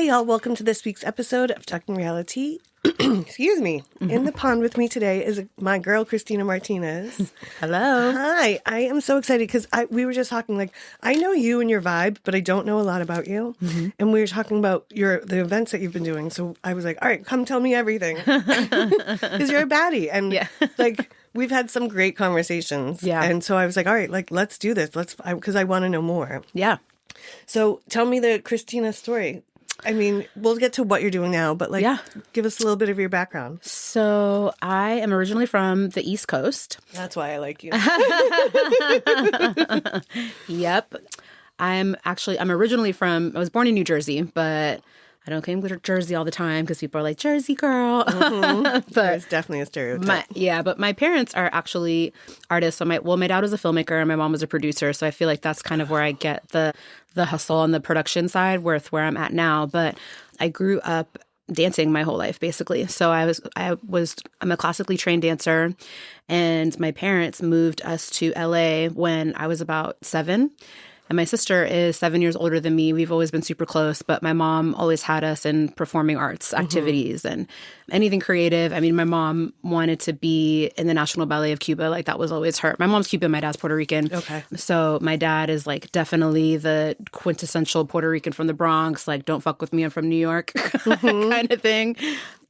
Hey, y'all. Welcome to this week's episode of Ducking Realitea. Excuse me. In the pond with me today is my girl, Kristina Martinez. Hello. Hi. I am so excited because we were just talking, like, I know you and your vibe, but I don't know a lot about you. And we were talking about the events that you've been doing. So I was like, all right, come tell me everything. Because you're a baddie. And like, we've had some great conversations. Yeah. And so I was like, all right, like, let's do this. Because I want to know more. Yeah. So tell me the Kristina story. I mean, we'll get to what you're doing now, but give us a little bit of your background. So I am originally from the East Coast. That's why I like you. Yep. I was born in New Jersey, but I don't claim Jersey all the time because people are like, Jersey girl. But there's definitely a stereotype. But my parents are actually artists. So my dad was a filmmaker and my mom was a producer. So I feel like that's kind of where I get the hustle on the production side with where I'm at now. But I grew up dancing my whole life, basically. So I'm a classically trained dancer, and my parents moved us to LA when I was about 7. And my sister is 7 years older than me. We've always been super close, but my mom always had us in performing arts activities and anything creative. I mean, my mom wanted to be in the National Ballet of Cuba. Like, that was always her. My mom's Cuban, my dad's Puerto Rican. Okay. So my dad is like definitely the quintessential Puerto Rican from the Bronx. Like, don't fuck with me, I'm from New York kind of thing.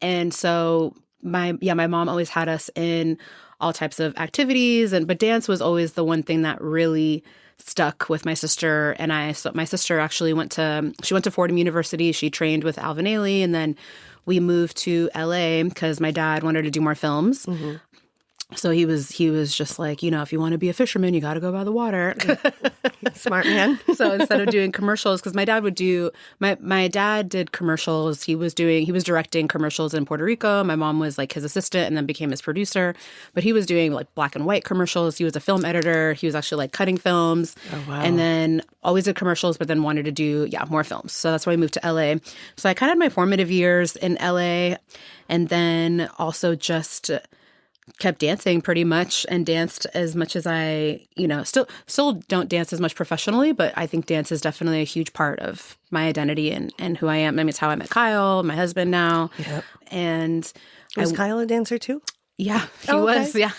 And so my mom always had us in all types of activities, but dance was always the one thing that really stuck with my sister and I. So my sister actually went to Fordham University. She trained with Alvin Ailey, and then we moved to LA because my dad wanted to do more films. So he was just like, if you want to be a fisherman, you got to go by the water. Smart man. So instead of doing commercials, because my dad did commercials. He was directing commercials in Puerto Rico. My mom was like his assistant and then became his producer. But he was doing like black and white commercials. He was a film editor. He was actually like cutting films. Oh, wow. And then always did commercials, but then wanted to do, more films. So that's why I moved to LA. So I kind of had my formative years in LA, and then also just kept dancing pretty much, and danced as much as I, still don't dance as much professionally, but I think dance is definitely a huge part of my identity and who I am. I mean, it's how I met Kyle, my husband now. Yep. And was Kyle a dancer too? Yeah, he was. Yeah.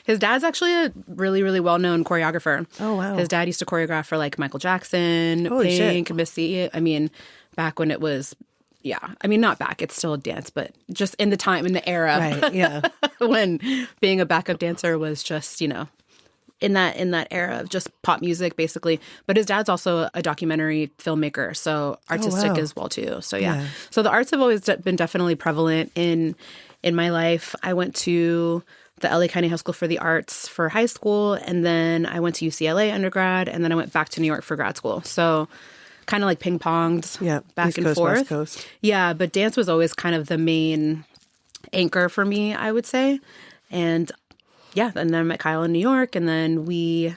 His dad's actually a really, really well-known choreographer. Oh, wow. His dad used to choreograph for like Michael Jackson, Holy Pink, shit. Missy. I mean, back when it was, I mean, not back, it's still a dance, but just in the era. Right, yeah. When being a backup dancer was just, in that era of just pop music, basically. But his dad's also a documentary filmmaker, so artistic as well, too. So, yeah. So the arts have always been definitely prevalent in my life. I went to the LA County High School for the Arts for high school, and then I went to UCLA undergrad, and then I went back to New York for grad school. So kind of like ping-ponged back East and Coast, forth. West Coast. Yeah, but dance was always kind of the main anchor for me, I would say. And and then I met Kyle in New York, and then we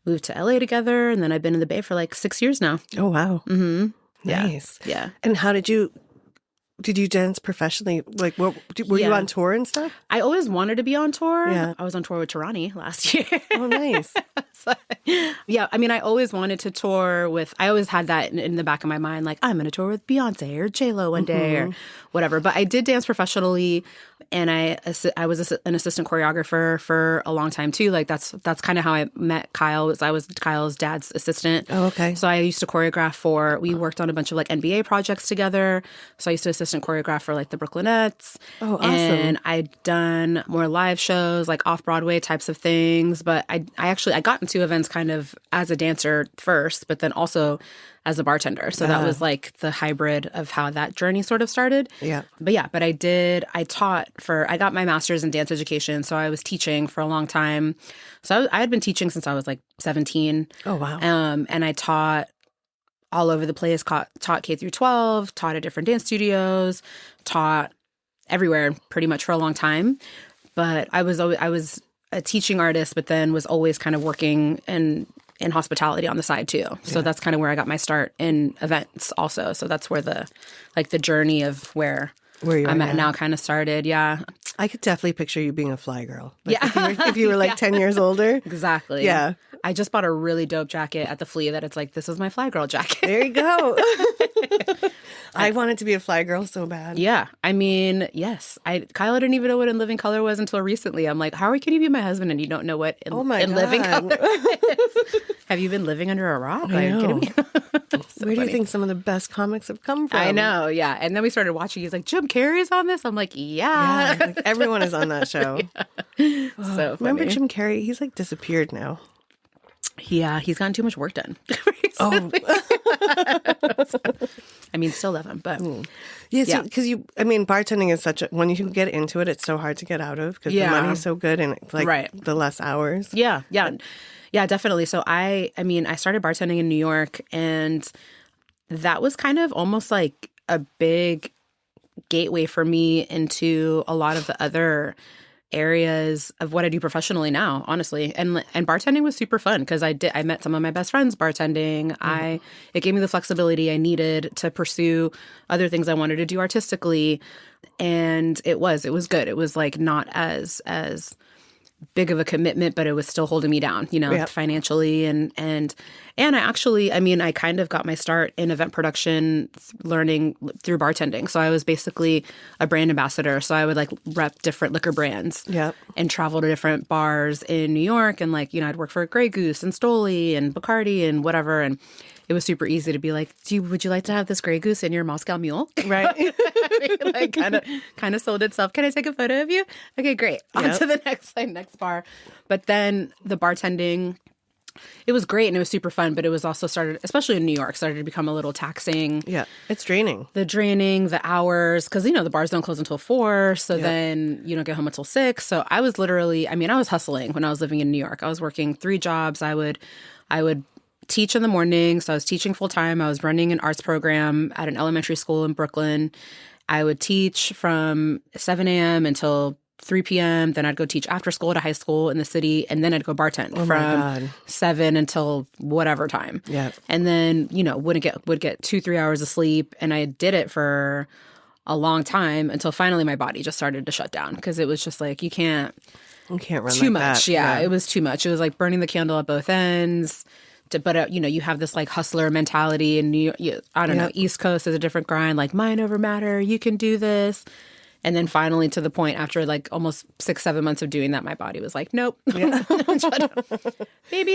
moved to LA together, and then I've been in the Bay for like 6 years now. Oh, wow. Mm-hmm. Nice. Yeah. And how did you dance professionally? Like, were you on tour and stuff? I always wanted to be on tour. Yeah. I was on tour with Tarani last year. Oh, nice. So, I mean, I always wanted to tour with, I always had that in the back of my mind, like, I'm going to tour with Beyonce or J-Lo one day or whatever. But I did dance professionally, and I was an assistant choreographer for a long time too. Like, that's kind of how I met Kyle. I was Kyle's dad's assistant. Oh, okay. So I used to choreograph we worked on a bunch of like NBA projects together. So I used to assistant choreograph for like the Brooklynettes. Oh, awesome. And I'd done more live shows, like off-Broadway types of things. But I got into events kind of as a dancer first, but then also as a bartender. So that was like the hybrid of how that journey sort of started. Yeah. But I got my master's in dance education. So I was teaching for a long time. So I had been teaching since I was like 17. Oh, wow. And I taught all over the place, taught K through 12, taught at different dance studios, taught everywhere pretty much for a long time. But I was a teaching artist, but then was always kind of working in hospitality on the side too. So that's kind of where I got my start in events also. So that's where the journey of where I'm at now kind of started. Yeah. I could definitely picture you being a fly girl. Like if you were like 10 years older. Exactly. Yeah. I just bought a really dope jacket at the Flea that it's like, this is my fly girl jacket. There you go. I wanted to be a fly girl so bad. Yeah. I mean, yes. Kyla didn't even know what In Living Color was until recently. I'm like, how can you be my husband and you don't know what In Living Color is? Have you been living under a rock? I know. Are you kidding me? Where do you think some of the best comics have come from? I know, yeah. And then we started watching. He's like, Jim Carrey's on this? I'm like, yeah. Like, everyone is on that show. Yeah. So remember Jim Carrey? He's like disappeared now. Yeah, he's gotten too much work done. Oh. I mean, still love him, but yeah, because bartending is such a, when you get into it, it's so hard to get out of because the money's so good and like the less hours. Yeah, definitely. So I started bartending in New York, and that was kind of almost like a big gateway for me into a lot of the other areas of what I do professionally now, honestly. And bartending was super fun because I met some of my best friends bartending. It gave me the flexibility I needed to pursue other things I wanted to do artistically. And it was good. It was like not as big of a commitment, but it was still holding me down, financially. And I actually, I kind of got my start in event production learning through bartending. So I was basically a brand ambassador. So I would like rep different liquor brands and travel to different bars in New York. And like, I'd work for Grey Goose and Stoli and Bacardi and whatever. And it was super easy to be like, would you like to have this Grey Goose in your Moscow Mule? Right. Like kind of sold itself. Can I take a photo of you? Okay, great. On to the next bar. But then the bartending, it was great and it was super fun, but it was also started, especially in New York, started to become a little taxing. Yeah, it's draining. The hours, because, the bars don't close until 4, so then you don't get home until 6. So I was literally, I was hustling when I was living in New York. I was working 3 jobs. I would teach in the morning, so I was teaching full-time. I was running an arts program at an elementary school in Brooklyn. I would teach from 7 a.m. until 3 p.m. Then I'd go teach after school at a high school in the city, and then I'd go bartend from 7 until whatever time. Yeah. And then, would get 2-3 hours of sleep, and I did it for a long time until finally my body just started to shut down because it was just like, you can't run too like much. That. Yeah, it was too much. It was like burning the candle at both ends. But, you have this like hustler mentality in New York. I don't know. East Coast is a different grind, like mind over matter. You can do this. And then finally to the point after like almost 6-7 months of doing that, my body was like, nope, maybe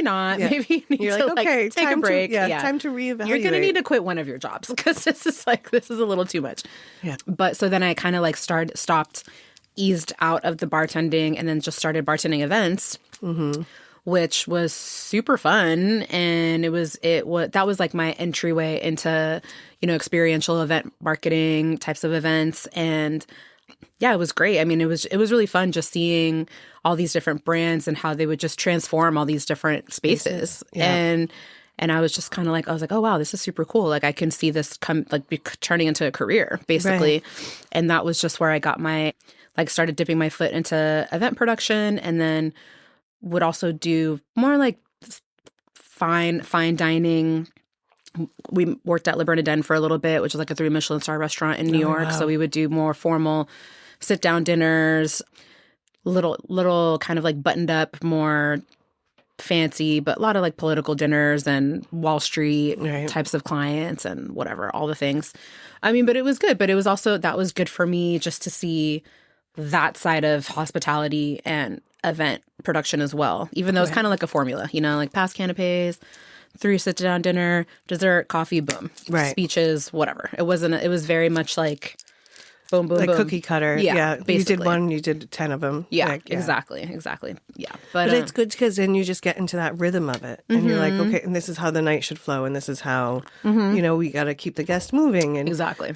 not. Yeah. Maybe you need to like take a break. Time to reevaluate. You're going to need to quit one of your jobs because this is a little too much. Yeah. But so then I kind of like eased out of the bartending and then just started bartending events. Mm-hmm. Which was super fun, and that was like my entryway into experiential event marketing types of events, and yeah, it was great. It was really fun just seeing all these different brands and how they would just transform all these different spaces, and I was just kind of like, I was like, oh wow, this is super cool. Like I can see this be turning into a career basically, and that was just where I got started dipping my foot into event production, and then would also do more like fine dining. We worked at Le Bernardin for a little bit, which is like a 3 Michelin star restaurant in New York. Wow. So we would do more formal sit down dinners, little kind of like buttoned up, more fancy, but a lot of like political dinners and Wall Street types of clients and whatever, all the things. But it was good. But it was also, that was good for me just to see that side of hospitality and event production as well, even though it's kind of like a formula, like past canapes, 3 sit-down dinner, dessert, coffee, boom. Right. Speeches, whatever. It was very much like boom, boom, like boom. Cookie cutter. Yeah. Basically. You did one, you did 10 of them. Yeah, exactly. Yeah. But it's good because then you just get into that rhythm of it. And you're like, okay, and this is how the night should flow. And this is how, we got to keep the guest moving. And exactly.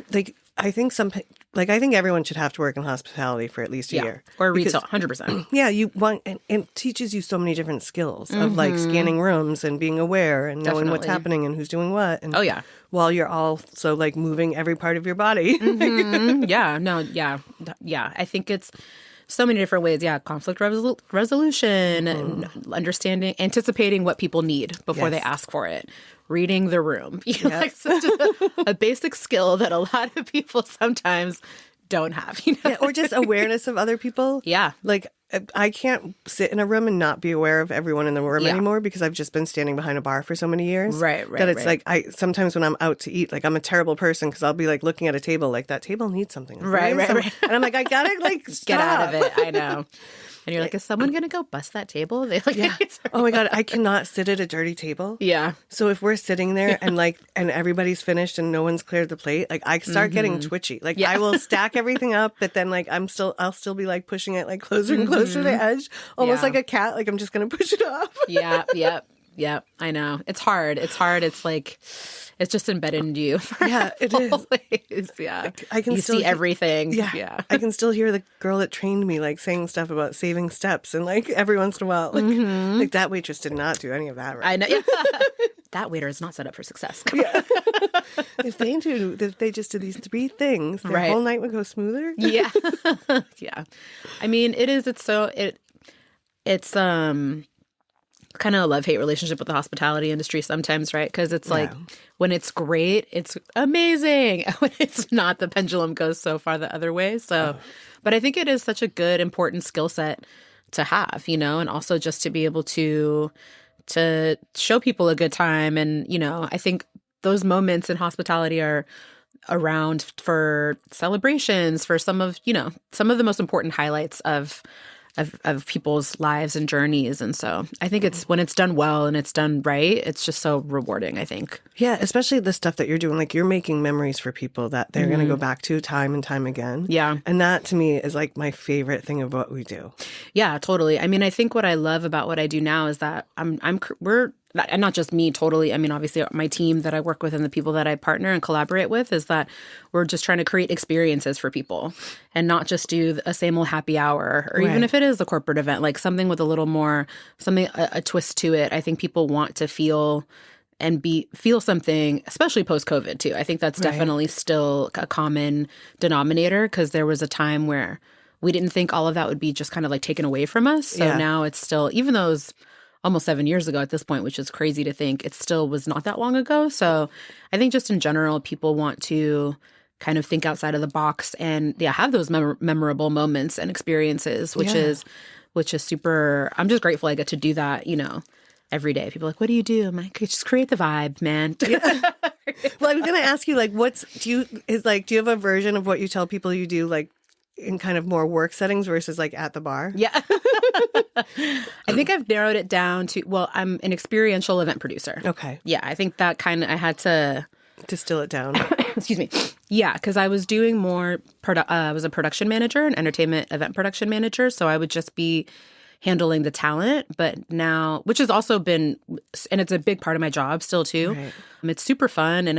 Like, I think everyone should have to work in hospitality for at least a year. Or retail, 100%. Yeah, you want, and it teaches you so many different skills of like scanning rooms and being aware and knowing what's happening and who's doing what. And while you're also like moving every part of your body. Yeah. I think it's so many different ways. Yeah, conflict resolution, and anticipating what people need before they ask for it. Reading the room. Like such a basic skill that a lot of people sometimes don't have. Or just awareness of other people. Yeah. Like I can't sit in a room and not be aware of everyone in the room anymore because I've just been standing behind a bar for so many years. Right. That it's like sometimes when I'm out to eat, like I'm a terrible person because I'll be like looking at a table like that table needs something. Right. And I'm like, I gotta like get out of it. I know. And you're like, is someone going to go bust that table? They like, oh my God, I cannot sit at a dirty table. Yeah. So if we're sitting there and everybody's finished and no one's cleared the plate, like I start getting twitchy. Like I will stack everything up, but then like I'll still be like pushing it like closer and closer to the edge, almost like a cat. Like I'm just going to push it off. Yeah. I know. It's hard. It's like, it's just embedded in you. It is. Yeah. I can you still see everything. Yeah. I can still hear the girl that trained me like saying stuff about saving steps and like every once in a while, like that waitress did not do any of that right. I know. Yeah. That waiter is not set up for success. If they just did these 3 things, their whole night would go smoother. Yeah. I mean, it's kind of a love-hate relationship with the hospitality industry sometimes, right? Because it's like when it's great, it's amazing. When it's not, the pendulum goes so far the other way. So, but I think it is such a good, important skill set to have, and also just to be able to show people a good time. And, I think those moments in hospitality are around for celebrations, for some of the most important highlights of people's lives and journeys. And so I think it's when it's done well and it's done right, it's just so rewarding, I think. Yeah, especially the stuff that you're doing. Like you're making memories for people that they're going to go back to time and time again. Yeah. And that to me is like my favorite thing of what we do. Yeah, totally. I mean, I think what I love about what I do now is that we're and not just me totally. I mean, obviously my team that I work with and the people that I partner and collaborate with is that we're just trying to create experiences for people and not just do a same old happy hour or even if it is a corporate event, like something with a little more, a twist to it. I think people want to feel something, especially post-COVID too. I think that's definitely still a common denominator because there was a time where we didn't think all of that would be just kind of like taken away from us. So now it's still, even though it was almost 7 years ago at this point, which is crazy to think, it still was not that long ago. So I think just in general, people want to kind of think outside of the box and have those memorable moments and experiences, which is super. I'm just grateful I get to do that, every day. People are like, what do you do? I'm like, just create the vibe, man. Well, I'm going to ask you, like, do you have a version of what you tell people you do, like, in kind of more work settings versus like at the bar? Yeah. I think I've narrowed it down to, I'm an experiential event producer. Okay. Yeah. I think that I had to distill it down. Excuse me. Yeah. Cause I was doing more, I was a production manager, an entertainment event production manager. So I would just be handling the talent, but now, which has also been, and it's a big part of my job still too. Right. It's super fun. And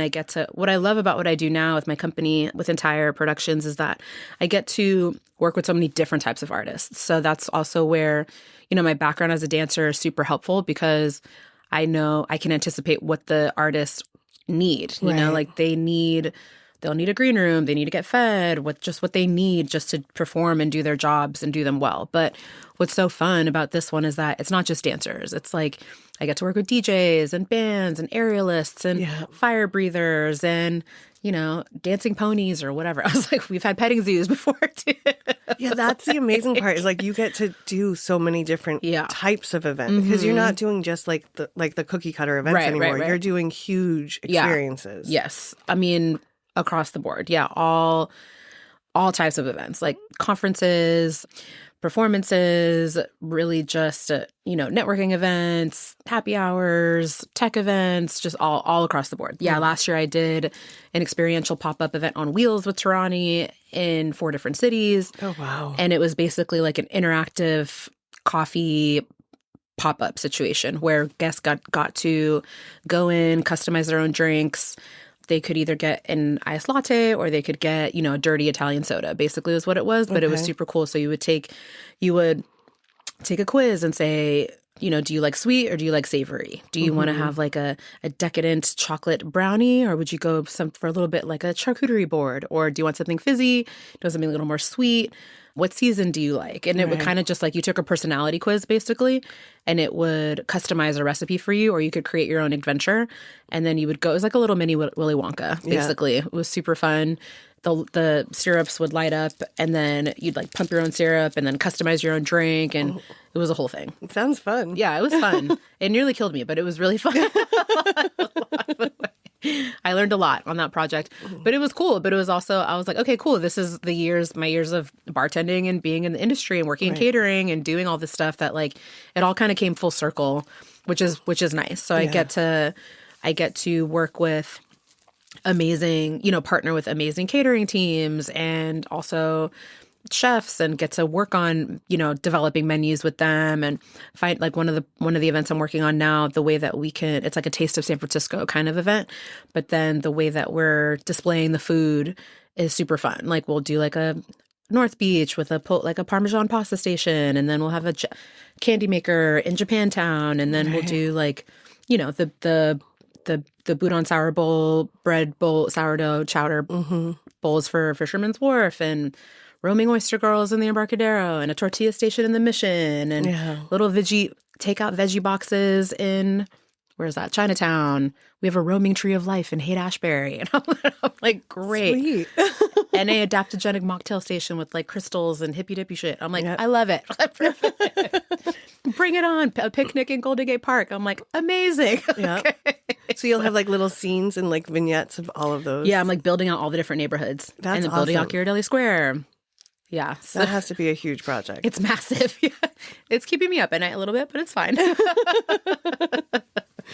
what I love about what I do now with my company, with Entire Productions, is that I get to work with so many different types of artists. So that's also where, my background as a dancer is super helpful because I know I can anticipate what the artists need, like they'll need a green room, they need to get fed, what they need just to perform and do their jobs and do them well. But what's so fun about this one is that it's not just dancers. It's like I get to work with DJs and bands and aerialists and fire breathers and, dancing ponies or whatever. I was like, we've had petting zoos before too. Yeah, that's the amazing part is like you get to do so many different types of events because you're not doing just like the cookie cutter events anymore. Right. You're doing huge experiences. Yeah. Yes. I mean, across the board. Yeah. All types of events like conferences, performances, really just, networking events, happy hours, tech events, just all across the board. Yeah. Last year I did an experiential pop-up event on wheels with Tarani in 4 different cities. Oh, wow. And it was basically like an interactive coffee pop-up situation where guests got to go in, customize their own drinks. They could either get an iced latte or they could get, a dirty Italian soda, basically was what it was. But it was super cool. So you would take a quiz and say, do you like sweet or do you like savory? Do you want to have like a decadent chocolate brownie or would you go for a little bit like a charcuterie board? Or do you want something fizzy? Do you want something a little more sweet? What season do you like? And it would kind of just like you took a personality quiz basically and it would customize a recipe for you or you could create your own adventure. And then you would go, it was like a little mini Willy Wonka basically. It was super fun the syrups would light up, and then you'd like pump your own syrup and then customize your own drink, and it was a whole thing. It sounds fun. Yeah, it was fun. It nearly killed me, but it was really fun. I learned a lot on that project, but it was cool. But it was also, I was like, okay, cool. This is my years of bartending and being in the industry and working in catering and doing all this stuff that like, it all kind of came full circle, which is nice. So I get to work with amazing, partner with amazing catering teams and also chefs and get to work on, developing menus with them and find like one of the events I'm working on now, the way that it's like a Taste of San Francisco kind of event, but then the way that we're displaying the food is super fun. Like we'll do like a North Beach with a Parmesan pasta station, and then we'll have a candy maker in Japantown, and then we'll do like, the boudin sour bowl, bread bowl, sourdough chowder bowls for Fisherman's Wharf, and roaming oyster girls in the Embarcadero, and a tortilla station in the Mission, and little takeout veggie boxes in, where's that? Chinatown. We have a roaming tree of life in Haight-Ashbury. And I'm like, great. Sweet. And a adaptogenic mocktail station with like crystals and hippy dippy shit. I'm like, I love it. Bring it on. A picnic in Golden Gate Park. I'm like, amazing. Yeah. Okay. So you'll have like little scenes and like vignettes of all of those. Yeah, I'm like building out all the different neighborhoods. That's and then building out Ghirardelli Square. Yeah. So that has to be a huge project. It's massive. Yeah. It's keeping me up at night a little bit, but it's fine.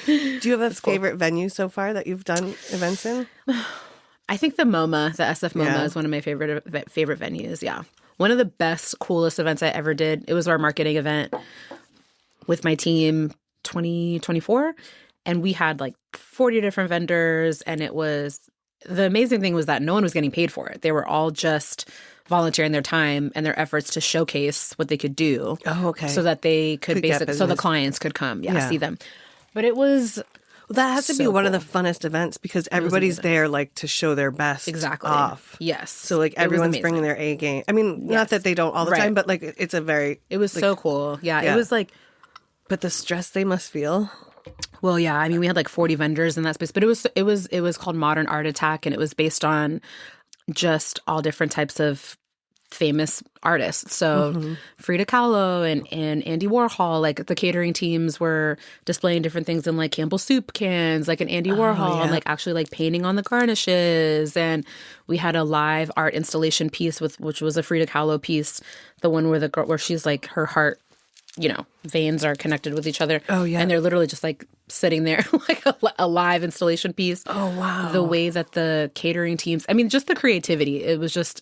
Do you have a favorite venue so far that you've done events in? I think the SF MoMA is one of my favorite venues. Yeah. One of the best, coolest events I ever did. It was our marketing event with my team 2024. And we had like 40 different vendors. And the amazing thing was that no one was getting paid for it. They were all just volunteering their time and their efforts to showcase what they could do. Oh, okay. So that they could basically, so the clients could come, see them. But it was... Well, that has to be one of the funnest events because everybody's there like to show their best off. Yes. So like everyone's bringing their A game. I mean, not that they don't all the time, but like it's a very... It was so cool. Yeah. It was like... But the stress they must feel... Well, yeah. I mean, we had like 40 vendors in that space, but it was called Modern Art Attack, and it was based on just all different types of famous artists. So Frida Kahlo and Andy Warhol, like the catering teams were displaying different things in like Campbell soup cans, like an Andy Warhol, and like actually like painting on the garnishes. And we had a live art installation piece which was a Frida Kahlo piece, the one where she's like her heart, veins are connected with each other. Oh yeah. And they're literally just like sitting there like a live installation piece. Oh wow. The way that the catering teams, I mean, just the creativity, it was just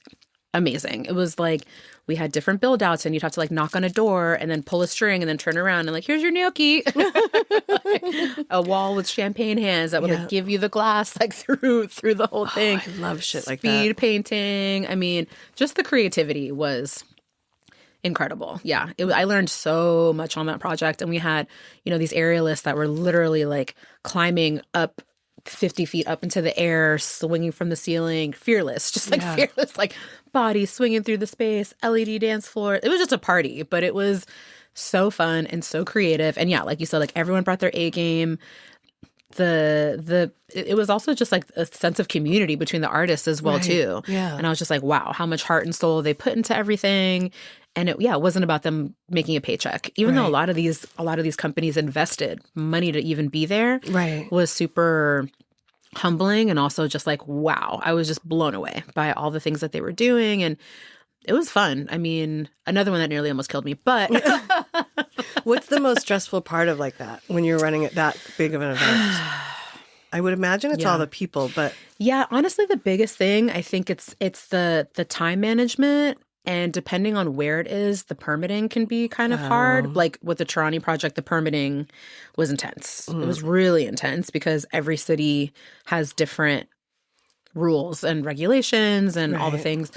amazing. It was like we had different build outs, and you'd have to like knock on a door and then pull a string and then turn around and like, here's your gnocchi. A wall with champagne hands that would like, give you the glass like through the whole thing. I love shit like that. Speed painting. I mean, just the creativity was incredible. Yeah. I learned so much on that project. And we had, these aerialists that were literally like climbing up 50 feet up into the air, swinging from the ceiling, fearless, just like fearless, like bodies swinging through the space, LED dance floor. It was just a party, but it was so fun and so creative. And yeah, like you said, like everyone brought their A game. It was also just like a sense of community between the artists as well too. Yeah. And I was just like, wow, how much heart and soul they put into everything. And it wasn't about them making a paycheck, even though a lot of these companies invested money to even be there. Right. Was super humbling, and also just like, wow, I was just blown away by all the things that they were doing, and it was fun. I mean, another one that nearly almost killed me, but what's the most stressful part of like that when you're running that big of an event? I would imagine it's all the people, but yeah, honestly, the biggest thing I think it's the time management. And depending on where it is, the permitting can be kind of hard. Like with the Tirani project, the permitting was intense. It was really intense because every city has different rules and regulations and all the things.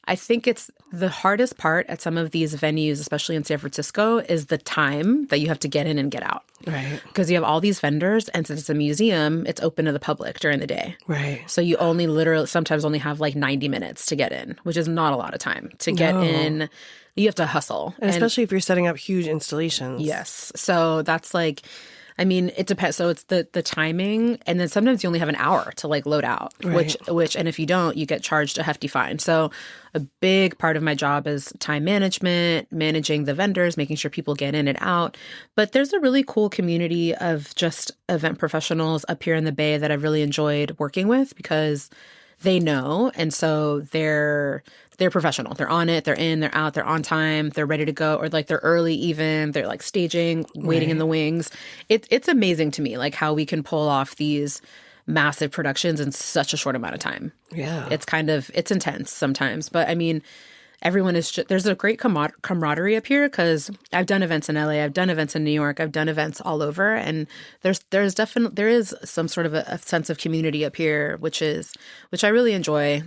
I think it's the hardest part at some of these venues, especially in San Francisco, is the time that you have to get in and get out. Right. Because you have all these vendors, and since it's a museum, it's open to the public during the day. Right. So you only sometimes only have like 90 minutes to get in, which is not a lot of time to get in. You have to hustle. And especially if you're setting up huge installations. Yes. So that's like I mean, it depends. So it's the timing, and then sometimes you only have an hour to like load out, Right. which, and if you don't, you get charged a hefty fine. So a big part of my job is time management, managing the vendors, making sure people get in and out. But there's a really cool community of just event professionals up here in the Bay that I've really enjoyed working with because they know, and so they're professional. They're on it. They're in. They're out. They're on time. They're ready to go, or like they're early. Even they're like staging, waiting in the wings. It's amazing to me, like how we can pull off these massive productions in such a short amount of time. Yeah, It's intense sometimes, but I mean, everyone is just, there's a great camaraderie up here because I've done events in LA, I've done events in New York, I've done events all over, and there is some sort of a sense of community up here, which I really enjoy.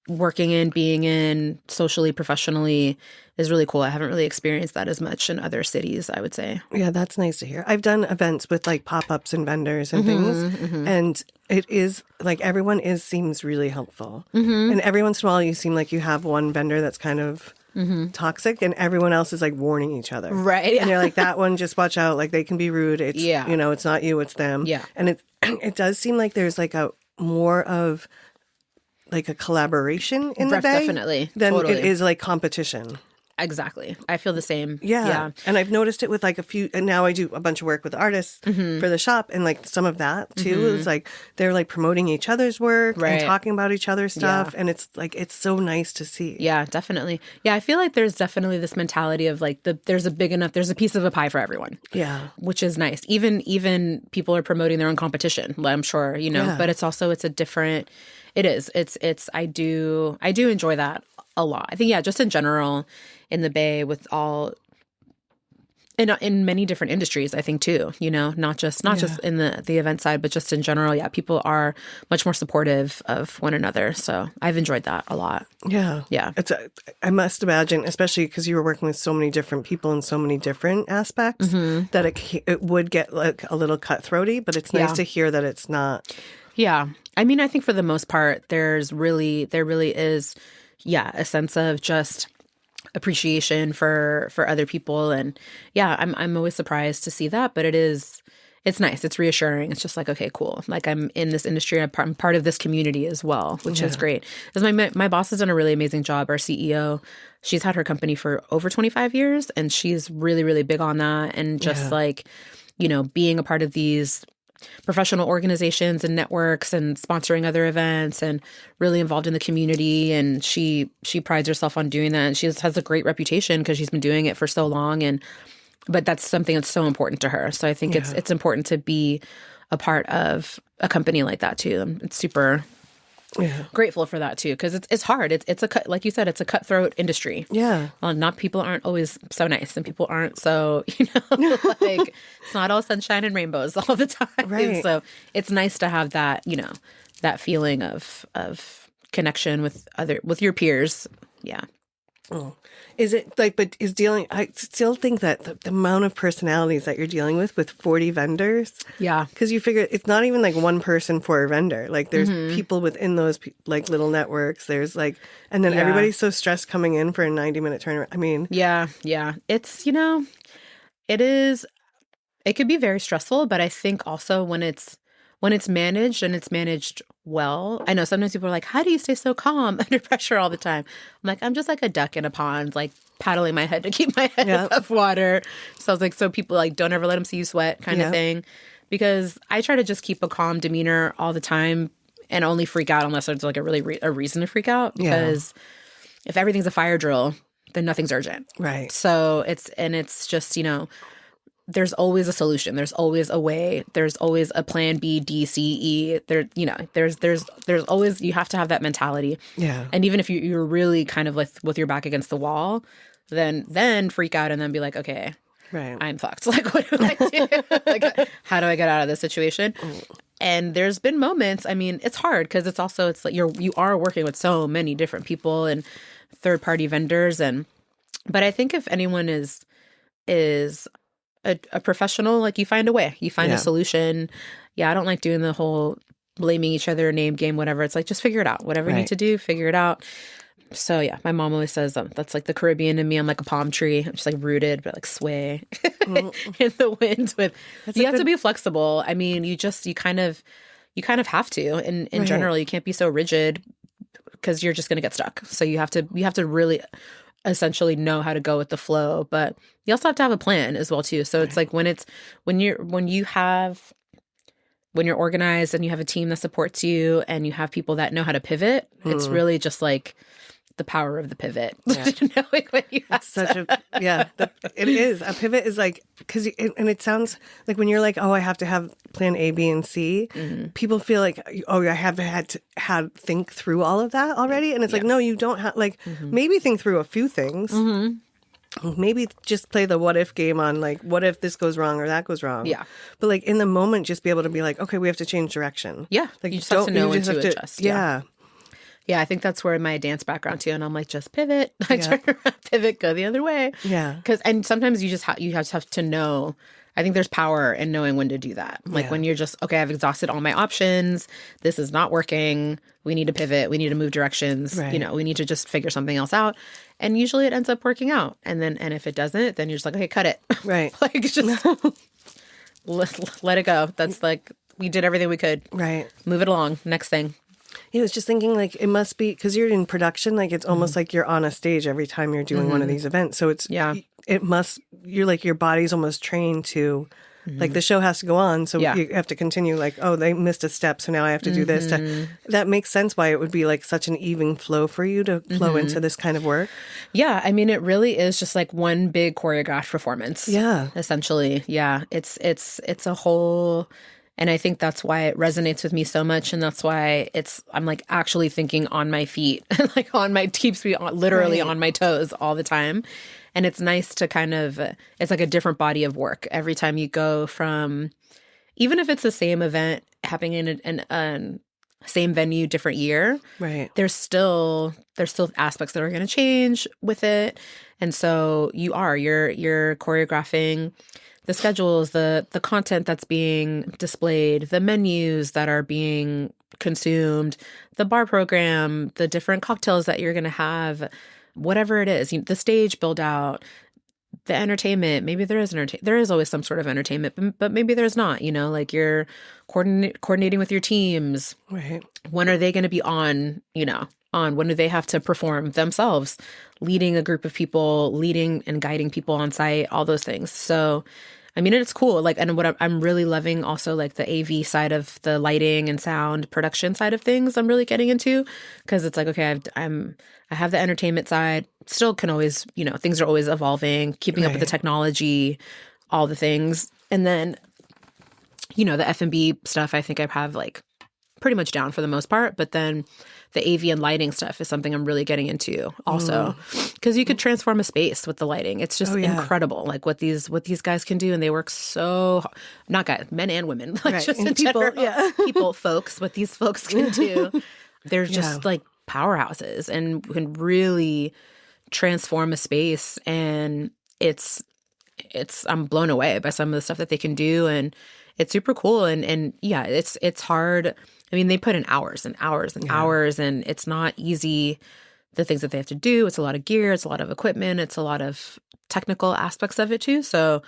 Working in, being in, socially, professionally is really cool. I haven't really experienced that as much in other cities, I would say. Yeah, that's nice to hear. I've done events with like pop-ups and vendors and things, and it is like seems really helpful. And every once in a while, you seem like you have one vendor that's kind of toxic, and everyone else is like warning each other, Right? And you're like, that one, just watch out. Like they can be rude. It's it's not you, it's them. Yeah, and it does seem like there's like a more of like a collaboration in the Bay definitely than totally. it is like competition. Exactly. I feel the same. Yeah. And I've noticed it with like a few, and now I do a bunch of work with artists for the shop, and like some of that too. It's like they're like promoting each other's work and talking about each other's stuff. And it's like, it's so nice to see. Yeah, definitely. Yeah, I feel like there's definitely this mentality of like there's a piece of a pie for everyone. Yeah. Which is nice. Even people are promoting their own competition, I'm sure, but it's a different, it is. It's I do enjoy that a lot. I think, just in general in the Bay with all in many different industries, I think too, not just in the event side, but just in general. Yeah. People are much more supportive of one another. So I've enjoyed that a lot. Yeah. Yeah. I must imagine, especially because you were working with so many different people in so many different aspects, that it would get like a little cutthroaty, but it's nice to hear that it's not. Yeah. I mean, I think for the most part, there really is, a sense of just appreciation for other people. And I'm always surprised to see that, but it's nice. It's reassuring. It's just like, okay, cool. Like I'm in this industry. I'm part of this community as well, which is great. Because my boss has done a really amazing job. Our CEO, she's had her company for over 25 years, and she's really, really big on that. And just like, being a part of these professional organizations and networks and sponsoring other events and really involved in the community. And she prides herself on doing that. And she has a great reputation because she's been doing it for so long. But that's something that's so important to her. So I think it's important to be a part of a company like that too. It's super grateful for that too, because it's hard. It's like you said, it's a cutthroat industry. Yeah. Well, people aren't always so nice, and people aren't so like it's not all sunshine and rainbows all the time. Right. So it's nice to have that that feeling of connection with your peers. Yeah. Oh. Is it like, but is dealing, I still think that the amount of personalities that you're dealing with 40 vendors. Yeah. Because you figure it's not even like one person for a vendor. Like there's people within those like little networks. There's like, and then everybody's so stressed coming in for a 90-minute turnaround. I mean. Yeah. It's, it could be very stressful, but I think also when it's managed and it's managed well. I know sometimes people are like, how do you stay so calm under pressure all the time? I'm like, I'm just like a duck in a pond, like paddling my head to keep my head above water. So I was like, so people like, don't ever let them see you sweat kind of thing. Because I try to just keep a calm demeanor all the time and only freak out unless there's like a really a reason to freak out. Because if everything's a fire drill, then nothing's urgent. Right. So it's just, there's always a solution. There's always a way. There's always a plan B, D, C, E. There's always, you have to have that mentality. Yeah. And even if you're really kind of with your back against the wall, then freak out and then be like, okay, right, I'm fucked. Like, what do I do? Like, how do I get out of this situation? And there's been moments, I mean, it's hard because it's like you are working with so many different people and third-party vendors. But I think if anyone is a professional, like you find a way, you find a solution. I don't like doing the whole blaming each other, name game, whatever. It's like, just figure it out. Whatever you need to do, figure it out. So yeah, my mom always says that's like the Caribbean in me. I'm like a palm tree. I'm just like rooted, but like sway in the wind. You have to be flexible. I mean, you kind of have to. In general, you can't be so rigid because you're just going to get stuck. So you have to really essentially know how to go with the flow, but you also have to have a plan as well too. So it's like when you're organized and you have a team that supports you and you have people that know how to pivot, it's really just like the power of the pivot. Knowing when you have it is. A pivot is like, and it sounds like when you're like, oh, I have to have plan A, B, and C, people feel like, oh, I have had think through all of that already. And it's like, no, you don't have, like, maybe think through a few things. Maybe just play the what if game on like, what if this goes wrong or that goes wrong? Yeah. But like in the moment, just be able to be like, okay, we have to change direction. Yeah. Like you just have to know when to adjust. Yeah. Yeah, I think that's where my dance background too, and I'm like, just pivot, turn around, pivot, go the other way. Yeah, and sometimes you just have to know. I think there's power in knowing when to do that. Like when you're just okay, I've exhausted all my options. This is not working. We need to pivot. We need to move directions. Right. We need to just figure something else out. And usually it ends up working out. And if it doesn't, then you're just like, okay, cut it. Right. Like just let it go. That's like we did everything we could. Right. Move it along. Next thing. Yeah, I was just thinking like it must be because you're in production, like it's almost like you're on a stage every time you're doing one of these events. So you're like your body's almost trained to like the show has to go on. So you have to continue like, oh, they missed a step. So now I have to do this. That makes sense why it would be like such an even flow for you to flow into this kind of work. Yeah. I mean, it really is just like one big choreographed performance. Yeah. Essentially. Yeah. It's a whole... And I think that's why it resonates with me so much. And that's why I'm like actually thinking on my feet, like keeps me literally on my toes all the time. And it's nice to it's like a different body of work every time you go from, even if it's the same event happening in a same venue, different year, right? There's still aspects that are going to change with it. And so you're choreographing the schedules, the content that's being displayed, the menus that are being consumed, the bar program, the different cocktails that you're going to have, whatever it is, the stage build out, the entertainment. Maybe there is there is always some sort of entertainment, but maybe there's not, like you're coordinating with your teams. Right. When are they going to be on, when do they have to perform themselves, leading a group of people, leading and guiding people on site, all those things. So, I mean, it's cool. Like, and what I'm really loving also like the AV side of the lighting and sound production side of things I'm really getting into, because it's like, okay, I have the entertainment side, still can always, things are always evolving, keeping up with the technology, all the things. And then, the F&B stuff, I think I have like pretty much down for the most part, but then the AV and lighting stuff is something I'm really getting into also, because you could transform a space with the lighting. It's just incredible, like what these guys can do, and they work so not guys, men and women, like just in people, folks. What these folks can do, they're just like powerhouses and can really transform a space. And I'm blown away by some of the stuff that they can do, and it's super cool. And yeah, it's hard. I mean, they put in hours and hours and hours, and it's not easy, the things that they have to do. It's a lot of gear. It's a lot of equipment. It's a lot of technical aspects of it too. So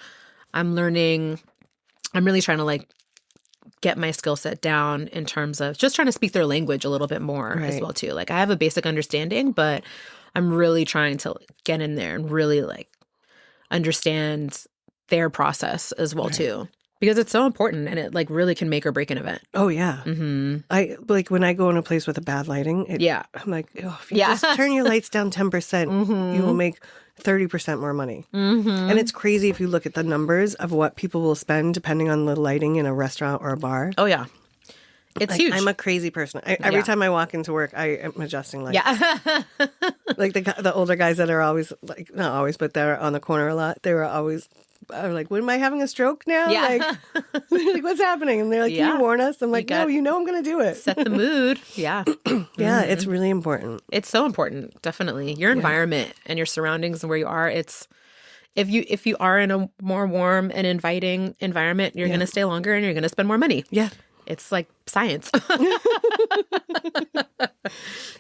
I'm really trying to like get my skill set down in terms of just trying to speak their language a little bit more as well too. Like I have a basic understanding, but I'm really trying to get in there and really like understand their process as well too. Because it's so important, and it like really can make or break an event. Oh yeah. I like when I go in a place with a bad lighting. I'm like, oh, if you just turn your lights down 10%, you will make 30% more money. And it's crazy if you look at the numbers of what people will spend depending on the lighting in a restaurant or a bar. Oh yeah. It's like, huge. I'm a crazy person. Every time I walk into work, I am adjusting lights. Yeah. Like the older guys that are always like, not always, but they're on the corner a lot. They were always. I'm like, what, am I having a stroke now? Yeah. Like, what's happening? And they're like, can you warn us? I'm like, no, I'm going to do it. Set the mood. Yeah. Yeah, it's really important. It's so important. Definitely. Your environment and your surroundings and where you are, it's, if you are in a more warm and inviting environment, you're going to stay longer and you're going to spend more money. Yeah. it's like science.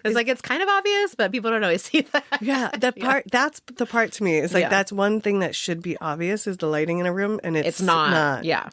It's like, it's kind of obvious, but people don't always see that. Yeah, that part, that's the part to me. It's like, Yeah. that's one thing that should be obvious is the lighting in a room, and it's not. Yeah,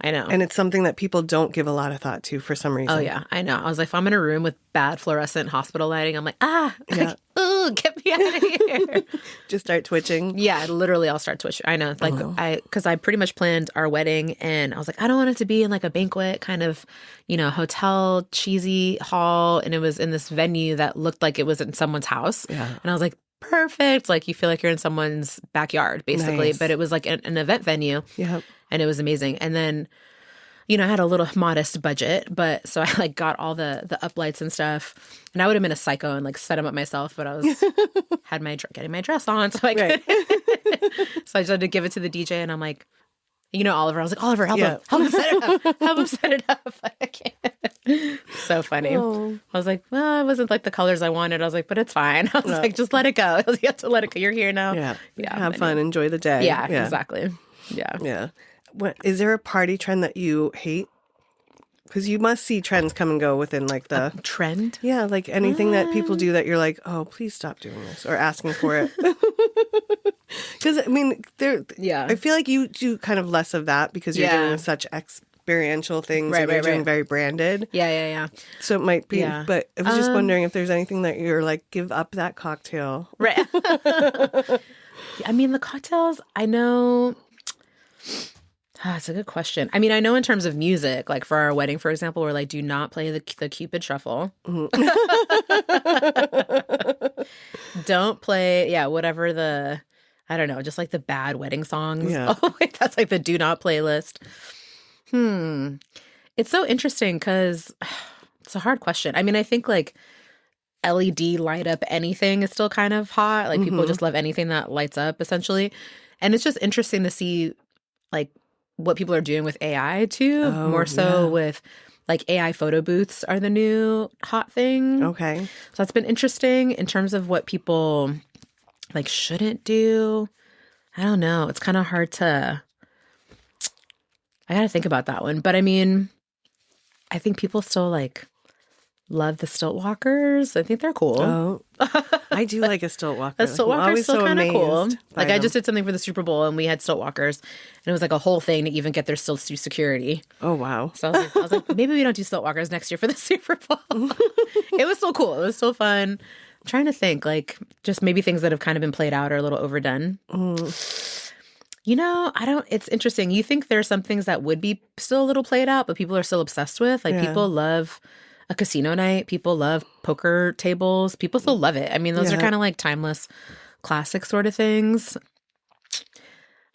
I know. And it's something that people don't give a lot of thought to for some reason. Oh, yeah, I know. I was like, if I'm in a room with bad fluorescent hospital lighting, I'm like, Yeah. like, ooh, get me out of here. Just start twitching. Yeah, literally, I'll start twitching. I know, like, because I pretty much planned our wedding, and I was like, I don't want it to be in like a banquet kind of, hotel, cheesy hall, and it was in this venue that looked like it was in someone's house. Yeah. And I was like, perfect. Like, you feel like you're in someone's backyard, basically, Nice. but it was like an event venue. Yeah. And it was amazing. And then, I had a little modest budget, but so I like got all the uplights and stuff. And I would have been a psycho and like set them up myself, but I was getting my dress on, so I could. So I just had to give it to the DJ, and I'm like, Oliver. I was like, Oliver, help him set it up. Help him set it up. I can't. So funny. Oh. I was like, well, it wasn't like the colors I wanted. I was like, but it's fine. I was like, just let it go. You have to let it go. You're here now. Yeah. Yeah. Have fun. Enjoy the day. Yeah, exactly. Yeah. Yeah. Is there a party trend that you hate? Because you must see trends come and go within like the trend. Yeah, like anything that people do that you're like, oh, please stop doing this, or asking for it. Because I mean, I feel like you do kind of less of that because you're doing such experiential things, and you're doing very branded. Yeah. So it might be, but I was just wondering if there's anything that you're like, give up that cocktail. Right. I mean, the cocktails, I know. That's a good question. I mean, I know in terms of music, like for our wedding, for example, we're like, do not play the Cupid Shuffle. Mm-hmm. Don't play, whatever I don't know, just like the bad wedding songs. Yeah. Oh, wait, that's like the do not playlist. It's so interesting because it's a hard question. I mean, I think like LED light up anything is still kind of hot. Like people just love anything that lights up, essentially. And it's just interesting to see like what people are doing with AI too, more so with like AI photo booths are the new hot thing. Okay. So that's been interesting in terms of what people like shouldn't do. I don't know. It's kind of hard to, I got to think about that one. But I mean, I think people still like love the stilt walkers. I think they're cool. Oh, I do like a stilt walker. A stilt walker is still kind of cool. Like I them. just did something for the Super Bowl and we had stilt walkers, and it was like a whole thing to even get their stilts through security. Oh wow! So I was like, maybe we don't do stilt walkers next year for the Super Bowl. It was still cool. It was still fun. I'm trying to think, like just maybe things that have kind of been played out or a little overdone. I don't. It's interesting. You think there are some things that would be still a little played out, but people are still obsessed with. Like people love a casino night. People love poker tables. People still love it. I mean, those are kind of like timeless, classic sort of things.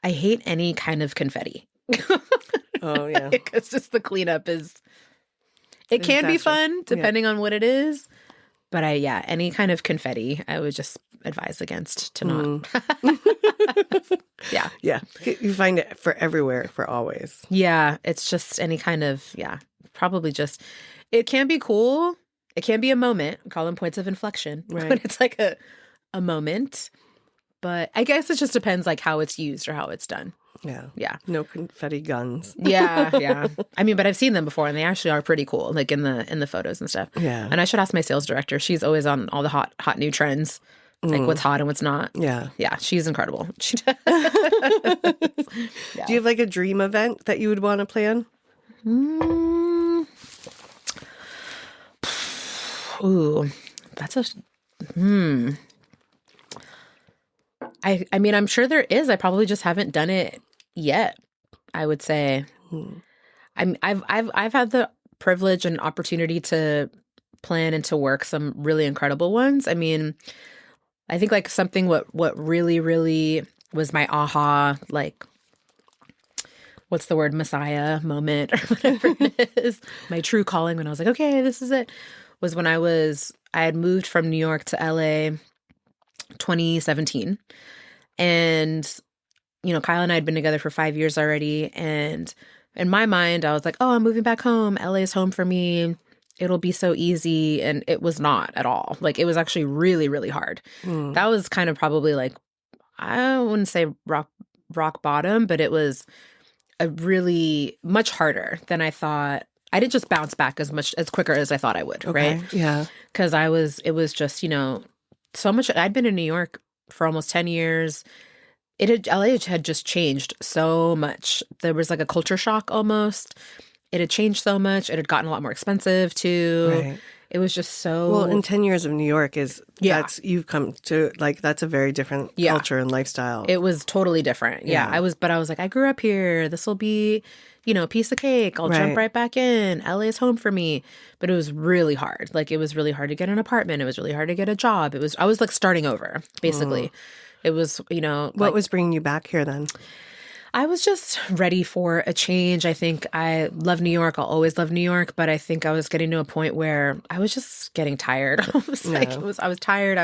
I hate any kind of confetti. Oh, yeah. It's just the cleanup is, it can be fun depending on what it is. But any kind of confetti, I would just advise against to not. Yeah. You find it for everywhere, for always. Yeah. It's just any kind of, probably just, it can be cool. It can be a moment. We call them points of inflection. Right. But it's like a moment. But I guess it just depends like how it's used or how it's done. Yeah. No confetti guns. Yeah. I mean, but I've seen them before and they actually are pretty cool, like in the photos and stuff. Yeah. And I should ask my sales director. She's always on all the hot new trends. Like what's hot and what's not. Yeah. Yeah. She's incredible. She does. Do you have like a dream event that you would want to plan? Ooh, that's I mean, I'm sure there is. I probably just haven't done it yet, I would say. I've had the privilege and opportunity to plan and to work some really incredible ones. I mean, I think like something what really, really was my aha, like, what's the word, Messiah moment or whatever it is, my true calling when I was like, okay, this is it, was when I had moved from New York to LA 2017. And, Kyle and I had been together for 5 years already. And in my mind, I was like, oh, I'm moving back home. LA is home for me. It'll be so easy. And it was not at all. Like, it was actually really, really hard. That was kind of probably like, I wouldn't say rock bottom, but it was a really much harder than I thought I didn't just bounce back as quicker as I thought I would, right? Yeah. Because it was just, so much. I'd been in New York for almost 10 years. LA had just changed so much. There was like a culture shock almost. It had changed so much. It had gotten a lot more expensive too. Right. It was just so... Well, in 10 years of New York you've come to, like, that's a very different culture and lifestyle. It was totally different. Yeah. I was like, I grew up here. This will be, a piece of cake. I'll jump right back in. LA is home for me. But it was really hard. Like, it was really hard to get an apartment. It was really hard to get a job. I was like starting over, basically. It was, What was bringing you back here then? I was just ready for a change. I think I love New York. I'll always love New York. But I think I was getting to a point where I was just getting tired. I was tired.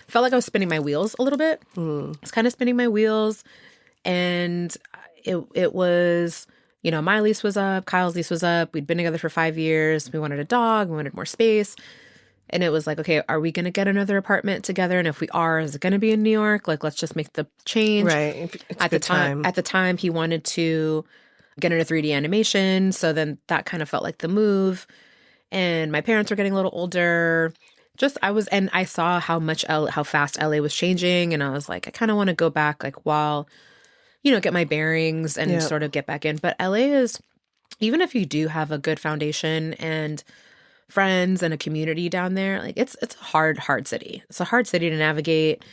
Felt like I was spinning my wheels a little bit. I was kind of spinning my wheels. And it was, my lease was up. Kyle's lease was up. We'd been together for 5 years. We wanted a dog. We wanted more space. And it was like, okay, are we going to get another apartment together? And if we are, is it going to be in New York? Like, let's just make the change. Right. At the time, he wanted to get into 3D animation. So then that kind of felt like the move. And my parents were getting a little older. And I saw how fast LA was changing. And I was like, I kind of want to go back, like, while, get my bearings and sort of get back in. But LA is, even if you do have a good foundation and friends and a community down there, like, it's a hard city. It's a hard city to navigate,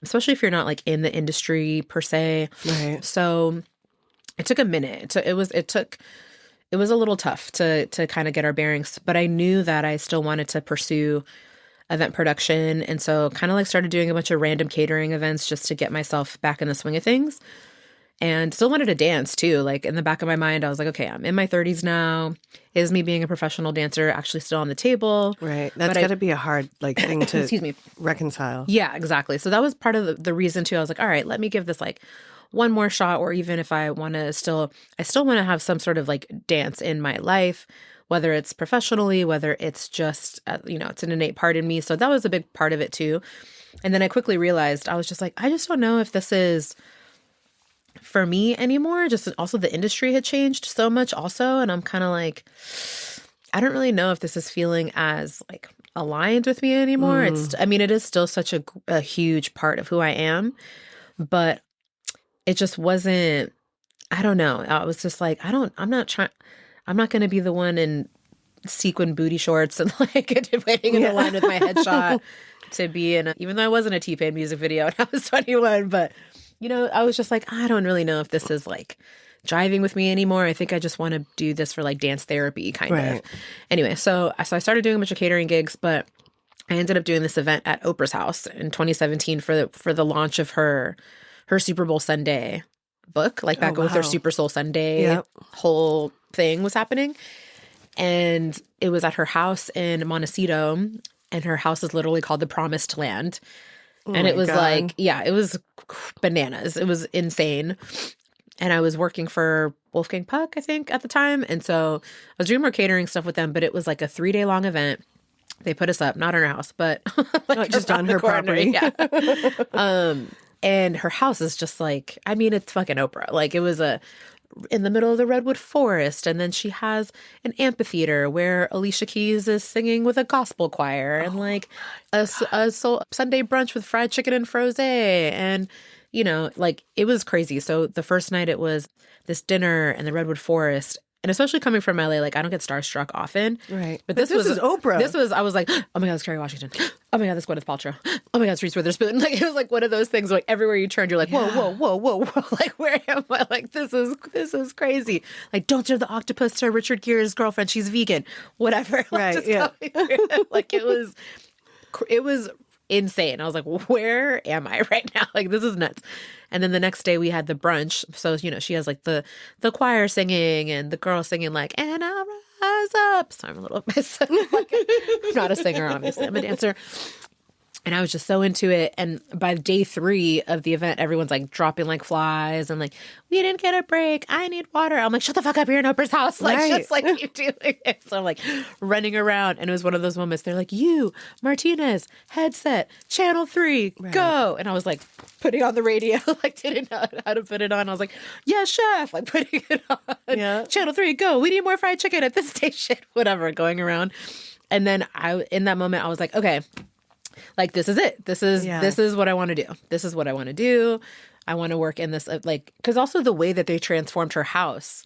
especially if you're not like in the industry per se. Right. So it took a minute. It was a little tough to kind of get our bearings, but I knew that I still wanted to pursue event production. And so kind of like started doing a bunch of random catering events just to get myself back in the swing of things. And still wanted to dance too. Like, in the back of my mind, I was like, okay, I'm in my 30s now. Is me being a professional dancer actually still on the table? Right. That's got to be a hard thing to excuse me, reconcile. Yeah, exactly. So that was part of the reason too. I was like, all right, let me give this like one more shot. Or even if I want to I still want to have some sort of like dance in my life, whether it's professionally, whether it's just, it's an innate part in me. So that was a big part of it too. And then I quickly realized, I was just like, I just don't know if this is for me anymore. Just also the industry had changed so much also. And I'm kind of like, I don't really know if this is feeling as like aligned with me anymore. It is still such a huge part of who I am, but it just wasn't, I don't know. I was just like, I'm not going to be the one in sequin booty shorts and like waiting in the line with my headshot to be in even though I was in a T-Pain music video and I was 21, but I was just like, I don't really know if this is like jiving with me anymore. I think I just want to do this for like dance therapy kind of. Anyway, so I started doing a bunch of catering gigs, but I ended up doing this event at Oprah's house in 2017 for the launch of her Super Bowl Sunday book, like back with her Super Soul Sunday whole thing was happening. And it was at her house in Montecito, and her house is literally called the Promised Land. And it was like, it was bananas. It was insane. And I was working for Wolfgang Puck, I think, at the time. And so I was doing more catering stuff with them, but it was like a 3-day long event. They put us up, not in her house, but like just on her property. Yeah. And her house is just like, it's fucking Oprah. Like, it was in the middle of the redwood forest, and then she has an amphitheater where Alicia Keys is singing with a gospel choir, and like a Sunday brunch with fried chicken and frosé, and like, it was crazy. So the first night it was this dinner in the redwood forest. And especially coming from LA, like, I don't get starstruck often. Right. But this is Oprah. I was like, oh my God, it's Kerry Washington. Oh my God, that's Gwyneth Paltrow. Oh my God, it's Reese Witherspoon. Like, it was like one of those things where, like, everywhere you turned, you're like, whoa. Like, where am I? Like, this is crazy. Like, don't serve the octopus to Richard Gere's girlfriend. She's vegan. Whatever. Like, like, it was insane. I was like, where am I right now? Like, this is nuts. And then the next day we had the brunch. So, she has like the choir singing and the girl singing like, and I'll rise up. So I'm a little, I'm not a singer, obviously. I'm a dancer. And I was just so into it. And by day 3 of the event, everyone's like dropping like flies and like, we didn't get a break. I need water. I'm like, shut the fuck up. You're in Oprah's house. Like, just like keep doing it. So I'm like running around. And it was one of those moments. They're like, you, Martinez, headset, channel 3, go. And I was like putting on the radio, like didn't know how to put it on. I was like, yeah, chef, like putting it on. Yeah. Channel 3, go. We need more fried chicken at this station, whatever, going around. And then in that moment, I was like, okay. Like, this is it. This is what I want to do. This is what I want to do. I want to work in this, like, because also the way that they transformed her house,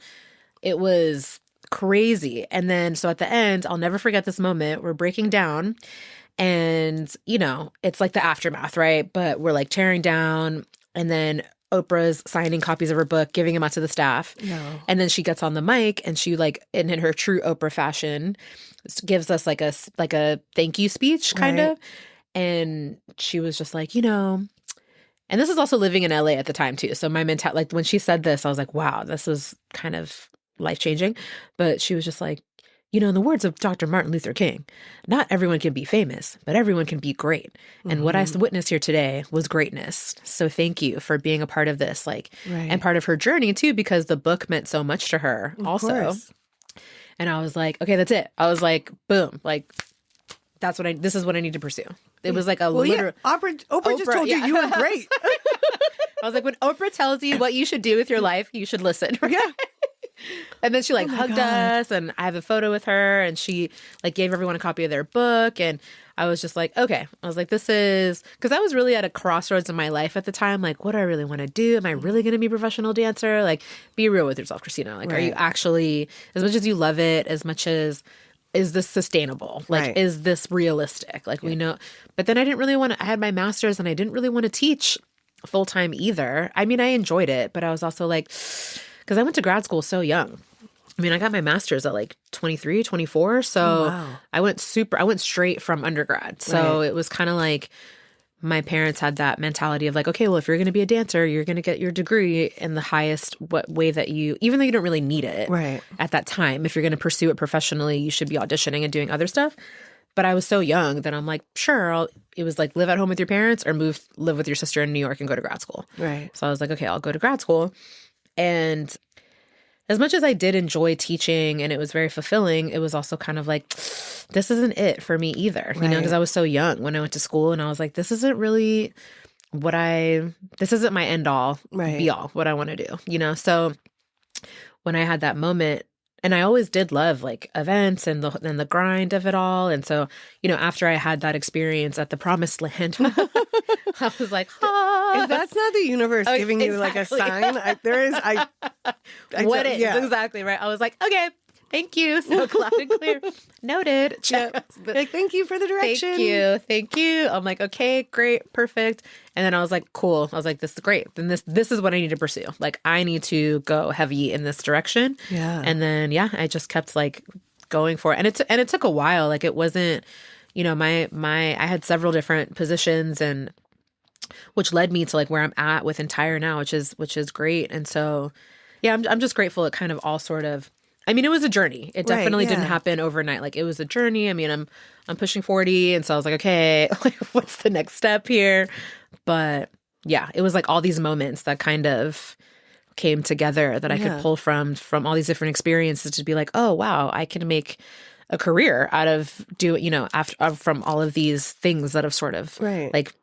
it was crazy. And then, so at the end, I'll never forget this moment. We're breaking down and, you know, it's like the aftermath, right? But we're like tearing down and then Oprah's signing copies of her book, giving them out to the staff. No. And then she gets on the mic and she like, in her true Oprah fashion, gives us like a thank you speech kind of. And she was just like, you know, and this is also living in LA at the time too. So my mentality, like when she said this, I was like, wow, this was kind of life-changing. But she was just like, you know, in the words of Dr. Martin Luther King, not everyone can be famous, but everyone can be great. And what I witnessed here today was greatness. So thank you for being a part of this, like, and part of her journey too, because the book meant so much to her also. And I was like, okay, that's it. I was like, boom, like, this is what I need to pursue. It was like a literal. Yeah. Oprah just told you you were great. I was like, when Oprah tells you what you should do with your life, you should listen. Right? Yeah. And then she like hugged us, and I have a photo with her, and she like gave everyone a copy of their book, and I was just like, okay. I was like, this is, because I was really at a crossroads in my life at the time. Like, what do I really want to do? Am I really going to be a professional dancer? Like, be real with yourself, Kristina. Like, are you actually, as much as you love it, as much as, is this sustainable? Like, is this realistic? Like, we know, but then I didn't really want to, I had my master's and I didn't really want to teach full time either. I mean, I enjoyed it, but I was also like, because I went to grad school so young. I mean, I got my master's at like 23, 24. So I went straight from undergrad. So it was kind of like my parents had that mentality of like, okay, well, if you're going to be a dancer, you're going to get your degree in the highest way that you, even though you don't really need it at that time. If you're going to pursue it professionally, you should be auditioning and doing other stuff. But I was so young that I'm like, sure, it was like live at home with your parents or live with your sister in New York and go to grad school. Right. So I was like, okay, I'll go to grad school. And as much as I did enjoy teaching and it was very fulfilling, it was also kind of like, this isn't it for me either, you know, because I was so young when I went to school and I was like, this isn't really this isn't my end all be all, what I want to do, you know? So when I had that moment, and I always did love like events and the grind of it all. And so, you know, after I had that experience at the promised land, I was like, if that's not the universe giving you like a sign, what is exactly right. I was like, okay, thank you. So loud and clear. Noted. Like, thank you for the direction. Thank you. I'm like, okay, great, perfect. And then I was like, cool. I was like, this is great. Then this is what I need to pursue. Like, I need to go heavy in this direction. Yeah. And then I just kept like going for it. And it took a while. Like, it wasn't, you know, I had several different positions, and which led me to like where I'm at with Entire now, which is great. And so I'm just grateful it kind of all sort of, I mean, it was a journey. It definitely didn't happen overnight. Like, it was a journey. I mean, I'm pushing 40, and so I was like, okay, like, what's the next step here? But it was like all these moments that kind of came together that I could pull from all these different experiences to be like, oh wow, I can make a career out of from all of these things that have sort of like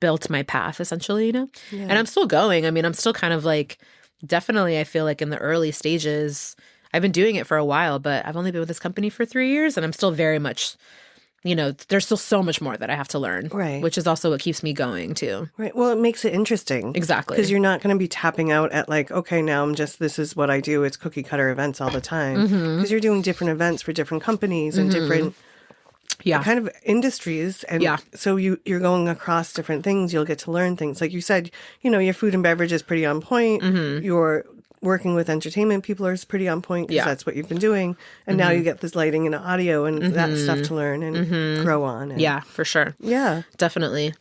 built my path essentially, you know? Yeah. And I'm still going. I mean, I'm still kind of like, definitely, I feel like in the early stages. I've been doing it for a while, but I've only been with this company for 3 years, and I'm still very much, you know, there's still so much more that I have to learn, which is also what keeps me going too. Right. Well, it makes it interesting. Exactly. Because you're not going to be tapping out at like, okay, now this is what I do. It's cookie cutter events all the time. Because you're doing different events for different companies and different kind of industries. And so you're going across different things. You'll get to learn things. Like you said, you know, your food and beverage is pretty on point. Your working with entertainment people is pretty on point because that's what you've been doing. And now you get this lighting and audio and that stuff to learn and grow on. And, for sure. Yeah. Definitely.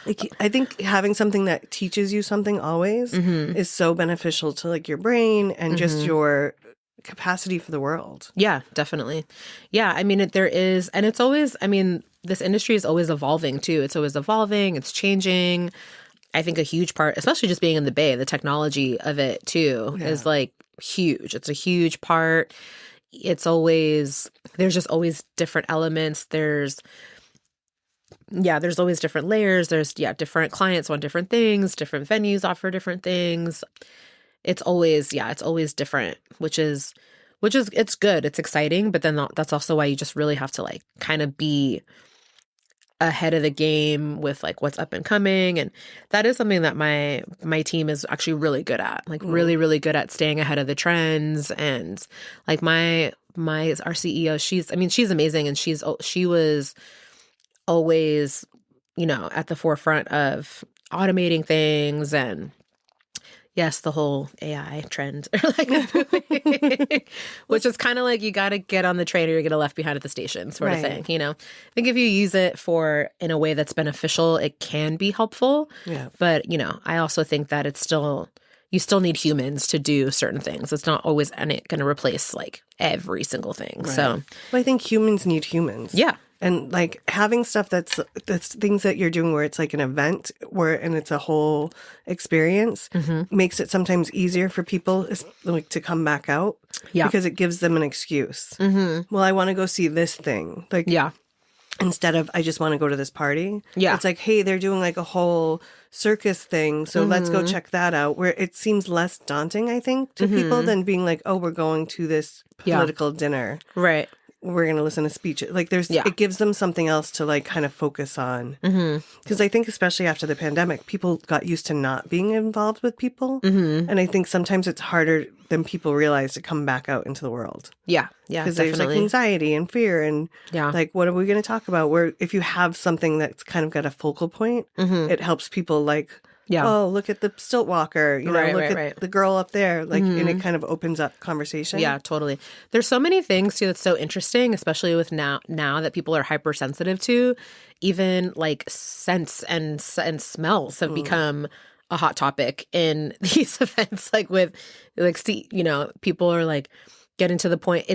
Like, I think having something that teaches you something always is so beneficial to like your brain and just your capacity for the world. Yeah, definitely. Yeah, I mean, there is, and it's always, I mean, this industry is always evolving too. It's always evolving, it's changing. I think a huge part, especially just being in the Bay, the technology of it too is like huge. It's a huge part. It's always, there's just always different elements. There's always different layers. There's, different clients want different things. Different venues offer different things. It's always different, which is, it's good. It's exciting. But then that's also why you just really have to like kind of be ahead of the game with like what's up and coming. And that is something that my team is actually really good at, like really, really good at staying ahead of the trends. And like our CEO, she's amazing. And she was always, at the forefront of automating things. And yes, the whole AI trend, which is kind of like you got to get on the train or you're going to left behind at the station sort of thing. I think if you use it in a way that's beneficial, it can be helpful. Yeah. But, I also think that you still need humans to do certain things. It's not always going to replace like every single thing. Right. So I think humans need humans. Yeah. And like having stuff that's things that you're doing where it's like an event and it's a whole experience makes it sometimes easier for people like to come back out because it gives them an excuse. Well, I want to go see this thing. Like, instead of I just want to go to this party. Yeah. It's like, hey, they're doing like a whole circus thing. So let's go check that out, where it seems less daunting, I think, to people than being like, oh, we're going to this political dinner. Right. We're going to listen to speeches. Like it gives them something else to like kind of focus on. Because I think especially after the pandemic, people got used to not being involved with people. And I think sometimes it's harder than people realize to come back out into the world. Yeah. Yeah. Because there's like anxiety and fear and like, what are we going to talk about? Where if you have something that's kind of got a focal point, it helps people like, oh, look at the stilt walker, look at the girl up there. Like, and it kind of opens up conversation. Yeah, totally. There's so many things too that's so interesting, especially with now that people are hypersensitive to. Even like scents and smells have become a hot topic in these events. Like with like, people are like getting to the point.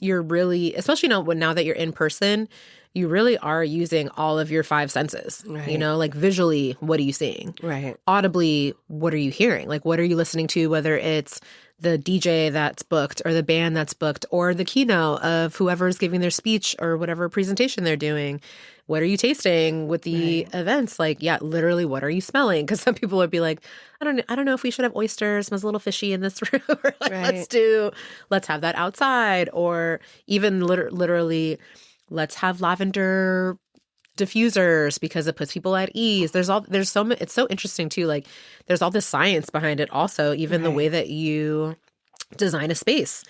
You're really, especially now that you're in person, you really are using all of your five senses, like visually, what are you seeing? Right. Audibly, what are you hearing? Like, what are you listening to, whether it's the DJ that's booked or the band that's booked or the keynote of whoever's giving their speech or whatever presentation they're doing. What are you tasting with the events? Like, literally, what are you smelling? Because some people would be like, I don't know if we should have oysters. It smells a little fishy in this room. Or like, let's have that outside. Or even literally, let's have lavender diffusers because it puts people at ease. It's so interesting too. Like there's all this science behind it also, even the way that you design a space.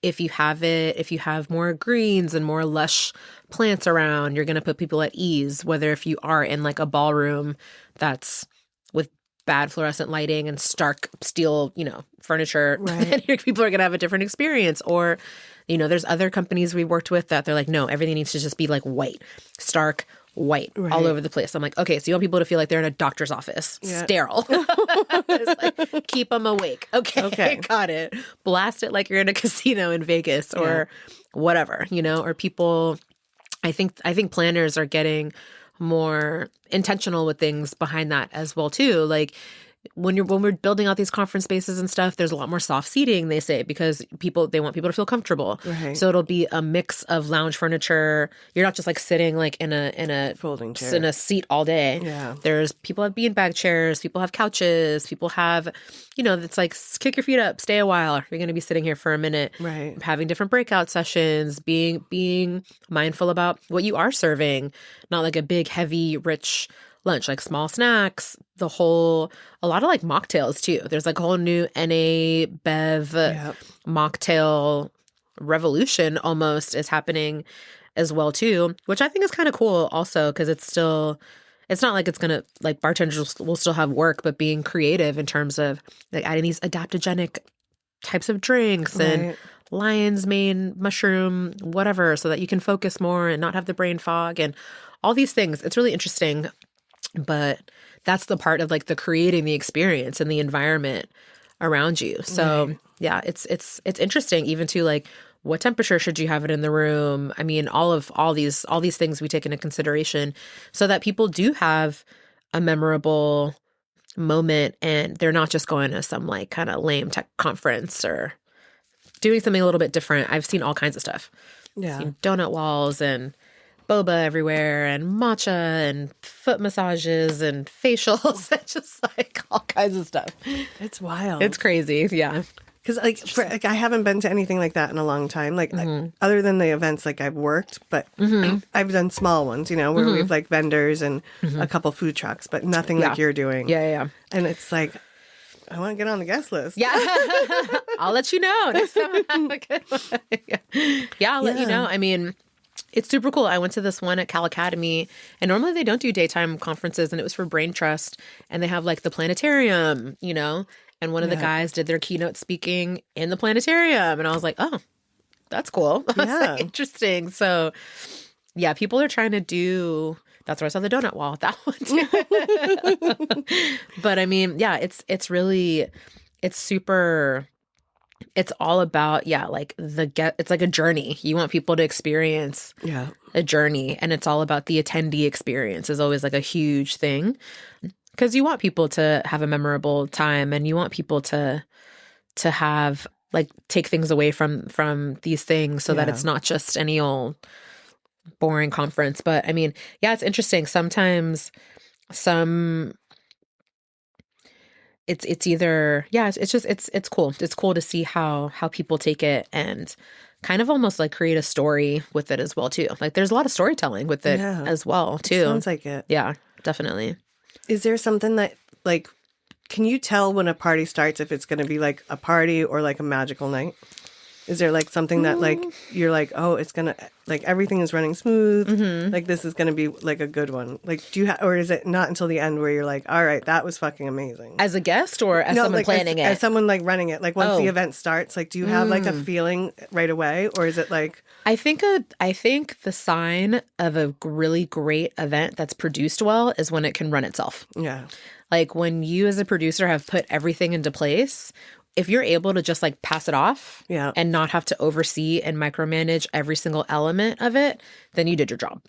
If you have more greens and more lush plants around, you're going to put people at ease, whether if you are in like a ballroom that's with bad fluorescent lighting and stark steel, furniture, and people are going to have a different experience. Or, there's other companies we worked with that they're like, no, everything needs to just be like white, stark white all over the place. I'm like, okay, so you want people to feel like they're in a doctor's office, sterile. It's like, keep them awake. Okay, got it. Blast it like you're in a casino in Vegas or whatever, or people, I think planners are getting more intentional with things behind that as well too. Like when we're building out these conference spaces and stuff, there's a lot more soft seating, they say, because they want people to feel comfortable. Right. So it'll be a mix of lounge furniture. You're not just like sitting like in a folding chair in a seat all day. Yeah. There's people have beanbag chairs, people have couches, people have, it's like kick your feet up, stay a while. You're going to be sitting here for a minute. Right. Having different breakout sessions, being mindful about what you are serving, not like a big, heavy, rich lunch, like small snacks, a lot of like mocktails too. There's like a whole new NA Bev mocktail revolution almost is happening as well too, which I think is kind of cool also because it's not like it's going to, like bartenders will still have work, but being creative in terms of like adding these adaptogenic types of drinks and lion's mane, mushroom, whatever, so that you can focus more and not have the brain fog and all these things. It's really interesting. But that's the part of like the creating the experience and the environment around you. So Yeah. It's interesting even to like, what temperature should you have it in the room? I mean, all these things we take into consideration so that people do have a memorable moment and they're not just going to some like kind of lame tech conference or doing something a little bit different. I've seen all kinds of stuff. Yeah. Seen donut walls and boba everywhere and matcha and foot massages and facials and just like all kinds of stuff. It's wild. It's crazy. Yeah. Because like I haven't been to anything like that in a long time. Like other than the events, like I've worked, but I've done small ones, you know, where we have like vendors and a couple food trucks, but nothing like you're doing. Yeah. And it's like, I want to get on the guest list. Yeah. I'll let you know next time I have a good one. Yeah, I'll let you know. I mean, it's super cool. I went to this one at Cal Academy, and normally they don't do daytime conferences, and it was for Brain Trust, and they have like the planetarium, you know, and one of the guys did their keynote speaking in the planetarium, and I was like, oh, that's cool. I was like, interesting. So, yeah, people are trying to do. That's where I saw the donut wall. That one too. But I mean, yeah, it's really, it's super. It's all about, like it's like a journey. You want people to experience a journey, and it's all about the attendee experience is always like a huge thing because you want people to have a memorable time and you want people to have like take things away from these things so that it's not just any old boring conference. But I mean, yeah, it's interesting. Sometimes it's either, it's cool. It's cool to see how people take it and kind of almost like create a story with it as well too. Like there's a lot of storytelling with it as well too. Sounds like it. Yeah, definitely. Is there something that like, can you tell when a party starts if it's going to be like a party or like a magical night? Is there like something that like you're like, oh, it's gonna like everything is running smooth, like this is gonna be like a good one? Like, do you or is it not until the end where you're like, all right, that was fucking amazing? As a guest or as someone like planning it? As someone like running it, like once the event starts, like do you have like a feeling right away, or is it like? I think the sign of a really great event that's produced well is when it can run itself. Yeah, like when you as a producer have put everything into place. If you're able to just like pass it off and not have to oversee and micromanage every single element of it, then you did your job.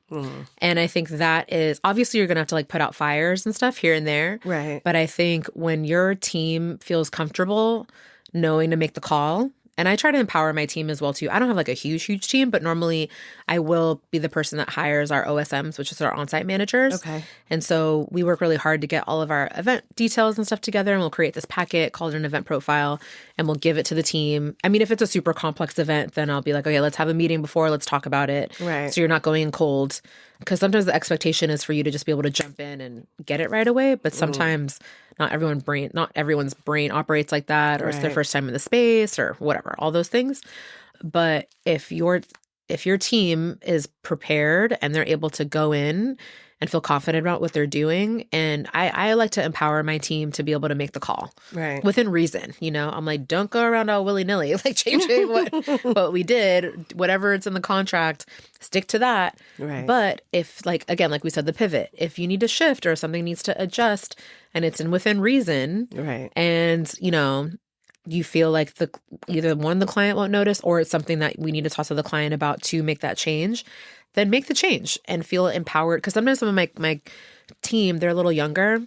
And I think that is obviously you're going to have to like put out fires and stuff here and there. Right. But I think when your team feels comfortable knowing to make the call, and I try to empower my team as well too. I don't have like a huge team, but normally I will be the person that hires our OSMs, which is our on-site managers. Okay. And so we work really hard to get all of our event details and stuff together, and we'll create this packet called an event profile, and we'll give it to the team. I mean, if it's a super complex event, then I'll be like, okay, let's have a meeting before, let's talk about it. Right. So you're not going in cold. Because sometimes the expectation is for you to just be able to jump in and get it right away. But sometimes not everyone's brain operates like that, or it's their first time in the space or whatever, all those things. But if your team is prepared and they're able to go in and feel confident about what they're doing, and I like to empower my team to be able to make the call within reason. You know, I'm like, don't go around all willy-nilly, like changing what we did, whatever it's in the contract, stick to that. Right. But if like, again, like we said, the pivot, if you need to shift or something needs to adjust and it's within reason, and you know, you feel like either the client won't notice or it's something that we need to talk to the client about to make that change, then make the change and feel empowered. Because sometimes some of my team, they're a little younger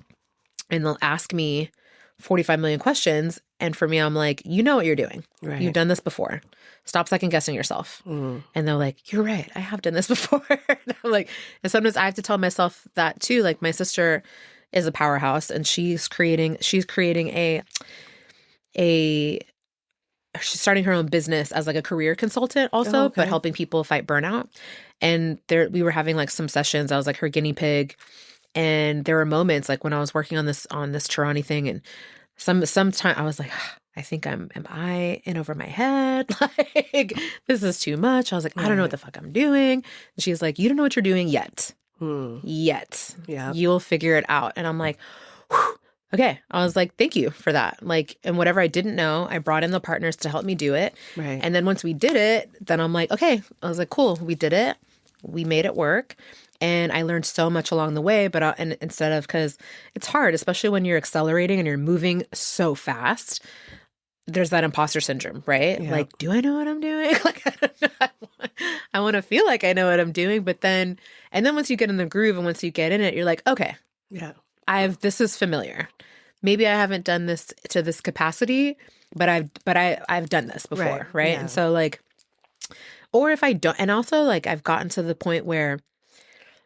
and they'll ask me 45 million questions. And for me, I'm like, you know what you're doing. Right. You've done this before. Stop second guessing yourself. And they're like, you're right. I have done this before. And I'm like, and sometimes I have to tell myself that too. Like my sister is a powerhouse and she's creating she's starting her own business as like a career consultant also, but helping people fight burnout. And we were having like some sessions. I was like her guinea pig. And there were moments like when I was working on this Tarani thing, and sometime I was like, I think am I in over my head? Like, this is too much. I was like, I don't know what the fuck I'm doing. And she's like, you don't know what you're doing yet. Yet. Yeah. You'll figure it out. And I'm like, whew. Okay. I was like, thank you for that. Like, and whatever I didn't know, I brought in the partners to help me do it. Right. And then once we did it, then I'm like, okay. I was like, cool. We did it. We made it work. And I learned so much along the way. But and instead of, because it's hard, especially when you're accelerating and you're moving so fast. there's that imposter syndrome, right? Yeah. Like, do I know what I'm doing? Like, I don't know. I want to feel like I know what I'm doing, but then once you get in the groove and once you get in it, you're like, okay, Yeah. this is familiar. Maybe I haven't done this to this capacity, but I've done this before, right? Yeah. And so like, or if I don't, and also like I've gotten to the point where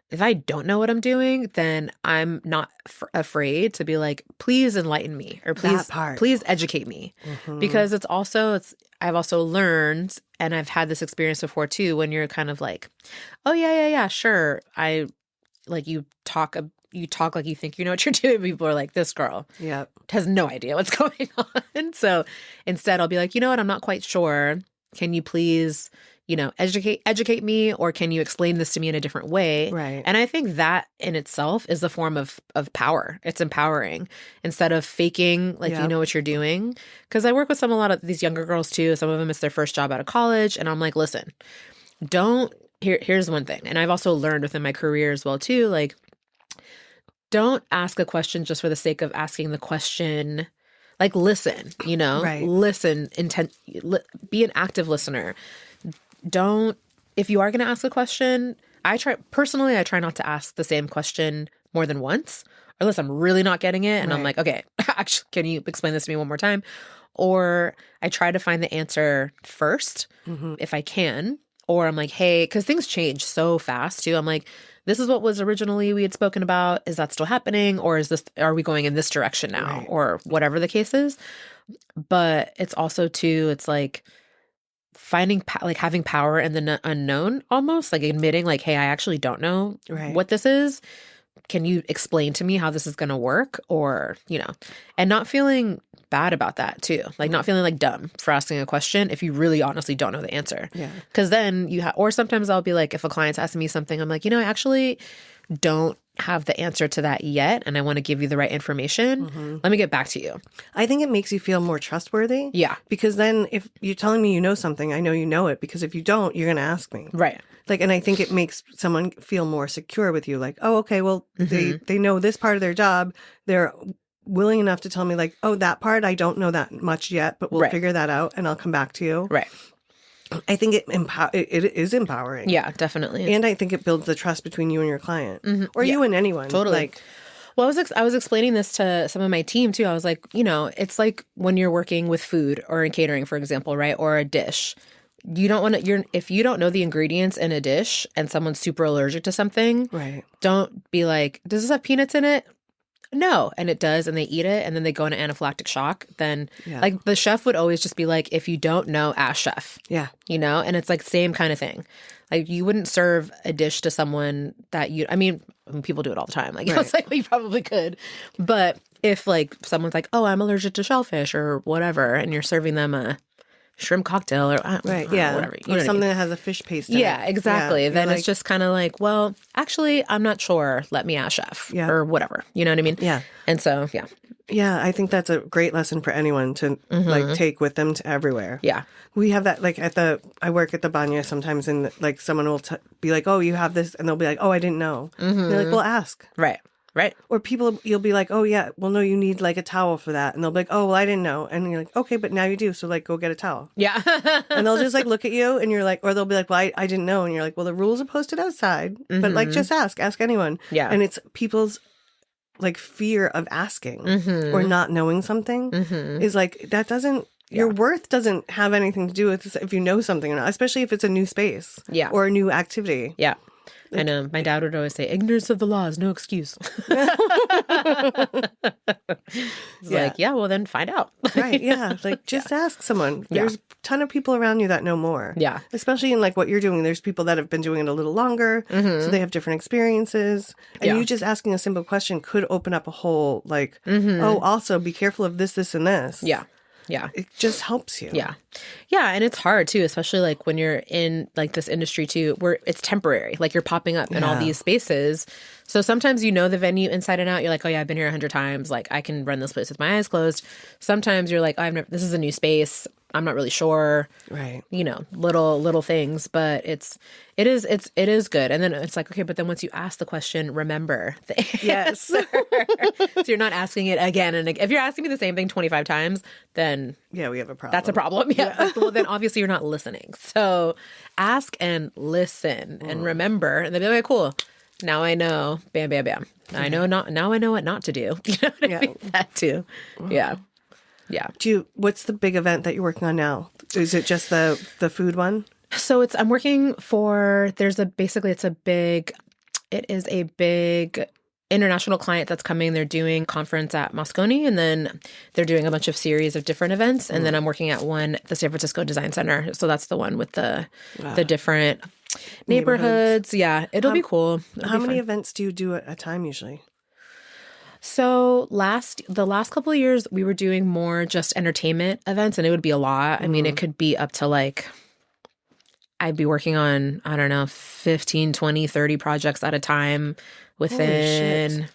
if I don't know what I'm doing, then I'm not afraid to be like, please enlighten me, or please educate me. Because I've also learned, and I've had this experience before too, when you're kind of like, oh yeah, sure. You talk like you think you know what you're doing. People are like, this girl has no idea what's going on. So instead I'll be like, you know what? I'm not quite sure. Can you please, educate me, or can you explain this to me in a different way? Right. And I think that in itself is the form of power. It's empowering instead of faking like you know what you're doing. Because I work with a lot of these younger girls too. Some of them, it's their first job out of college. And I'm like, listen, here's one thing. And I've also learned within my career as well too, like, don't ask a question just for the sake of asking the question. Like, listen, Right. Listen, be an active listener. If you are going to ask a question, I try not to ask the same question more than once, unless I'm really not getting it. And I'm like, okay, actually, can you explain this to me one more time? Or I try to find the answer first if I can. Or I'm like, hey, because things change so fast too. I'm like, this is what was originally we had spoken about. Is that still happening? Or are we going in this direction now? Right. Or whatever the case is. But it's also too, it's like finding, like having power in the unknown almost, like admitting like, hey, I actually don't know what this is. Can you explain to me how this is going to work? Or, and not feeling bad about that too. Like not feeling like dumb for asking a question if you really honestly don't know the answer. Yeah. Because then or sometimes I'll be like, if a client's asking me something, I'm like, I actually don't have the answer to that yet, and I want to give you the right information. Let me get back to you. I think it makes you feel more trustworthy. Yeah. Because then if you're telling me you know something, I know you know it, because if you don't, you're going to ask me. Right. Like, and I think it makes someone feel more secure with you. Like, oh, okay, well, they know this part of their job. They're willing enough to tell me like, oh, that part, I don't know that much yet, but we'll figure that out and I'll come back to you. Right. I think it is empowering. Yeah, definitely. And I think it builds the trust between you and your client, or you and anyone. Totally. Like, well, I was explaining this to some of my team too. I was like, it's like when you're working with food or in catering, for example, right? Or a dish. You don't want to, if you don't know the ingredients in a dish and someone's super allergic to something, right. Don't be like, does this have peanuts in it? No. And it does. And they eat it and then they go into anaphylactic shock. Then like the chef would always just be like, if you don't know, ask chef. Yeah. And it's like same kind of thing. Like you wouldn't serve a dish to someone that people do it all the time. Like, it's like, well, you probably could. But if like someone's like, oh, I'm allergic to shellfish or whatever, and you're serving them a shrimp cocktail or whatever. Or something that has a fish paste in it. Yeah, exactly. Yeah, then it's just kind of like, well, actually, I'm not sure. Let me ask chef or whatever. You know what I mean? Yeah. And so, yeah. Yeah, I think that's a great lesson for anyone to like take with them to everywhere. Yeah. We have that like I work at the banya sometimes, and like someone will be like, oh, you have this, and they'll be like, oh, I didn't know. And they're like, well, ask. Right. Right. Or you'll be like, oh, yeah, well, no, you need like a towel for that. And they'll be like, oh, well, I didn't know. And you're like, okay, but now you do. So like, go get a towel. Yeah. And they'll just like look at you and you're like, or they'll be like, well, I didn't know. And you're like, well, the rules are posted outside, but like, just ask anyone. Yeah. And it's people's like fear of asking or not knowing something is like, that doesn't, your worth doesn't have anything to do with if you know something or not, especially if it's a new space or a new activity. Yeah. I know. My dad would always say, ignorance of the law is no excuse. It's like, yeah, well, then find out. Right. Yeah. Like, just ask someone. There's a ton of people around you that know more. Yeah. Especially in like what you're doing. There's people that have been doing it a little longer. So they have different experiences. And you just asking a simple question could open up a whole like, oh, also be careful of this, this, and this. Yeah. Yeah. It just helps you. Yeah. Yeah. And it's hard too, especially like when you're in like this industry too, where it's temporary, like you're popping up in all these spaces. So sometimes you know the venue inside and out. You're like, oh yeah, I've been here 100 times. Like I can run this place with my eyes closed. Sometimes you're like, this is a new space. I'm not really sure. Right. Little things, but it is good. And then it's like, okay, but then once you ask the question, remember the Yes. answer. So you're not asking it again and again. If you're asking me the same thing 25 times, then Yeah, we have a problem. that's a problem. Yeah. Like, well, then obviously you're not listening. So ask and listen and remember, and they'll be like, cool. Now I know. Bam, bam, bam. Now I know what not to do. You know what I mean? That too. Yeah. Yeah. What's the big event that you're working on now? Is it just the food one? So I'm working for, it is a big international client that's coming. They're doing conference at Moscone, and then they're doing a bunch of series of different events. And then I'm working at the San Francisco Design Center. So that's the one with the different neighborhoods. Yeah. It'll be cool. How many events do you do at a time usually? So the last couple of years, we were doing more just entertainment events, and it would be a lot. I mean, it could be up to like, I'd be working on, I don't know, 15, 20, 30 projects at a time within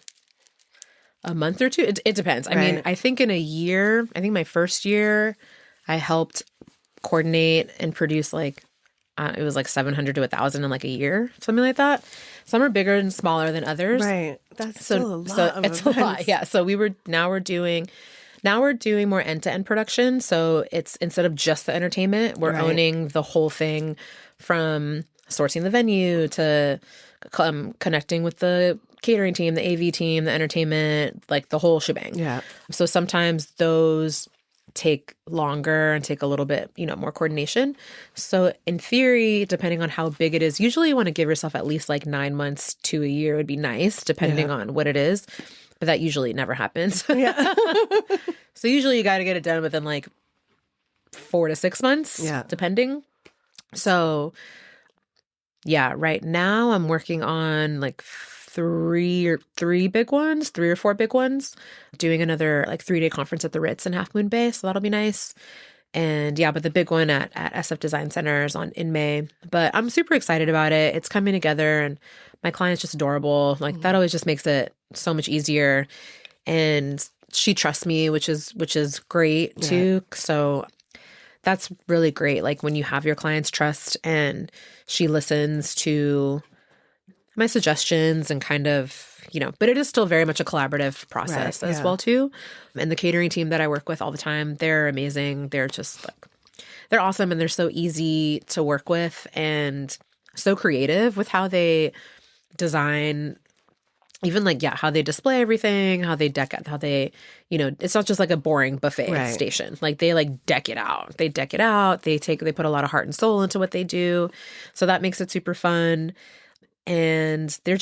a month or two. It depends. I mean, I think my first year, I helped coordinate and produce like, it was like 700 to 1,000 in like a year, something like that. Some are bigger and smaller than others. Right. That's still a lot. So it's a lot. Yeah. So now we're doing more end-to-end production. So it's, instead of just the entertainment, we're owning the whole thing, from sourcing the venue to connecting with the catering team, the AV team, the entertainment, like the whole shebang. Yeah. So sometimes those take longer and take a little bit, more coordination. So in theory, depending on how big it is, usually you want to give yourself at least like 9 months to a year would be nice, depending on what it is. But that usually never happens. Yeah. So usually you got to get it done within like 4 to 6 months, depending. So yeah, right now I'm working on like three or four big ones, doing another like 3-day conference at the Ritz in Half Moon Bay. So that'll be nice. And yeah, but the big one at SF Design Center is in May. But I'm super excited about it. It's coming together, and my client's just adorable. Like that always just makes it so much easier. And she trusts me, which is great too. So that's really great. Like when you have your client's trust and she listens to my suggestions and kind of, but it is still very much a collaborative process as well too. And the catering team that I work with all the time, they're amazing. They're just like, they're awesome, and they're so easy to work with and so creative with how they design, even like, how they display everything, how they it's not just like a boring buffet station. Like they like deck it out. They put a lot of heart and soul into what they do. So that makes it super fun. And they're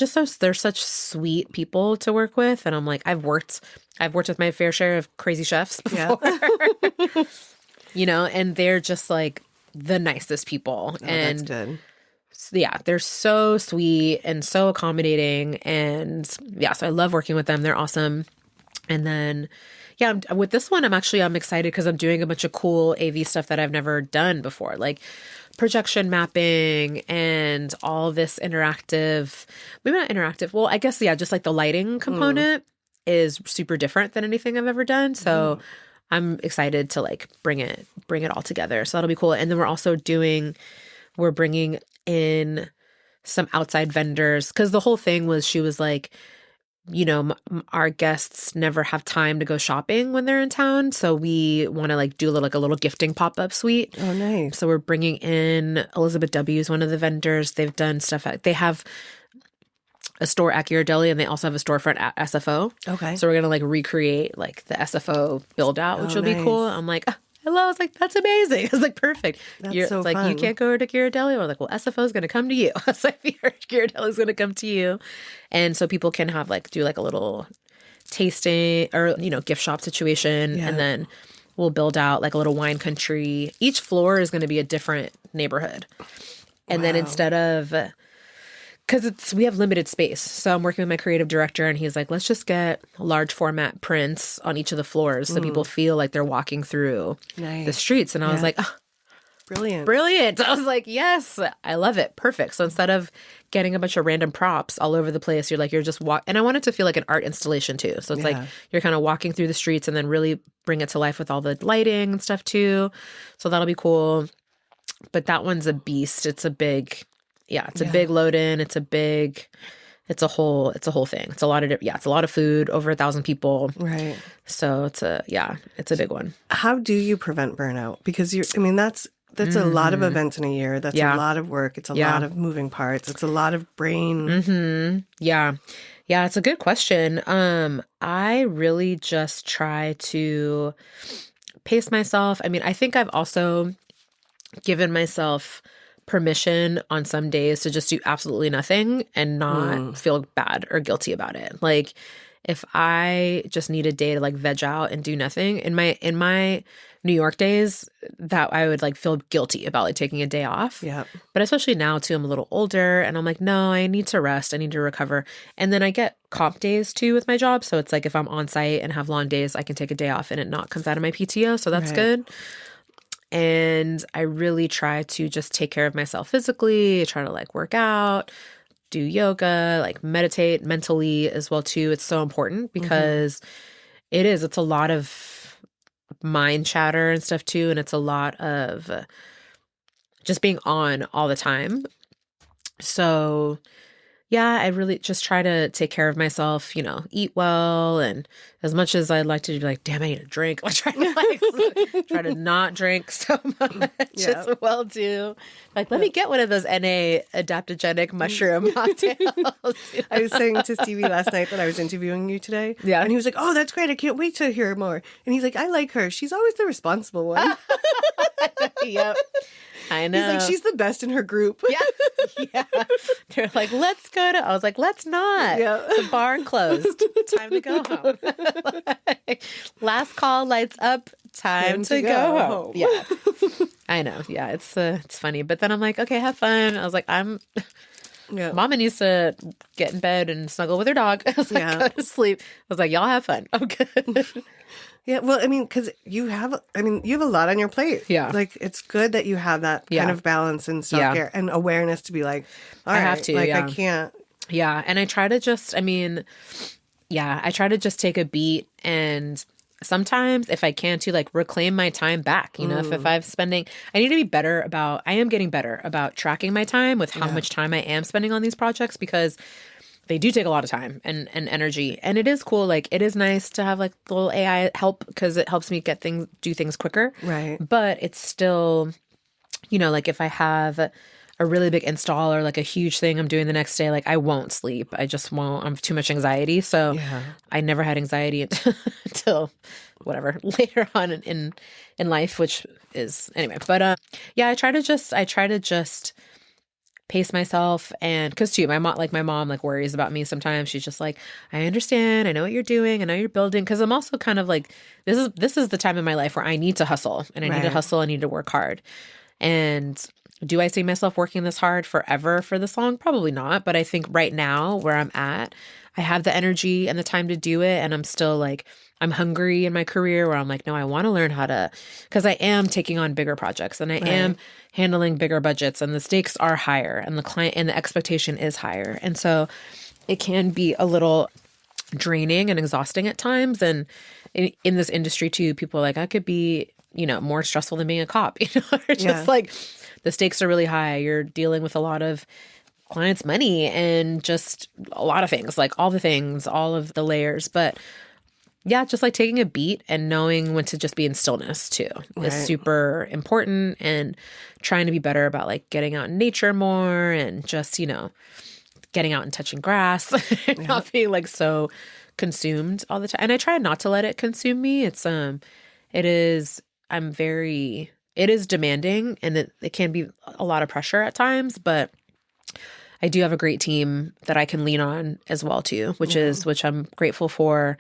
such sweet people to work with. And I'm like, I've worked with my fair share of crazy chefs before, and they're just like the nicest people. Oh, and that's good. Yeah, they're so sweet and so accommodating. And yeah, so I love working with them. They're awesome. And then, with this one, I'm excited because I'm doing a bunch of cool AV stuff that I've never done before, like projection mapping and all this interactive, maybe not interactive. Well, I guess, just like the lighting component is super different than anything I've ever done. So I'm excited to like bring it all together. So that'll be cool. And then we're bringing in some outside vendors, because the whole thing was, she was like, our guests never have time to go shopping when they're in town. So we want to like do a little gifting pop-up suite. Oh, nice. So we're bringing in Elizabeth W. is one of the vendors. They've done stuff. They have a store at Ghirardelli, and they also have a storefront at SFO. Okay. So we're going to like recreate like the SFO build out, which will be cool. I'm like, hello. I was like, that's amazing. I was like, perfect. That's so like, fun. you can't go to Ghirardelli. We're like, well, SFO is going to come to you. I was like, Ghirardelli is going to come to you. And so people can have do a little tasting or, gift shop situation. Yeah. And then we'll build out like a little wine country. Each floor is going to be a different neighborhood. And then instead of, because we have limited space. So I'm working with my creative director, and he's like, let's just get large format prints on each of the floors so people feel like they're walking through the streets. And I was like, Brilliant. Brilliant. I was like, yes, I love it. Perfect. So instead of getting a bunch of random props all over the place, you're just and I want it to feel like an art installation too. So it's like you're kind of walking through the streets and then really bring it to life with all the lighting and stuff too. So that'll be cool. But that one's a beast. It's a big, it's a big load in. It's a whole thing. It's a lot of, it's a lot of food, over 1,000 people. Right. So it's a big one. How do you prevent burnout? Because that's a lot of events in a year. That's a lot of work. It's a lot of moving parts. It's a lot of brain. Yeah. Yeah, it's a good question. I really just try to pace myself. I mean, I think I've also given myself permission on some days to just do absolutely nothing and not feel bad or guilty about it. Like if I just need a day to like veg out and do nothing in my New York days, that I would like feel guilty about like taking a day off. Yeah. But especially now too, I'm a little older and I'm like, no, I need to rest. I need to recover. And then I get comp days too with my job. So it's like if I'm on site and have long days, I can take a day off and it not comes out of my PTO. So that's good. And I really try to just take care of myself physically. I try to like work out, do yoga, like meditate mentally as well too. It's so important because it's a lot of mind chatter and stuff too. And it's a lot of just being on all the time. So yeah, I really just try to take care of myself, eat well. And as much as I'd like to be like, damn, I need a drink. I try to not drink so much as well too. Like, let me get one of those NA adaptogenic mushroom cocktails. I was saying to Stevie last night that I was interviewing you today. Yeah. And he was like, oh, that's great. I can't wait to hear more. And he's like, I like her. She's always the responsible one. Yep. I know. He's like, she's the best in her group. Yeah. They're like, let's go to, I was like, let's not. Yeah. The bar closed. Time to go home. Last call, lights up. Time to go home. Yeah. I know. Yeah. It's funny. But then I'm like, okay, have fun. I was like, Mama needs to get in bed and snuggle with her dog. I was like, go to sleep. I was like, y'all have fun. I'm good. Yeah, well, I mean, because you have a lot on your plate. Yeah. Like, it's good that you have that kind of balance and self-care and awareness to be like, all right, I have to, I can't. Yeah, and I try to just, I try to just take a beat and sometimes if I can to like reclaim my time back, if I'm spending, I need to be better about, I am getting better about tracking my time with how much time I am spending on these projects because they do take a lot of time and energy. And it is cool. Like, it is nice to have like the little AI help because it helps me do things quicker. Right. But it's still, like if I have a really big install or like a huge thing I'm doing the next day, like I won't sleep. I just won't. I'm too much anxiety. So I never had anxiety until whatever later on in life, which is anyway. But I try to just pace myself. And because too, my mom like worries about me sometimes. She's just like, I understand. I know what you're doing. I know you're building. Because I'm also kind of like, this is the time in my life where I need to hustle and I need to hustle. I need to work hard. And do I see myself working this hard forever for this long? Probably not. But I think right now where I'm at, I have the energy and the time to do it. And I'm still like, I'm hungry in my career where I'm like, no, I want to learn how to, because I am taking on bigger projects and I am handling bigger budgets and the stakes are higher and the client and the expectation is higher. And so it can be a little draining and exhausting at times. And in this industry too, people are like, I could be, more stressful than being a cop, or just like the stakes are really high. You're dealing with a lot of clients' money and just a lot of things, like all the things, all of the layers. But yeah, just like taking a beat and knowing when to just be in stillness too is super important, and trying to be better about like getting out in nature more and just, getting out and touching grass and not being like so consumed all the time. And I try not to let it consume me. It is demanding and it can be a lot of pressure at times, but I do have a great team that I can lean on as well too, which I'm grateful for.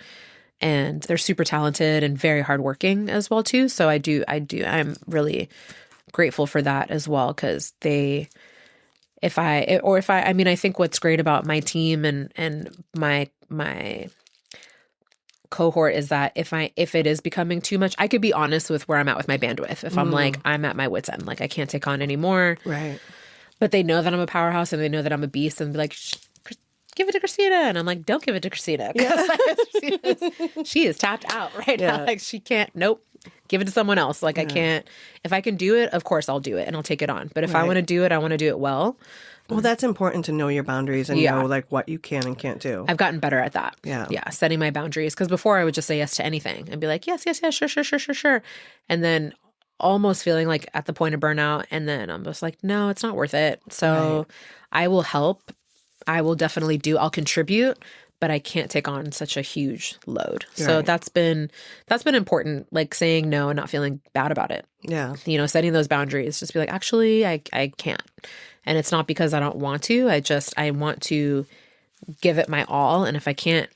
And they're super talented and very hardworking as well too. So I'm really grateful for that as well. Cause I think what's great about my team and my cohort is that if it is becoming too much, I could be honest with where I'm at with my bandwidth. If I'm like, I'm at my wit's end, like I can't take on anymore. Right. But they know that I'm a powerhouse and they know that I'm a beast and be like, give it to Kristina. And I'm like, don't give it to Kristina. Because she is tapped out right now. Like she can't, nope. Give it to someone else. Like I can't, if I can do it, of course I'll do it and I'll take it on. But if I want to do it, I want to do it well. Well, that's important to know your boundaries and know like what you can and can't do. I've gotten better at that. Yeah. Yeah. Setting my boundaries. Because before I would just say yes to anything and be like, yes, sure. And then almost feeling like at the point of burnout. And then I'm just like, no, it's not worth it. So I will help. I will definitely I'll contribute, but I can't take on such a huge load. Right. So that's been important, like saying no and not feeling bad about it. Yeah. You know, setting those boundaries, just be like, actually, I can't. And it's not because I don't want to. I want to give it my all. And if I can't,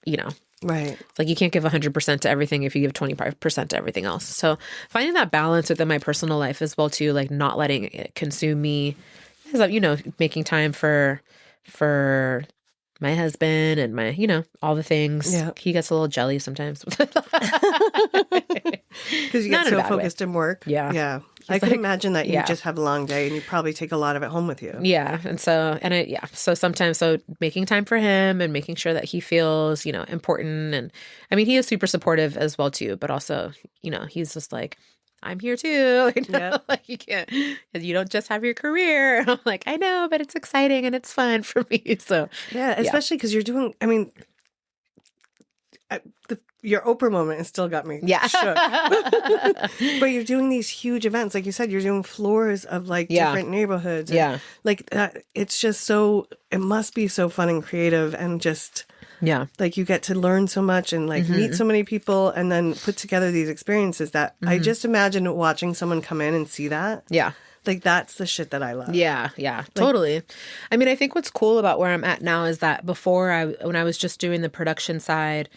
you know, right. It's like you can't give 100% to everything if you give 25% to everything else. So finding that balance within my personal life as well too, like not letting it consume me, is, you know, making time for my husband and my, you know, all the things. Yeah. He gets a little jelly sometimes. Because you get so focused in work. Yeah. Yeah. I can imagine that you just have a long day and you probably take a lot of it home with you. Yeah. So sometimes making time for him and making sure that he feels, you know, important. And I mean, he is super supportive as well too, but also, you know, he's just like, I'm here too. You know? Like you don't just have your career. And I'm like, I know, but it's exciting and it's fun for me. So yeah, especially because you're doing, I mean, your Oprah moment has still got me shook. But you're doing these huge events. Like you said, you're doing floors of like different neighborhoods. And like it's just it must be so fun and creative and just, like you get to learn so much and like meet so many people and then put together these experiences that I just imagine watching someone come in and see that. Yeah. Like that's the shit that I love. Yeah, totally. I mean, I think what's cool about where I'm at now is that when I was just doing the production side,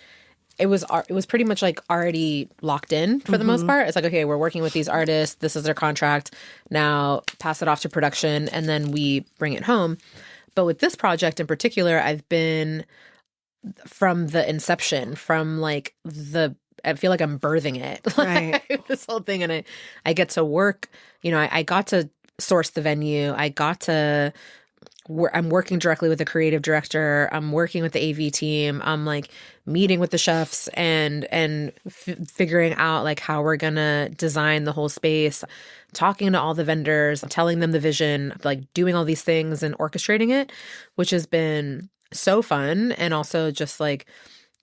it was pretty much like already locked in for the most part. It's like, okay, we're working with these artists. This is their contract. Now pass it off to production and then we bring it home. But with this project in particular, I've been from the inception, from like I feel like I'm birthing it. Right. This whole thing. And I get to work, you know, I got to source the venue. I'm working directly with the creative director. I'm working with the AV team. I'm like meeting with the chefs and figuring out like how we're going to design the whole space, talking to all the vendors, telling them the vision, like doing all these things and orchestrating it, which has been so fun. And also just like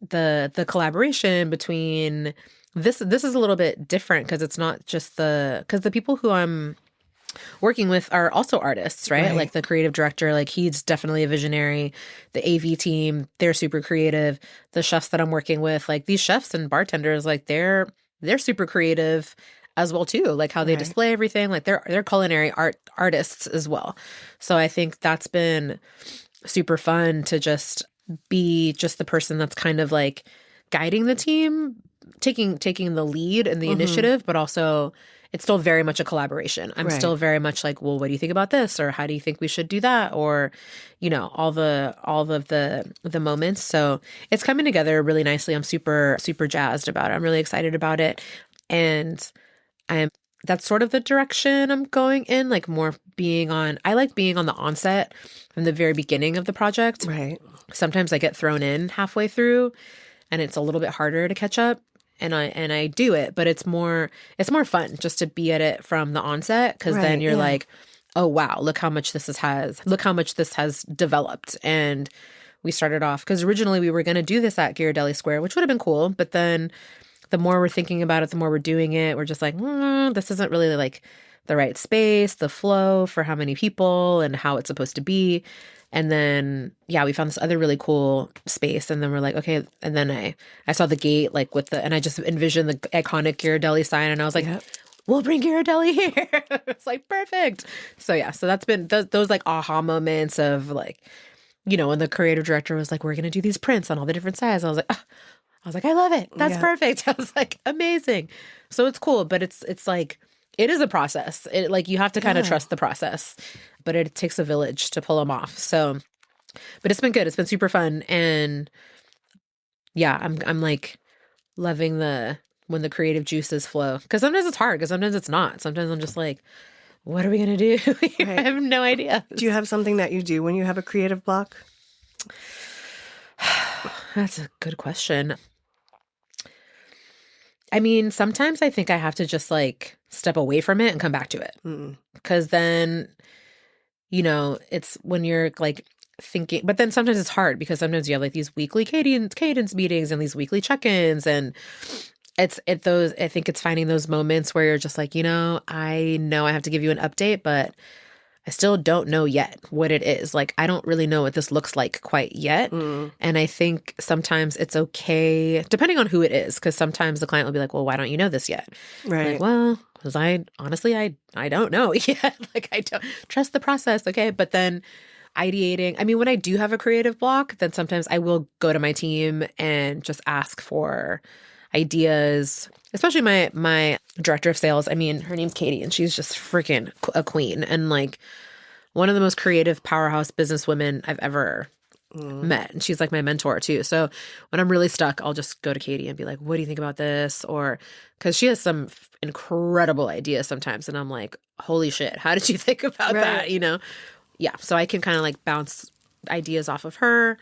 the collaboration between this is a little bit different because it's not just because the people who I'm working with are also artists, right? Like the creative director, like he's definitely a visionary. The AV team, they're super creative. The chefs that I'm working with, like these chefs and bartenders, like they're super creative as well too. Like how they display everything, like they're culinary artists as well. So I think that's been super fun to just be just the person that's kind of like guiding the team, taking the lead and the initiative, but also it's still very much a collaboration. I'm still very much like, well, what do you think about this? Or how do you think we should do that? Or, you know, all of the moments. So it's coming together really nicely. I'm super, super jazzed about it. I'm really excited about it. And that's sort of the direction I'm going in, like more I like being on the onset from the very beginning of the project. Right. Sometimes I get thrown in halfway through and it's a little bit harder to catch up. And I do it, but it's more fun just to be at it from the onset because then you're like, oh wow, look how much this has developed. And we started off because originally we were going to do this at Ghirardelli Square, which would have been cool, but then the more we're thinking about it, the more we're doing it, we're just like, this isn't really like the right space, the flow for how many people and how it's supposed to be. And then, we found this other really cool space. And then we're like, okay. And then I saw the gate, like and I just envisioned the iconic Ghirardelli sign. And I was like, we'll bring Ghirardelli here. It's like, perfect. So so that's been those like aha moments of like, you know, when the creative director was like, we're going to do these prints on all the different sizes. I was like, I love it. That's perfect. I was like, amazing. So it's cool. But it's like, it is a process. It like you have to kind of trust the process, but it takes a village to pull them off. So, but it's been good. It's been super fun, and I'm like loving when the creative juices flow. Because sometimes it's hard, because sometimes it's not. Sometimes I'm just like, what are we going to do? I have no idea. Do you have something that you do when you have a creative block? That's a good question. I mean, sometimes I think I have to just like step away from it and come back to it. Because then, it's when you're like thinking, but then sometimes it's hard because sometimes you have like these weekly cadence meetings and these weekly check-ins, and I think it's finding those moments where you're just like, I know I have to give you an update, but I still don't know yet what it is. Like, I don't really know what this looks like quite yet. And I think sometimes it's okay, depending on who it is, because sometimes the client will be like, well, why don't you know this yet? Right. Like, well, because I don't know yet. Like, I don't trust the process. Okay. But then ideating, I mean, when I do have a creative block, then sometimes I will go to my team and just ask for ideas, especially my director of sales. I mean, her name's Katie, and she's just freaking a queen, and like one of the most creative powerhouse businesswomen I've ever met. And she's like my mentor too. So when I'm really stuck, I'll just go to Katie and be like, what do you think about this? Or because she has some incredible ideas sometimes, and I'm like, holy shit, how did you think about that? Yeah. So I can kind of like bounce ideas off of her.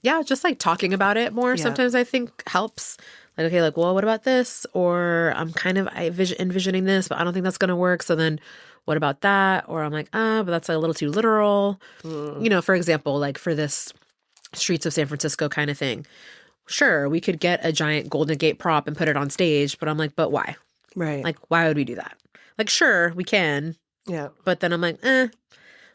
Yeah, just like talking about it more sometimes I think helps. Like, okay, like, well, what about this? Or I'm kind of envisioning this, but I don't think that's going to work. So then what about that? Or I'm like, but that's a little too literal. For example, like for this Streets of San Francisco kind of thing. Sure, we could get a giant Golden Gate prop and put it on stage, but I'm like, but why? Right. Like, why would we do that? Like, sure, we can. Yeah. But then I'm like,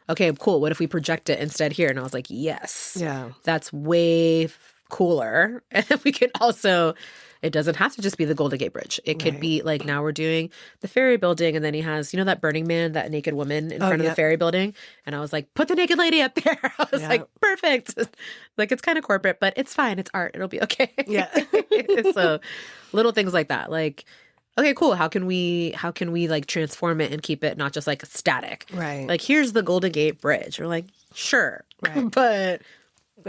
okay, cool. What if we project it instead here? And I was like, yes. Yeah. That's way cooler. And then we could also, it doesn't have to just be the Golden Gate Bridge. It could be like, now we're doing the ferry building, and then he has, that Burning Man, that naked woman in front of the ferry building. And I was like, put the naked lady up there. I was like, perfect. Like, it's kind of corporate, but it's fine. It's art. It'll be okay. Yeah. So little things like that. Like, okay, cool. How can we like transform it and keep it not just like static? Right. Like, here's the Golden Gate Bridge. We're like, sure. Right. But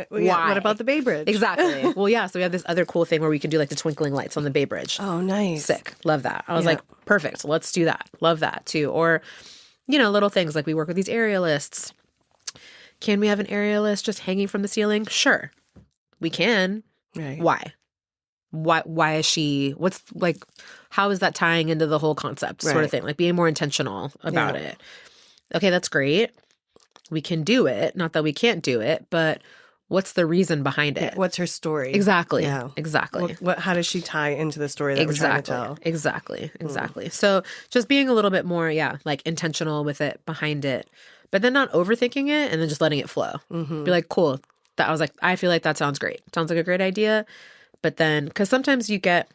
why? What about the Bay Bridge? Exactly. Well, yeah. So we have this other cool thing where we can do like the twinkling lights on the Bay Bridge. Oh, nice. Sick. Love that. I was like, perfect. Let's do that. Love that too. Or, little things like we work with these aerialists. Can we have an aerialist just hanging from the ceiling? Sure. We can. Right. Why? Why is she, what's like, how is that tying into the whole concept sort of thing? Like being more intentional about it. Okay, that's great. We can do it. Not that we can't do it, but what's the reason behind it? What's her story? Exactly. Yeah. Exactly. How does she tie into the story that we're trying to tell? Exactly. So just being a little bit more, like intentional with it, behind it, but then not overthinking it and then just letting it flow. Be like, cool. I was like, I feel like that sounds great. Sounds like a great idea. But then, because sometimes you have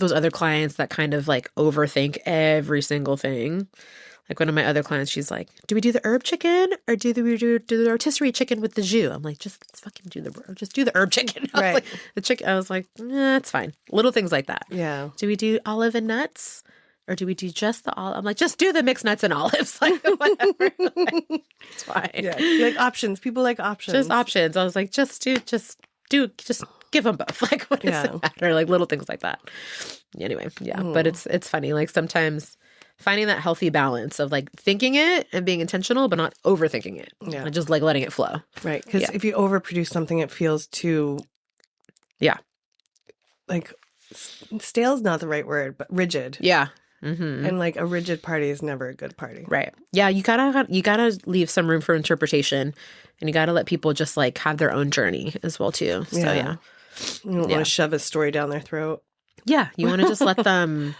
those other clients that kind of like overthink every single thing. Like one of my other clients, she's like, do we do the herb chicken or do the rotisserie chicken with the jus? I'm like, just fucking do the herb chicken. I was like, the chicken. I was like, it's fine. Little things like that. Yeah. Do we do olive and nuts? Or do we do just the olive? I'm like, just do the mixed nuts and olives. Like, whatever. Like, it's fine. Yeah. You like options. People like options. Just options. I was like, just give them both. Like, what does it matter? Like little things like that. Anyway, but it's funny. Like sometimes finding that healthy balance of like thinking it and being intentional, but not overthinking it. Yeah. And just like letting it flow. Right. Because if you overproduce something, it feels too. Yeah. Like stale is not the right word, but rigid. Yeah. Mm-hmm. And like a rigid party is never a good party. Right. Yeah. You gotta leave some room for interpretation, and you gotta let people just like have their own journey as well too. So yeah. You don't want to shove a story down their throat. Yeah. You want to just let them.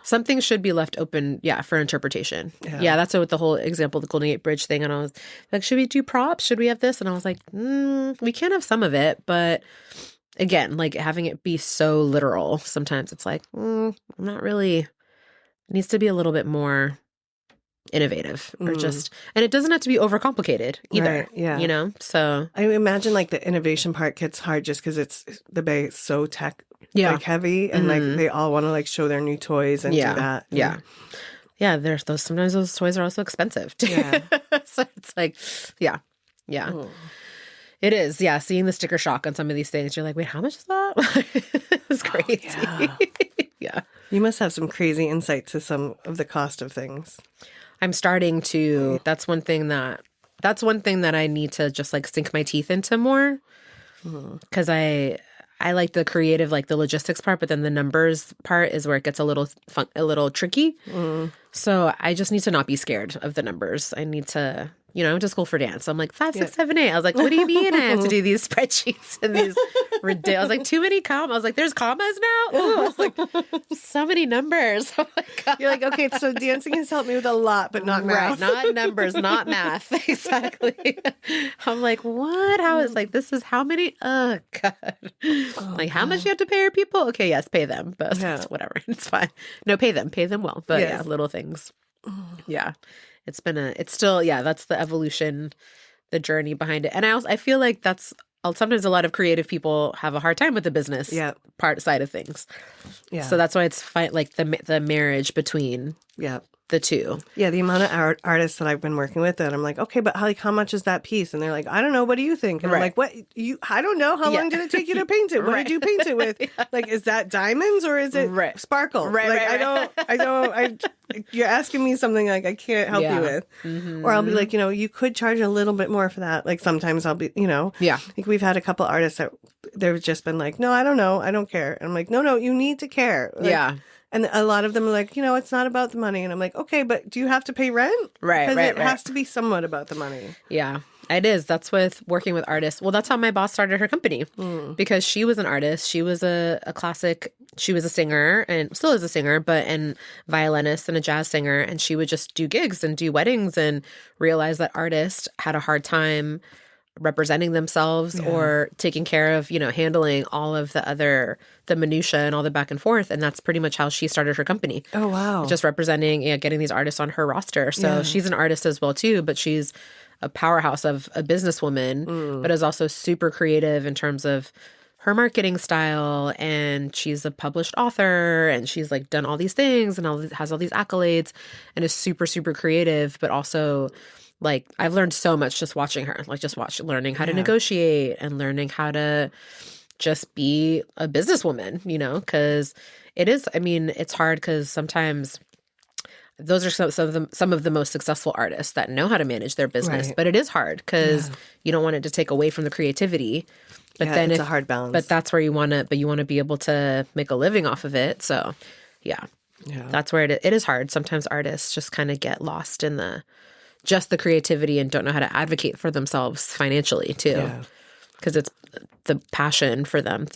Something should be left open, for interpretation. Yeah, that's what the whole example, the Golden Gate Bridge thing. And I was like, should we do props? Should we have this? And I was like, we can have some of it, but again, like having it be so literal, sometimes it's like, I'm not really. It needs to be a little bit more innovative or just, and it doesn't have to be overcomplicated either. Right, yeah. So I imagine like the innovation part gets hard just because it's the Bay is so tech like heavy, and like they all want to like show their new toys and do that. Yeah. There's those, sometimes those toys are also expensive too. Yeah. So it's like, It is. Yeah. Seeing the sticker shock on some of these things, you're like, wait, how much is that? It's crazy. yeah. Yeah. You must have some crazy insight to some of the cost of things. I'm starting to, that's one thing that I need to just like sink my teeth into more. Because I like the creative, like the logistics part, but then the numbers part is where it gets a little tricky. So I just need to not be scared of the numbers. I need to, I went to school for dance. So I'm like 5, 6, 7, 8. I was like, what do you mean I have to do these spreadsheets and these ridiculous? I was like, too many commas. I was like, there's commas now? Ooh, I was like, so many numbers. Oh my God. You're like, okay, so dancing has helped me with a lot, but not math. Right, not numbers, not math. Exactly. I'm like, what? How is like, this is how many? Oh, God. Like, how much you have to pay your people? Okay, yes, pay them. But whatever. It's fine. No, pay them. Pay them well. But yeah, little things. Yeah. It's still, that's the evolution, the journey behind it. And I feel like sometimes a lot of creative people have a hard time with the business part side of things. Yeah. So that's why it's like the marriage between the two. Yeah, the amount of artists that I've been working with, and I'm like, okay, but how much is that piece? And they're like, I don't know. What do you think? And I'm like, what? I don't know. How long did it take you to paint it? What did you paint it with? Like, is that diamonds or is it sparkle? You're asking me something like I can't help you with. Or I'll be like, you could charge a little bit more for that. Like sometimes I'll be, like we've had a couple artists that they've just been like, no, I don't know. I don't care. And I'm like, no, you need to care. Like, and a lot of them are like, it's not about the money. And I'm like, okay, but do you have to pay rent? Right, because it has to be somewhat about the money. Yeah, it is. That's with working with artists. Well, that's how my boss started her company because she was an artist. She was a classic, she was a singer and still is a singer, but and violinist and a jazz singer. And she would just do gigs and do weddings and realize that artists had a hard time representing themselves or taking care of, handling all of the minutia and all the back and forth. And that's pretty much how she started her company. Oh, wow. Just representing, getting these artists on her roster. So she's an artist as well, too, but she's a powerhouse of a businesswoman, but is also super creative in terms of her marketing style. And she's a published author and she's like done all these things and has all these accolades and is super, super creative, but also like I've learned so much just watching her, like learning how to negotiate and learning how to just be a businesswoman, because it is, it's hard because sometimes those are some of the most successful artists that know how to manage their business, but it is hard because you don't want it to take away from the creativity. But then it's a hard balance. But that's where you want to be able to make a living off of it. So that's where it is hard. Sometimes artists just kind of get lost in the creativity and don't know how to advocate for themselves financially too, because it's the passion for them,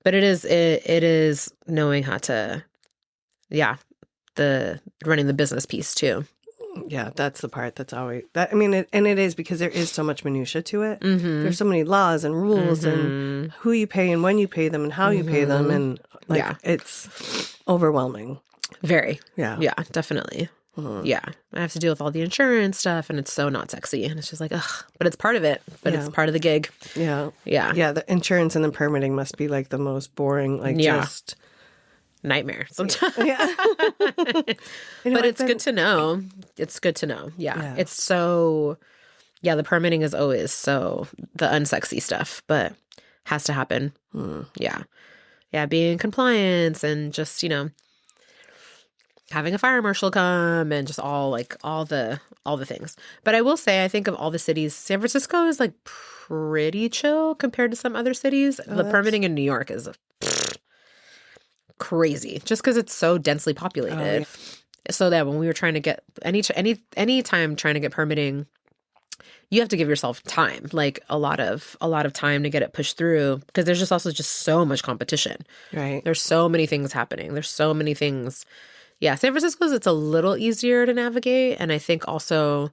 but it is knowing how to, the running the business piece too. Yeah, that's the part that's always that. I mean, it is because there is so much minutia to it. There's so many laws and rules and who you pay and when you pay them and how you pay them, and it's overwhelming. Very. Yeah, definitely. Yeah, I have to deal with all the insurance stuff, and it's so not sexy, and it's just like, ugh. But it's part of it. But it's part of the gig. Yeah. The insurance and the permitting must be like the most boring, just nightmare sometimes. But it's good to know. It's good to know. Yeah. It's so. Yeah, the permitting is always so the unsexy stuff, but has to happen. Yeah, being in compliance and just having a fire marshal come and just all the things. But I will say, I think of all the cities, San Francisco is like pretty chill compared to some other cities. The permitting in New York is crazy just because it's so densely populated. So that when we were trying to get any time trying to get permitting, you have to give yourself time, like a lot of time to get it pushed through, because there's just also so much competition. Right. There's so many things happening. There's so many things. Yeah, San Francisco's, it's a little easier to navigate. And I think also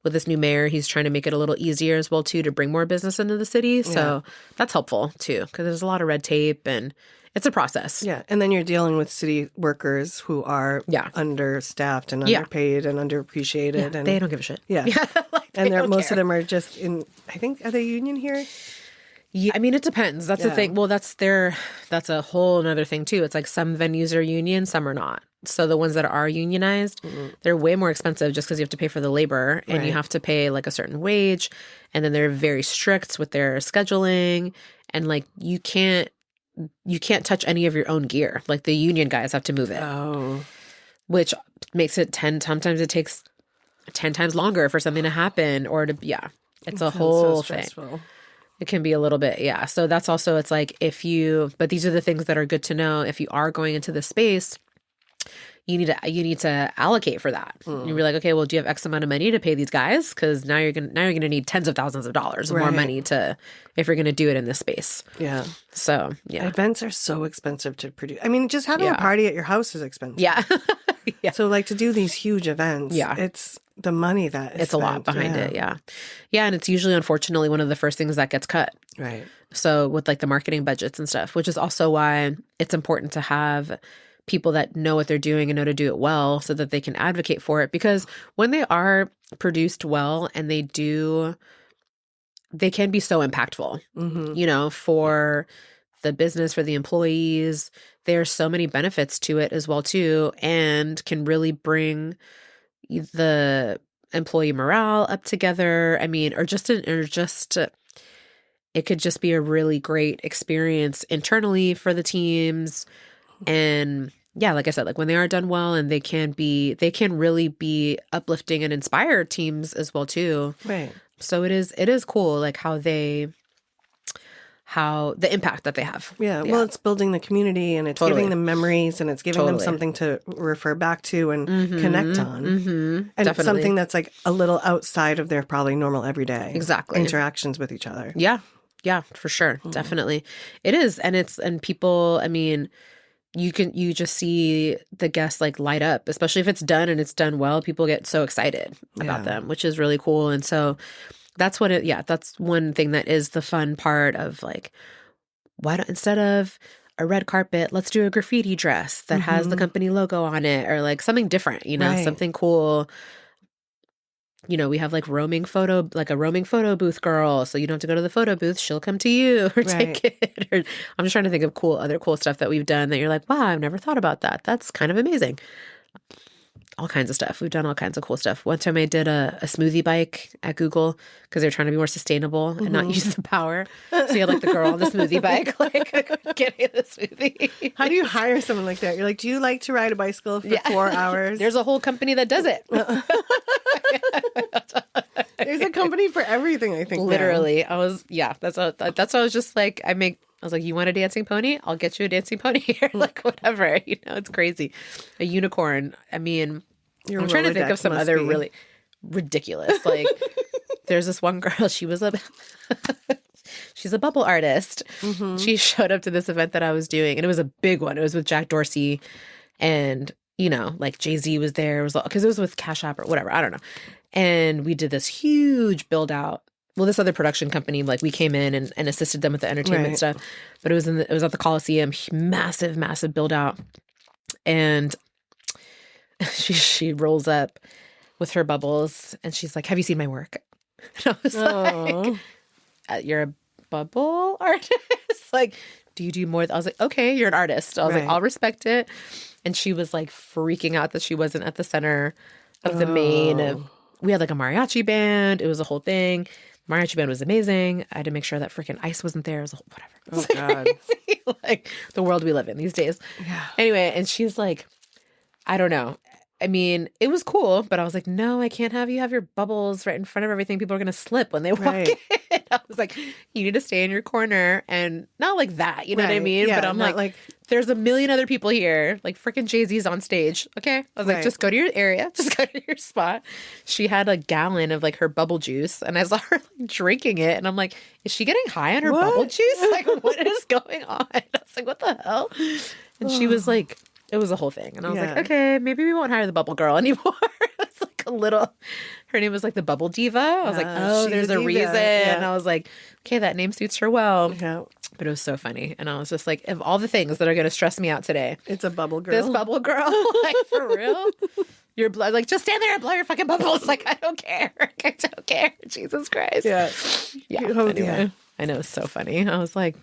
with this new mayor, he's trying to make it a little easier as well, too, to bring more business into the city. So that's helpful, too, because there's a lot of red tape and it's a process. Yeah, and then you're dealing with city workers who are understaffed and underpaid and underappreciated. And they don't give a shit. Yeah. And most of them are just in, I think, are they union here? Yeah, I mean, it depends. That's the thing. Well, that's a whole other thing, too. It's like some venues are union, some are not. So the ones that are unionized, they're way more expensive just because you have to pay for the labor and you have to pay like a certain wage. And then they're very strict with their scheduling. And like you can't touch any of your own gear. Like the union guys have to move it. Oh. Which makes it sometimes it takes 10 times longer for something to happen or to, it's a whole thing. It can be a little bit, So that's also, it's like but these are the things that are good to know. If you are going into the space, you need to allocate for that. You'd be like, okay, well, do you have X amount of money to pay these guys? Because now you're gonna need tens of thousands of dollars more money if you're gonna do it in this space. Yeah. So events are so expensive to produce. I mean, just having a party at your house is expensive. Yeah. So like to do these huge events, it's the money that is it's spent. A lot behind it. Yeah, and it's usually, unfortunately, one of the first things that gets cut. Right. So with like the marketing budgets and stuff, which is also why it's important to have people that know what they're doing and know to do it well so that they can advocate for it. Because when they are produced well and they can be so impactful, for the business, for the employees. There are so many benefits to it as well too, and can really bring the employee morale up together. I mean, it could just be a really great experience internally for the teams. And like I said, like when they are done well, and they can really be uplifting and inspire teams as well too. Right. So it is cool, like how the impact that they have. Yeah. Well, it's building the community, and it's giving them memories, and it's giving them something to refer back to and connect on. And Definitely. Something that's like a little outside of their probably normal everyday interactions with each other. Yeah. Yeah, for sure. Definitely. It is. And people, I mean, you just see the guests like light up, especially if it's done and it's done well. People get so excited about them, which is really cool. And so that's one thing that is the fun part of like, why don't, instead of a red carpet, let's do a graffiti dress that has the company logo on it, or like something different, something cool. We have like a roaming photo booth girl. So you don't have to go to the photo booth. She'll come to you or take it. Or, I'm just trying to think of other cool stuff that we've done that you're like, wow, I've never thought about that. That's kind of amazing. All kinds of stuff. We've done all kinds of cool stuff. One time I did a smoothie bike at Google because they're trying to be more sustainable and not use the power. So you had like the girl on the smoothie bike, like getting the smoothie. How do you hire someone like that? You're like, do you like to ride a bicycle for 4 hours? There's a whole company that does it. There's a company for everything, I think. Literally. Now. That's what I was just like, I was like, you want a dancing pony? I'll get you a dancing pony here. Like, whatever. It's crazy. A unicorn. I mean, I'm trying to think of some other really ridiculous. Like, there's this one girl. She's a bubble artist. She showed up to this event that I was doing, and it was a big one. It was with Jack Dorsey, and like Jay-Z was there. It was because it was with Cash App or whatever. I don't know. And we did this huge build out. Well, this other production company, like we came in and assisted them with the entertainment stuff, but it was at the Coliseum, massive, massive build out. And she rolls up with her bubbles and she's like, have you seen my work? And I was like, you're a bubble artist? Like, do you do more? I was like, okay, you're an artist. I was like, I'll respect it. And she was like freaking out that she wasn't at the center of the main. We had like a mariachi band. It was a whole thing. Mariachi band was amazing. I had to make sure that freaking ice wasn't there. It was whatever. Oh, God. Like the world we live in these days. Yeah. Anyway, and she's like, I don't know. I mean, it was cool, but I was like, no, I can't have you have your bubbles right in front of everything. People are going to slip when they walk in. I was like, you need to stay in your corner, and not like that. You know what I mean? Yeah, but I'm like, there's a million other people here. Like freaking Jay-Z's on stage. Okay. I was like, just go to your area. Just go to your spot. She had a gallon of like her bubble juice, and I saw her like, drinking it. And I'm like, is she getting high on her bubble juice? Like, what is going on? I was like, what the hell? And she was like, it was a whole thing. And I was like, okay, maybe we won't hire the bubble girl anymore. It was like a little, her name was like the Bubble Diva. I was like, oh, there's a reason. Yeah. And I was like, okay, that name suits her well. Yeah. But it was so funny. And I was just like, of all the things that are going to stress me out today, it's a bubble girl. This bubble girl, like for real? Your blood, like just stand there and blow your fucking bubbles. Like, I don't care. I don't care. Jesus Christ. Yeah. Yeah. Anyway, I know, it's so funny. I was like,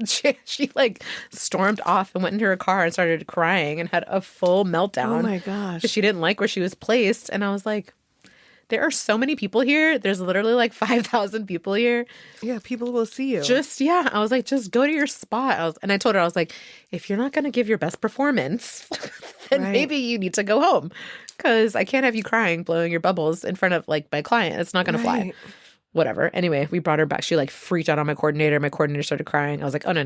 She like stormed off and went into her car and started crying and had a full meltdown. Oh my gosh. 'Cause she didn't like where she was placed. And I was like, there are so many people here. There's literally like 5,000 people here. Yeah, people will see you. I was like, just go to your spot. And I told her, I was like, if you're not going to give your best performance, then maybe you need to go home, because I can't have you crying, blowing your bubbles in front of like my client. It's not going to fly. Whatever. Anyway, we brought her back. She like freaked out on my coordinator. My coordinator started crying. I was like, oh, no.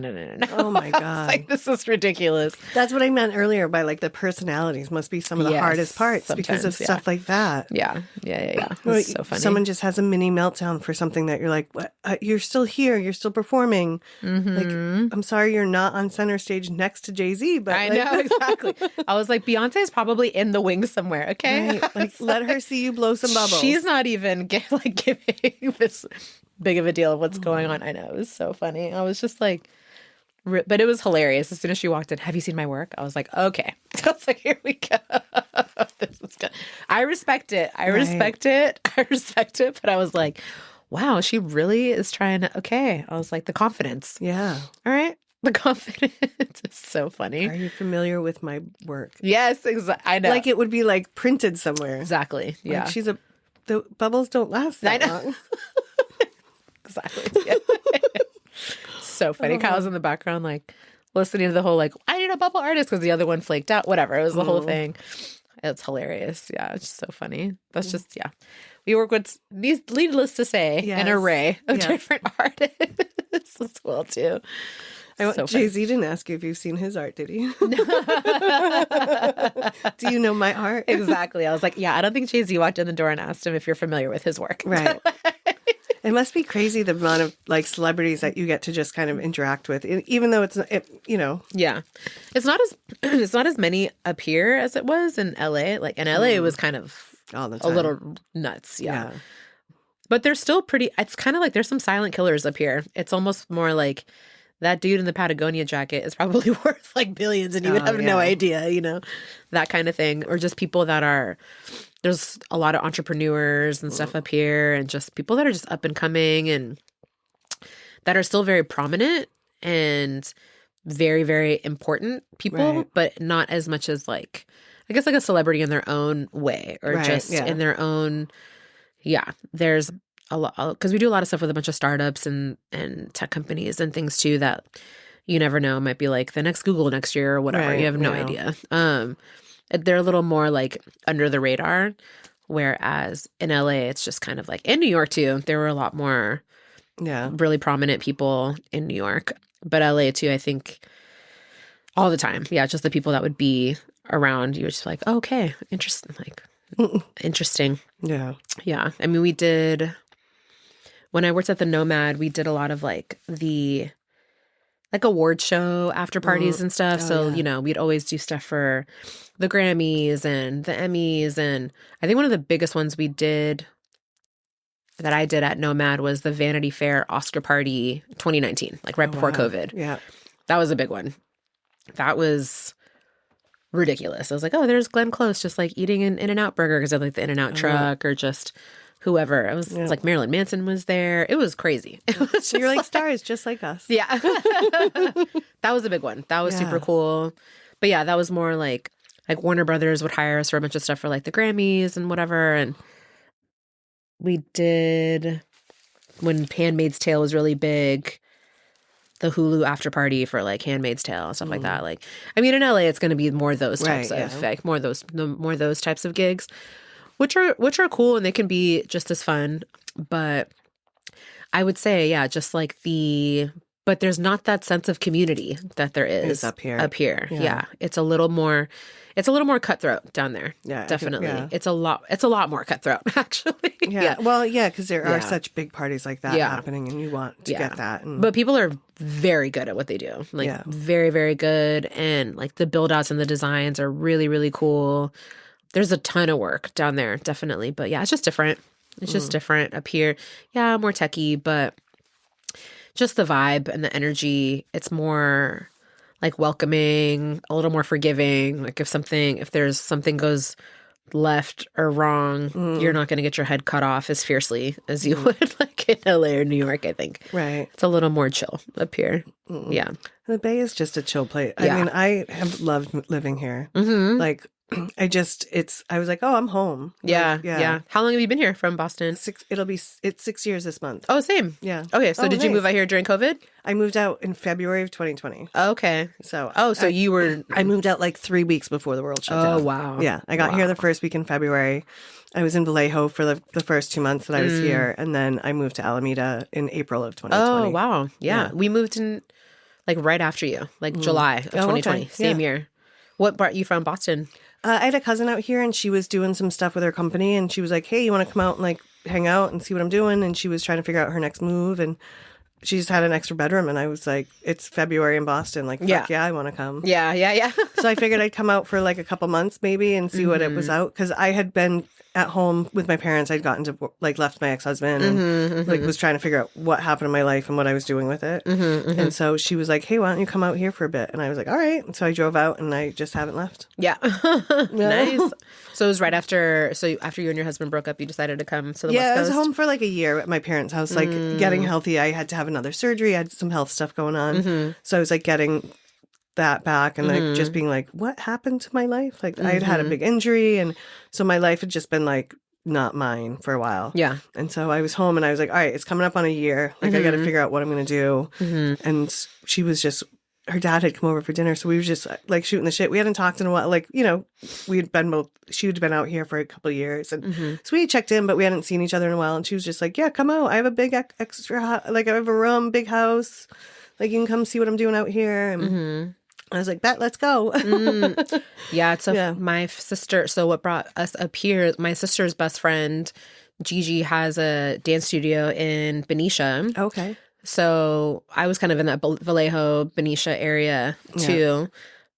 Oh my God. I was like, this is ridiculous. That's what I meant earlier by like the personalities must be some of the hardest parts because of stuff like that. Yeah. It's so funny. Someone just has a mini meltdown for something that you're like, what? You're still here. You're still performing. Like, I'm sorry you're not on center stage next to Jay-Z, but I like, know, exactly. I was like, Beyonce is probably in the wings somewhere, okay? Right. Like, let her see you blow some bubbles. She's not even giving this big of a deal of what's going on. I know. It was so funny. I was just like, but it was hilarious. As soon as she walked in, have you seen my work? I was like, okay. I was like, here we go. This is good. I respect it. I respect it. But I was like, wow, she really is trying to, okay. I was like, the confidence. Yeah. All right. The confidence is so funny. Are you familiar with my work? Yes, exactly. I know. Like it would be like printed somewhere. Exactly. Yeah. Like the bubbles don't last that long. Exactly. Yeah. So funny. Kyle's in the background, like listening to the whole, like, I need a bubble artist because the other one flaked out. Whatever. It was the whole thing. It's hilarious. Yeah. It's just so funny. That's just, yeah. We work with these, needless to say, an array of different artists as well, too. Jay-Z didn't ask you if you've seen his art, did he? Do you know my art? Exactly. I was like, yeah, I don't think Jay-Z walked in the door and asked him if you're familiar with his work. Right. It must be crazy the amount of like celebrities that you get to just kind of interact with, even though it's, Yeah, it's not as many up here as it was in LA. Like in LA, it was kind of all the time. A little nuts. Yeah. But they're still pretty. It's kind of like there's some silent killers up here. It's almost more like that dude in the Patagonia jacket is probably worth like billions, and you would have no idea, that kind of thing, or just people that are. There's a lot of entrepreneurs and stuff up here, and just people that are just up and coming and that are still very prominent and very, very important people, but not as much as like, I guess like a celebrity in their own way or just in their own. Yeah, there's a lot because we do a lot of stuff with a bunch of startups and tech companies and things too that you never know might be like the next Google next year or whatever. You have no idea. They're a little more like under the radar, whereas in LA, it's just kind of like in New York too. There were a lot more really prominent people in New York, but LA too, I think all the time. Yeah, just the people that would be around. You were just like, oh, okay, interesting. Like, interesting. Yeah. Yeah. I mean, when I worked at the Nomad, we did a lot of like the award show after parties and stuff. We'd always do stuff for the Grammys and the Emmys. And I think one of the biggest ones I did at Nomad was the Vanity Fair Oscar party 2019, like right before COVID. Yeah. That was a big one. That was ridiculous. I was like, oh, there's Glenn Close just like eating an In-N-Out burger because of like the In-N-Out truck or just whoever. It was like Marilyn Manson was there. It was crazy. It was just You're like stars just like us. Yeah. That was a big one. That was super cool. But yeah, that was more like Warner Brothers would hire us for a bunch of stuff for like the Grammys and whatever. And we did, when Handmaid's Tale was really big, the Hulu after party for like Handmaid's Tale and stuff like that. Like, I mean, in LA, it's going to be more those types of like more those types of gigs, which are cool and they can be just as fun. But I would say, just like but there's not that sense of community that there is up here. Yeah. It's a little more cutthroat down there. Yeah, definitely. It's a lot more cutthroat, actually. Yeah. Well, because there are such big parties like that happening, and you want to get that. But people are very good at what they do. Like very, very good, and like the build outs and the designs are really, really cool. There's a ton of work down there, definitely. But yeah, it's just different. It's just different up here. Yeah, more techie, but just the vibe and the energy. It's more like welcoming, a little more forgiving. Like if there's something goes left or wrong, you're not going to get your head cut off as fiercely as you would like in LA or New York, I think. Right. It's a little more chill up here. Yeah. The Bay is just a chill place. Yeah. I mean, I have loved living here. Like, I was like, oh, I'm home. Yeah. Like, Yeah. How long have you been here from Boston? It's 6 years this month. Oh, same. Yeah. Okay. So did you move out here during COVID? I moved out in February of 2020. Okay. So you were. I moved out like 3 weeks before the world shut down. Oh, wow. Yeah. I got here the first week in February. I was in Vallejo for the first 2 months that I was here. And then I moved to Alameda in April of 2020. Oh, wow. Yeah. We moved in like right after you, like July of 2020, okay. same year. What brought you from Boston? I had a cousin out here and she was doing some stuff with her company and she was like, hey, you want to come out and like hang out and see what I'm doing? And she was trying to figure out her next move and she just had an extra bedroom. And I was like, it's February in Boston. Like, fuck yeah, I want to come. Yeah. So I figured I'd come out for like a couple months maybe and see what it was out. Because I had been at home with my parents. I'd gotten to like left my ex-husband and like was trying to figure out what happened in my life and what I was doing with it. And so she was like, hey, why don't you come out here for a bit? And I was like, all right. And so I drove out and I just haven't left. Yeah. Nice. So it was right after, after you and your husband broke up, you decided to come to the West Coast? Yeah, I was home for like a year at my parents' house, like getting healthy. I had to have another surgery. I had some health stuff going on. So I was like getting that back and like just being like, what happened to my life? Like I had a big injury and so my life had just been like not mine for a while. Yeah. And so I was home and I was like, all right, it's coming up on a year. Like I got to figure out what I'm going to do. And she was just, her dad had come over for dinner. So we were just like shooting the shit. We hadn't talked in a while. Like, you know, she had been out here for a couple of years. And so we checked in, but we hadn't seen each other in a while. And she was just like, yeah, come out. I have a big extra, like I have a room, big house. Like you can come see what I'm doing out here. And I was like, bet, let's go. Yeah, my sister, so what brought us up here, my sister's best friend, Gigi, has a dance studio in Benicia. Okay. So I was kind of in that Vallejo, Benicia area too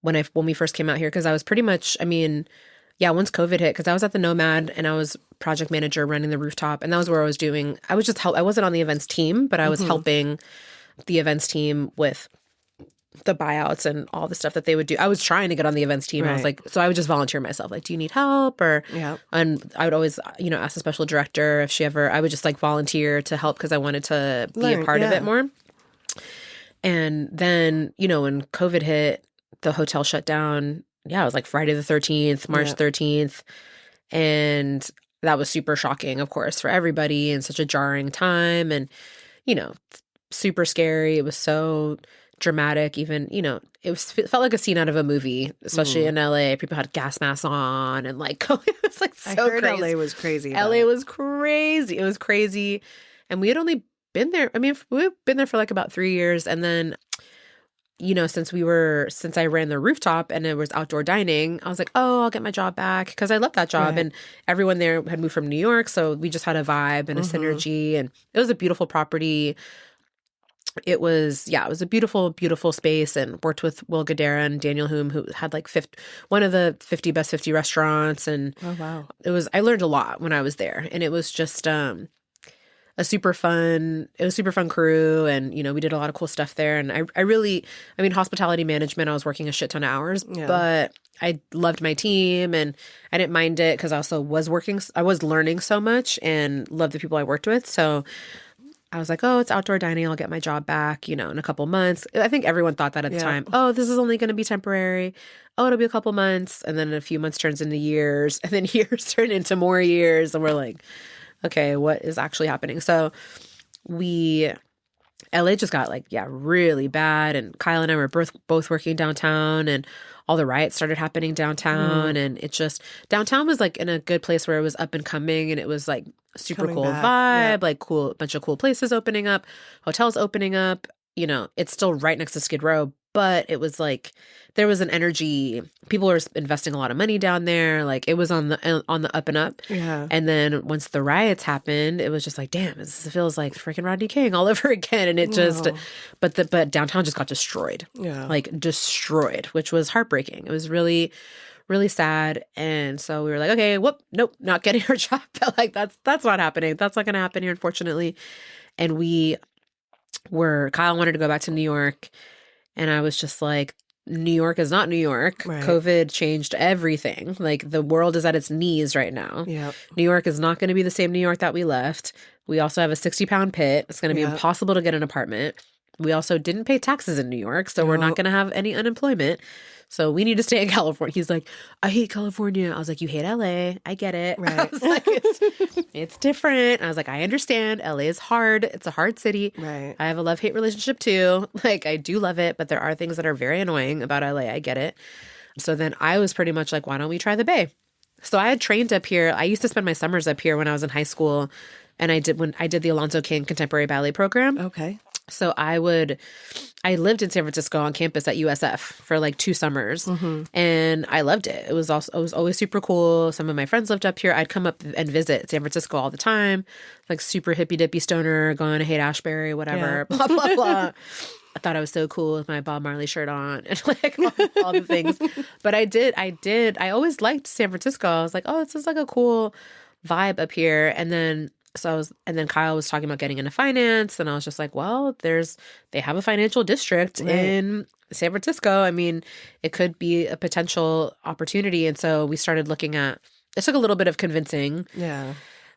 when we first came out here because I was pretty much, I mean, yeah, once COVID hit, because I was at the Nomad and I was project manager running the rooftop and that was where I was doing, I was just I wasn't on the events team, but I was helping the events team with the buyouts and all the stuff that they would do. I was trying to get on the events team. Right. I was like, so I would just volunteer myself. Like, do you need help? Or, and I would always, you know, ask the special director if she ever, I would just like volunteer to help because I wanted to be a part of it more. And then, you know, when COVID hit, the hotel shut down. Yeah, it was like Friday the 13th, March 13th. And that was super shocking, of course, for everybody and such a jarring time. And, you know, super scary. It was so dramatic. Even, you know, it felt like a scene out of a movie, especially in LA. People had gas masks on and like, it was like so I heard crazy. LA was crazy. LA was crazy. It was crazy. And we had only been there. I mean, we've been there for like about 3 years. And then, you know, since I ran the rooftop and it was outdoor dining, I was like, oh, I'll get my job back because I love that job. And everyone there had moved from New York. So we just had a vibe and a synergy. And it was a beautiful property. It was a beautiful, beautiful space, and worked with Will Guidera and Daniel Hume, who had like one of the 50 best 50 restaurants. And I learned a lot when I was there, and it was just a super fun crew. And, you know, we did a lot of cool stuff there. And I mean, hospitality management, I was working a shit ton of hours, but I loved my team and I didn't mind it because I also I was learning so much and loved the people I worked with. So I was like, oh, it's outdoor dining. I'll get my job back, you know, in a couple months. I think everyone thought that at the time. Oh, this is only going to be temporary. Oh, it'll be a couple months. And then a few months turns into years. And then years turn into more years. And we're like, okay, what is actually happening? So LA just got like, really bad. And Kyle and I were both working downtown and all the riots started happening downtown. And it just, downtown was like in a good place where it was up and coming and it was like a super cool vibe, like a bunch of cool places opening up, hotels opening up, you know, it's still right next to Skid Row, but it was like, there was an energy, people were investing a lot of money down there. Like it was on the up and up. Yeah. And then once the riots happened, it was just like, damn, this feels like freaking Rodney King all over again. And it just, but downtown just got destroyed. Yeah. Like destroyed, which was heartbreaking. It was really, really sad. And so we were like, okay, nope, not getting our job. Like that's not happening. That's not going to happen here, unfortunately. And Kyle wanted to go back to New York. And I was just like, New York is not New York. Right. COVID changed everything. Like the world is at its knees right now. Yep. New York is not going to be the same New York that we left. We also have a 60-pound pit. It's going to be Yep. impossible to get an apartment. We also didn't pay taxes in New York, so we're not going to have any unemployment. So we need to stay in California. He's like, I hate California. I was like, you hate LA. I get it. Right. I was like, it's different. I was like, I understand. LA is hard. It's a hard city. Right. I have a love-hate relationship too. Like, I do love it, but there are things that are very annoying about LA. I get it. So then I was pretty much like, why don't we try the Bay? So I had trained up here. I used to spend my summers up here when I was in high school. And when I did the Alonzo King Contemporary Ballet Program. Okay. So I lived in San Francisco on campus at USF for like 2 summers, and I loved it. It was always super cool. Some of my friends lived up here. I'd come up and visit San Francisco all the time, like super hippy dippy stoner, going to Haight-Ashbury, whatever, blah blah blah. I thought I was so cool with my Bob Marley shirt on and like all the things. But I always liked San Francisco. I was like, oh, this is like a cool vibe up here, and then. And then Kyle was talking about getting into finance, and I was just like, well, they have a financial district in San Francisco. I mean, it could be a potential opportunity. And so we started looking at, it took a little bit of convincing. Yeah.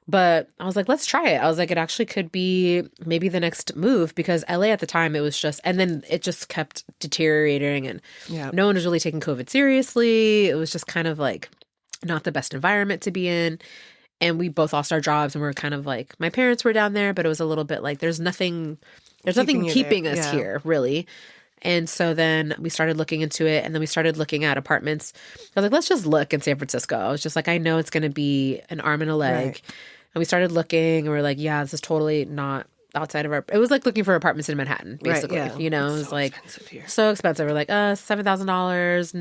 But I was like, let's try it. I was like, it actually could be maybe the next move, because LA at the time, it was just, and then it just kept deteriorating, and no one was really taking COVID seriously. It was just kind of like not the best environment to be in. And we both lost our jobs, and we were kind of like, my parents were down there, but it was a little bit like, there's nothing keeping us here, really. And so then we started looking into it, and then we started looking at apartments. I was like, let's just look in San Francisco. I was just like, I know it's going to be an arm and a leg. Right. And we started looking, and we are like, yeah, this is totally not outside of it was like looking for apartments in Manhattan, basically. Right, yeah. You know, It's it was so like expensive here. so expensive. We're like, $7,000,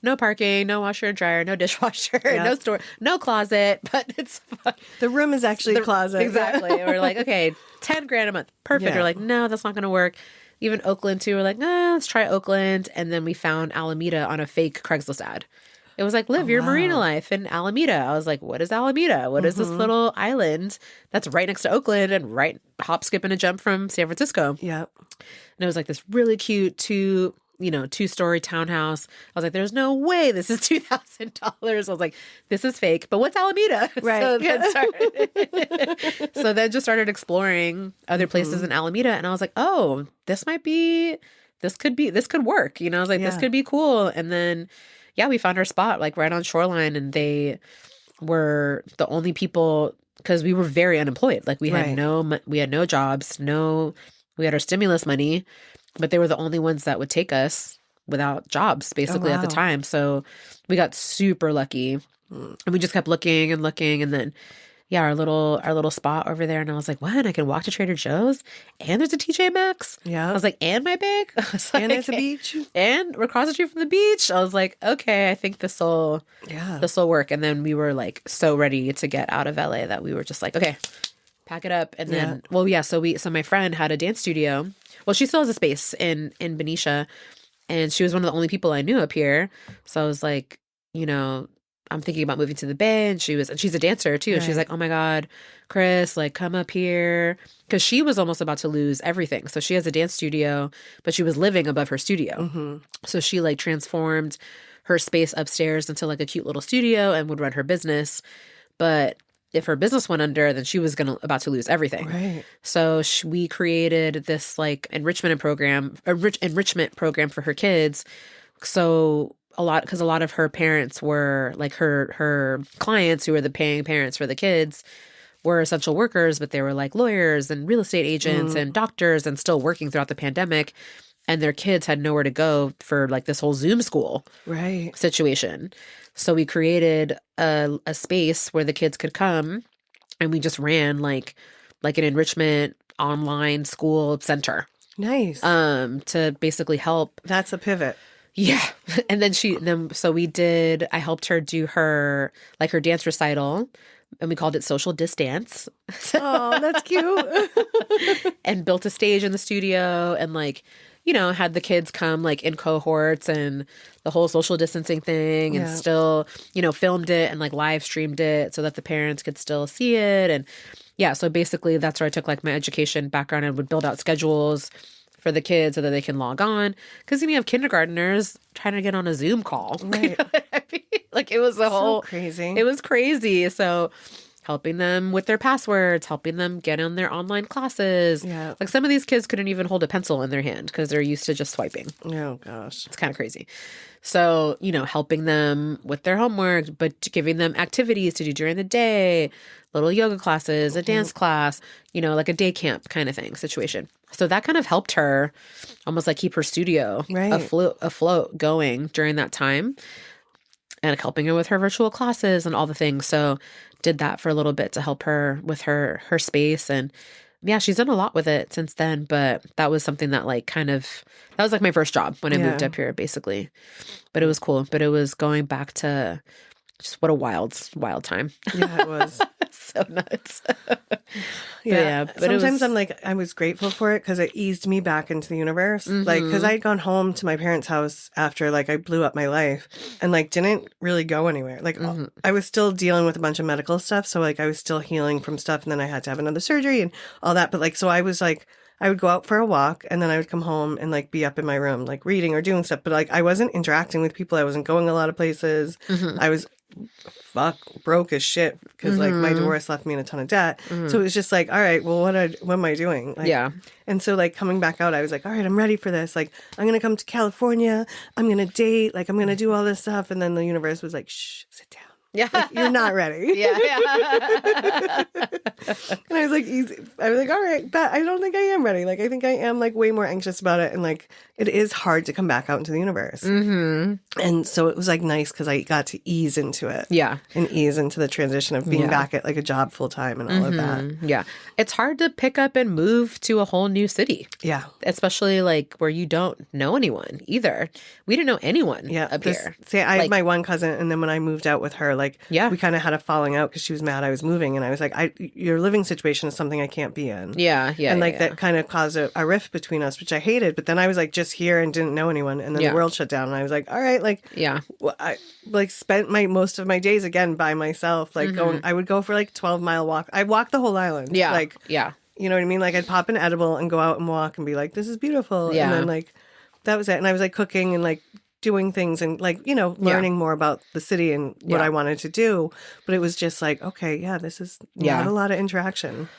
no parking, no washer and dryer, no dishwasher, no store, no closet, but it's fun. The room is actually a closet. Exactly. We're like, okay, $10,000 a month. Perfect. Yeah. We're like, no, that's not going to work. Even Oakland too. We're like, nah, let's try Oakland. And then we found Alameda on a fake Craigslist ad. It was like, live your marina life in Alameda. I was like, what is Alameda? What is this little island that's right next to Oakland and right hop, skip, and a jump from San Francisco? Yep. And it was like this really cute 2-story townhouse. I was like, there's no way this is $2,000. I was like, this is fake. But what's Alameda? Right. So then just started exploring other places in Alameda. And I was like, oh, this could work. I was like, this could be cool. And then we found our spot like right on Shoreline, and they were the only people, because we were very unemployed. Like we had no jobs, we had our stimulus money, but they were the only ones that would take us without jobs basically at the time. So we got super lucky, and we just kept looking and looking, and then our little spot over there. And I was like, what? I can walk to Trader Joe's, and there's a TJ Maxx. Yeah. I was like, and my bag? I was like, and there's a beach. And we're across the street from the beach. I was like, okay, I think this will work. And then we were like so ready to get out of LA that we were just like, okay, pack it up. And then, so my friend had a dance studio. Well, she still has a space in Benicia, and she was one of the only people I knew up here. So I was like, I'm thinking about moving to the Bay, and she's a dancer too. Right. She's like, oh my God, Chris, like come up here. Cause she was almost about to lose everything. So she has a dance studio, but she was living above her studio. Mm-hmm. So she like transformed her space upstairs into like a cute little studio and would run her business. But if her business went under, then she was about to lose everything. Right. So we created this like enrichment program for her kids. So a lot of her parents were like her clients, who were the paying parents for the kids, were essential workers, but they were like lawyers and real estate agents and doctors, and still working throughout the pandemic. And their kids had nowhere to go for like this whole Zoom school situation. So we created a space where the kids could come, and we just ran like an enrichment online school center. Nice. To basically help. That's a pivot. Yeah. And then I helped her do her dance recital, and we called it Social Distance. Oh, that's cute. And built a stage in the studio, and had the kids come like in cohorts, and the whole social distancing thing, and still, filmed it and like live streamed it so that the parents could still see it. And so basically that's where I took like my education background and would build out schedules for the kids so that they can log on. Because you have kindergartners trying to get on a Zoom call. Right. You know what I mean? Like it was a whole crazy. It was crazy. So helping them with their passwords, helping them get on their online classes. Yeah. Like some of these kids couldn't even hold a pencil in their hand because they're used to just swiping. Oh, gosh. It's kind of crazy. So, helping them with their homework, but giving them activities to do during the day, little yoga classes, a dance class, like a day camp kind of thing situation. So that kind of helped her almost like keep her studio afloat going during that time, and helping her with her virtual classes and all the things. So did that for a little bit to help her with her space. And yeah, she's done a lot with it since then, but that was something that that was like my first job when I moved up here, basically. But it was cool. But it was going back to just what a wild time. Yeah, it was. So nuts. But sometimes I was grateful for it because it eased me back into the universe. Like, because I'd gone home to my parents' house after I blew up my life and didn't really go anywhere. I was still dealing with a bunch of medical stuff. So I was still healing from stuff, and then I had to have another surgery and all that. But so I was I would go out for a walk and then I would come home and be up in my room, reading or doing stuff. But I wasn't interacting with people. I wasn't going a lot of places. I was broke as shit because my divorce left me in a ton of debt. So it was just all right, well, what am I doing? And so coming back out, I was all right, I'm ready for this. I'm going to come to California. I'm going to date. I'm going to do all this stuff. And then the universe was shh, sit down. Yeah. You're not ready. Yeah. And I was easy. I was all right, but I don't think I am ready. I think I am way more anxious about it. And it is hard to come back out into the universe. And so it was nice because I got to ease into it. Yeah. And ease into the transition of being back at a job full time and all of that. Yeah. It's hard to pick up and move to a whole new city. Yeah. Especially where you don't know anyone either. We didn't know anyone up here. See, I had my one cousin, and then when I moved out with her, we kind of had a falling out because she was mad I was moving, and I was your living situation is something I can't be in. Yeah, yeah. And that kind of caused a rift between us, which I hated. But then I was just here and didn't know anyone, and then the world shut down, and I was all right, I spent most of my days again by myself, going. I would go for 12-mile walk. I walked the whole island. Yeah, yeah. You know what I mean? I'd pop an edible and go out and walk and be this is beautiful. Yeah. And then that was it. And I was cooking and doing things and learning more about the city and what I wanted to do. But it was just okay, yeah, this is not a lot of interaction.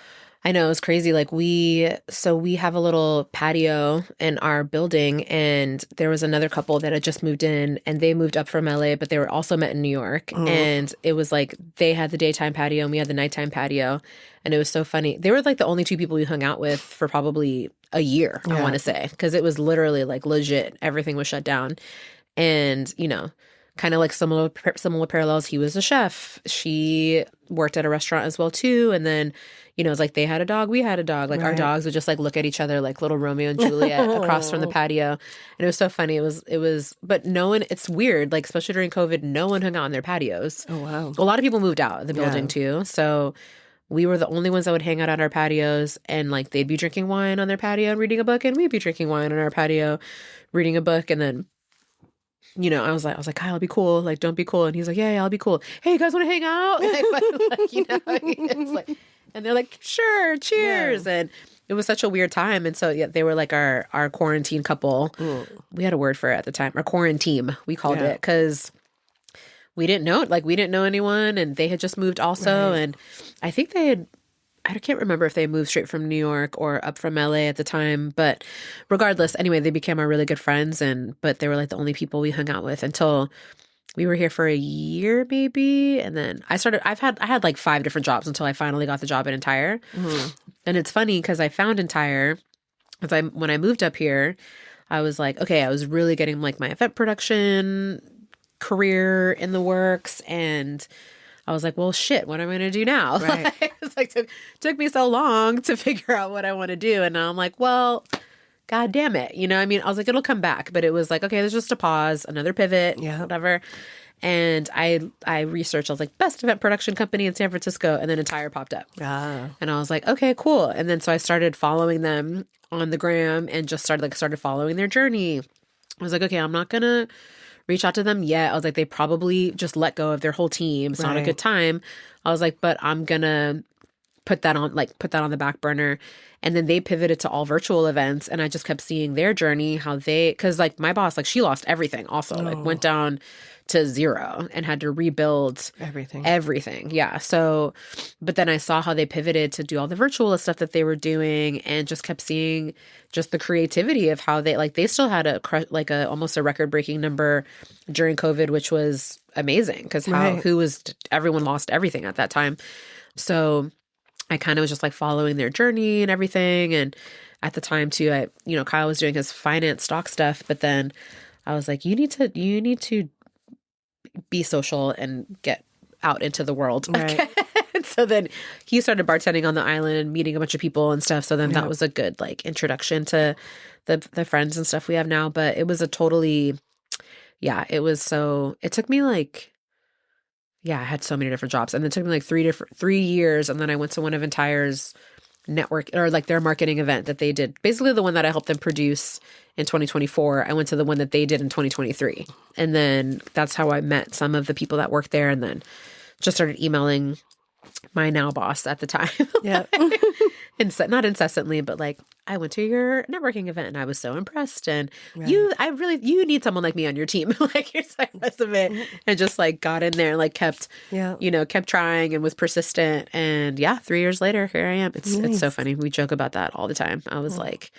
I know, it's crazy. We have a little patio in our building, and there was another couple that had just moved in, and they moved up from LA, but they were also met in New York. And it was they had the daytime patio and we had the nighttime patio. And it was so funny. They were the only two people we hung out with for probably a year, I want to say, because it was literally legit. Everything was shut down. And, kind of similar parallels. He was a chef. She worked at a restaurant as well, too. And then, it was they had a dog, we had a dog. Our dogs would just look at each other like little Romeo and Juliet across from the patio. And it was so funny. It was, but no one, it's weird, especially during COVID, no one hung out on their patios. Oh, wow. A lot of people moved out of the building, too. So we were the only ones that would hang out on our patios, and they'd be drinking wine on their patio and reading a book, and we'd be drinking wine on our patio, reading a book. And then, I was like, Kyle, be cool. Don't be cool. And he's yeah, I'll be cool. Hey, you guys want to hang out? It's and they're sure, cheers. Yeah. And it was such a weird time. And so, yeah, they were our quarantine couple. We had a word for it at the time. Our quarantine, we called it, because we didn't know anyone, and they had just moved also. Right. And I think I can't remember if they moved straight from New York or up from LA at the time, but regardless, anyway, they became our really good friends, but they were the only people we hung out with until we were here for a year maybe. And then I had 5 different jobs until I finally got the job at Entire. And it's funny because I found Entire when I moved up here. I was okay, I was really getting my event production career in the works, and I was well, shit, what am I going to do now? Right. It's took me so long to figure out what I want to do. And now I'm well, God damn it. I mean, I was it'll come back. But it was okay, there's just a pause, another pivot, whatever. And I researched, I was best event production company in San Francisco. And then Entire popped up. And I was okay, cool. And then so I started following them on the gram and just started following their journey. I was okay, I'm not going to reach out to them yet. I was they probably just let go of their whole team. It's not a good time. I was but I'm going to put that on the back burner. And then they pivoted to all virtual events, and I just kept seeing their journey, because like my boss, like she lost everything also, like went down to zero and had to rebuild everything. Yeah. So, but then I saw how they pivoted to do all the virtual stuff that they were doing, and just kept seeing just the creativity of how they still had almost a record breaking number during COVID, which was amazing because everyone lost everything at that time. So I kind of was just like following their journey and everything. And at the time too, Kyle was doing his finance stock stuff, but then I was like, you need to be social and get out into the world. Right. So then he started bartending on the island and meeting a bunch of people and stuff. So then that was a good like introduction to the friends and stuff we have now. But it was it took me like, I had so many different jobs, and it took me like 3 years. And then I went to one of Entire's network, or like their marketing event that they did. Basically the one that I helped them produce in 2024. I went to the one that they did in 2023. And then that's how I met some of the people that worked there, and then just started emailing my now boss at the time. Yeah. And not incessantly, but like, I went to your networking event and I was so impressed. And you need someone like me on your team. Like, here's my resume. And just like got in there and like kept trying and was persistent. And 3 years later, here I am. It's so funny. We joke about that all the time. I was like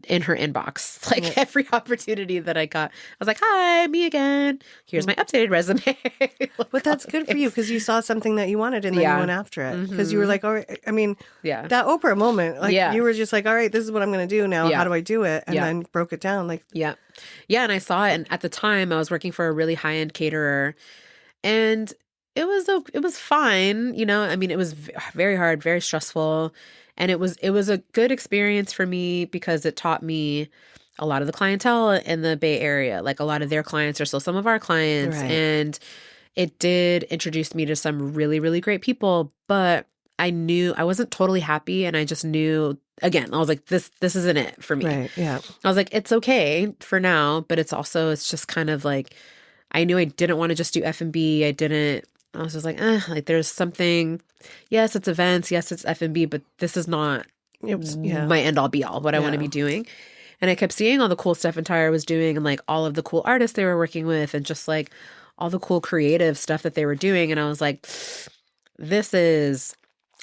in her inbox, like every opportunity that I got, I was like, hi, me again. Here's my updated resume. But that's good for you because you saw something that you wanted and then you went after it. Because you were like, all right, I mean, that Oprah moment, like you were just like, all right, this is what I'm going to do now. How do I do it? And then broke it down. Like, yeah. And I saw it. And at the time I was working for a really high-end caterer, and it was fine. I mean, it was very hard, very stressful. And it was a good experience for me because it taught me a lot of the clientele in the Bay Area. Like, a lot of their clients are still some of our clients. Right. And it did introduce me to some really, really great people. But I knew I wasn't totally happy. And I just knew, again, I was like, this isn't it for me. Right. Yeah. I was like, it's okay for now. But it's just kind of like, I knew I didn't want to just do F&B. I was just like, like there's something, yes, it's events, yes, it's F&B, but this is not my end all be all, what I want to be doing. And I kept seeing all the cool stuff Entire was doing, and like all of the cool artists they were working with, and just like all the cool creative stuff that they were doing. And I was like, this is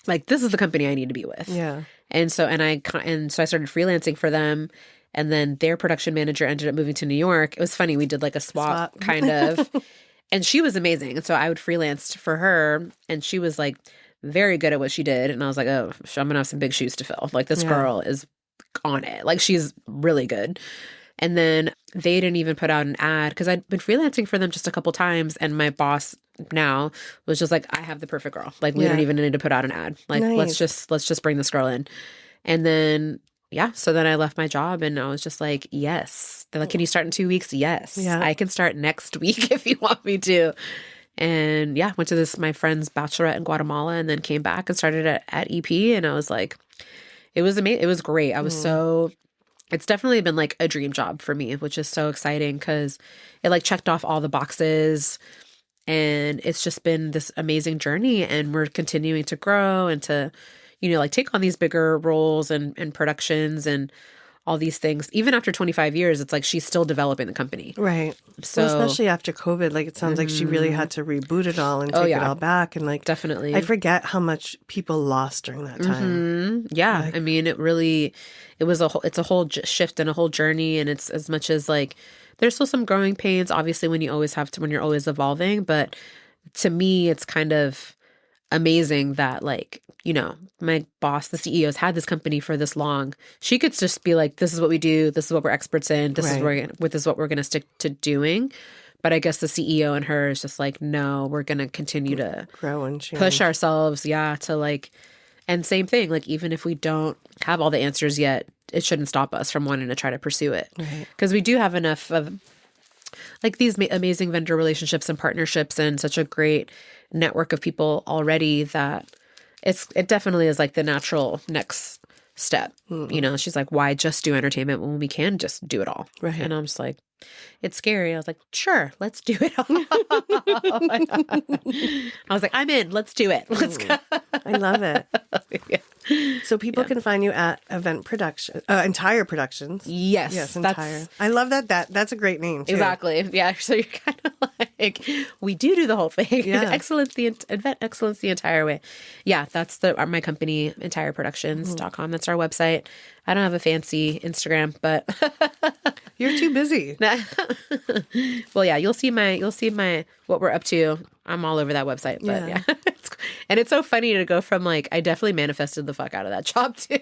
the company I need to be with. Yeah. And so I started freelancing for them. And then their production manager ended up moving to New York. It was funny. We did like a swap. Kind of. And she was amazing. And so I would freelance for her, and she was like very good at what she did. And I was like, oh, I'm going to have some big shoes to fill. Like, this girl is on it. Like, she's really good. And then they didn't even put out an ad because I'd been freelancing for them just a couple times. And my boss now was just like, I have the perfect girl. Like, we don't even need to put out an ad. Like, let's just bring this girl in. And then, so then I left my job, and I was just like, yes. They're like, can you start in 2 weeks? Yes. Yeah. I can start next week if you want me to. And went to my friend's bachelorette in Guatemala, and then came back and started at EP. And I was like, it was amazing. It was great. I was it's definitely been like a dream job for me, which is so exciting because it like checked off all the boxes, and it's just been this amazing journey. And we're continuing to grow and to, like take on these bigger roles and productions and all these things. Even after 25 years, it's like she's still developing the company. Right. So especially after COVID, like it sounds like she really had to reboot it all and take it all back. And like, definitely. I forget how much people lost during that time. Yeah. Like, I mean, it's a whole shift and a whole journey. And it's as much as like, there's still some growing pains, obviously, when you're always evolving. But to me, it's kind of amazing that like, my boss, the CEO, has had this company for this long. She could just be like, this is what we do. This is what we're experts in. This is what we're going to stick to doing. But I guess the CEO and her is just like, no, we're going to continue to grow and change. Push ourselves. To like, and same thing, like even if we don't have all the answers yet, it shouldn't stop us from wanting to try to pursue it. Because we do have enough of like these amazing vendor relationships and partnerships and such a great network of people already that it definitely is like the natural next step. You know, she's like, why just do entertainment when we can just do it all? Right. And I'm just like, it's scary. I was like, sure, let's do it all. I was like, I'm in. Let's do it. Let's go. I love it. Yeah. So people can find you at Event Production, Entire Productions. Yes. Yes, Entire. I love that. That's a great name too. Exactly. Yeah. So you're kind of like, we do the whole thing. Yeah. Excellence, event excellence the entire way. Yeah. That's my company, entireproductions.com. That's our website. I don't have a fancy Instagram, but You're too busy. well, yeah, you'll see what we're up to. I'm all over that website, but yeah. And it's so funny to go from like, I definitely manifested the fuck out of that job too.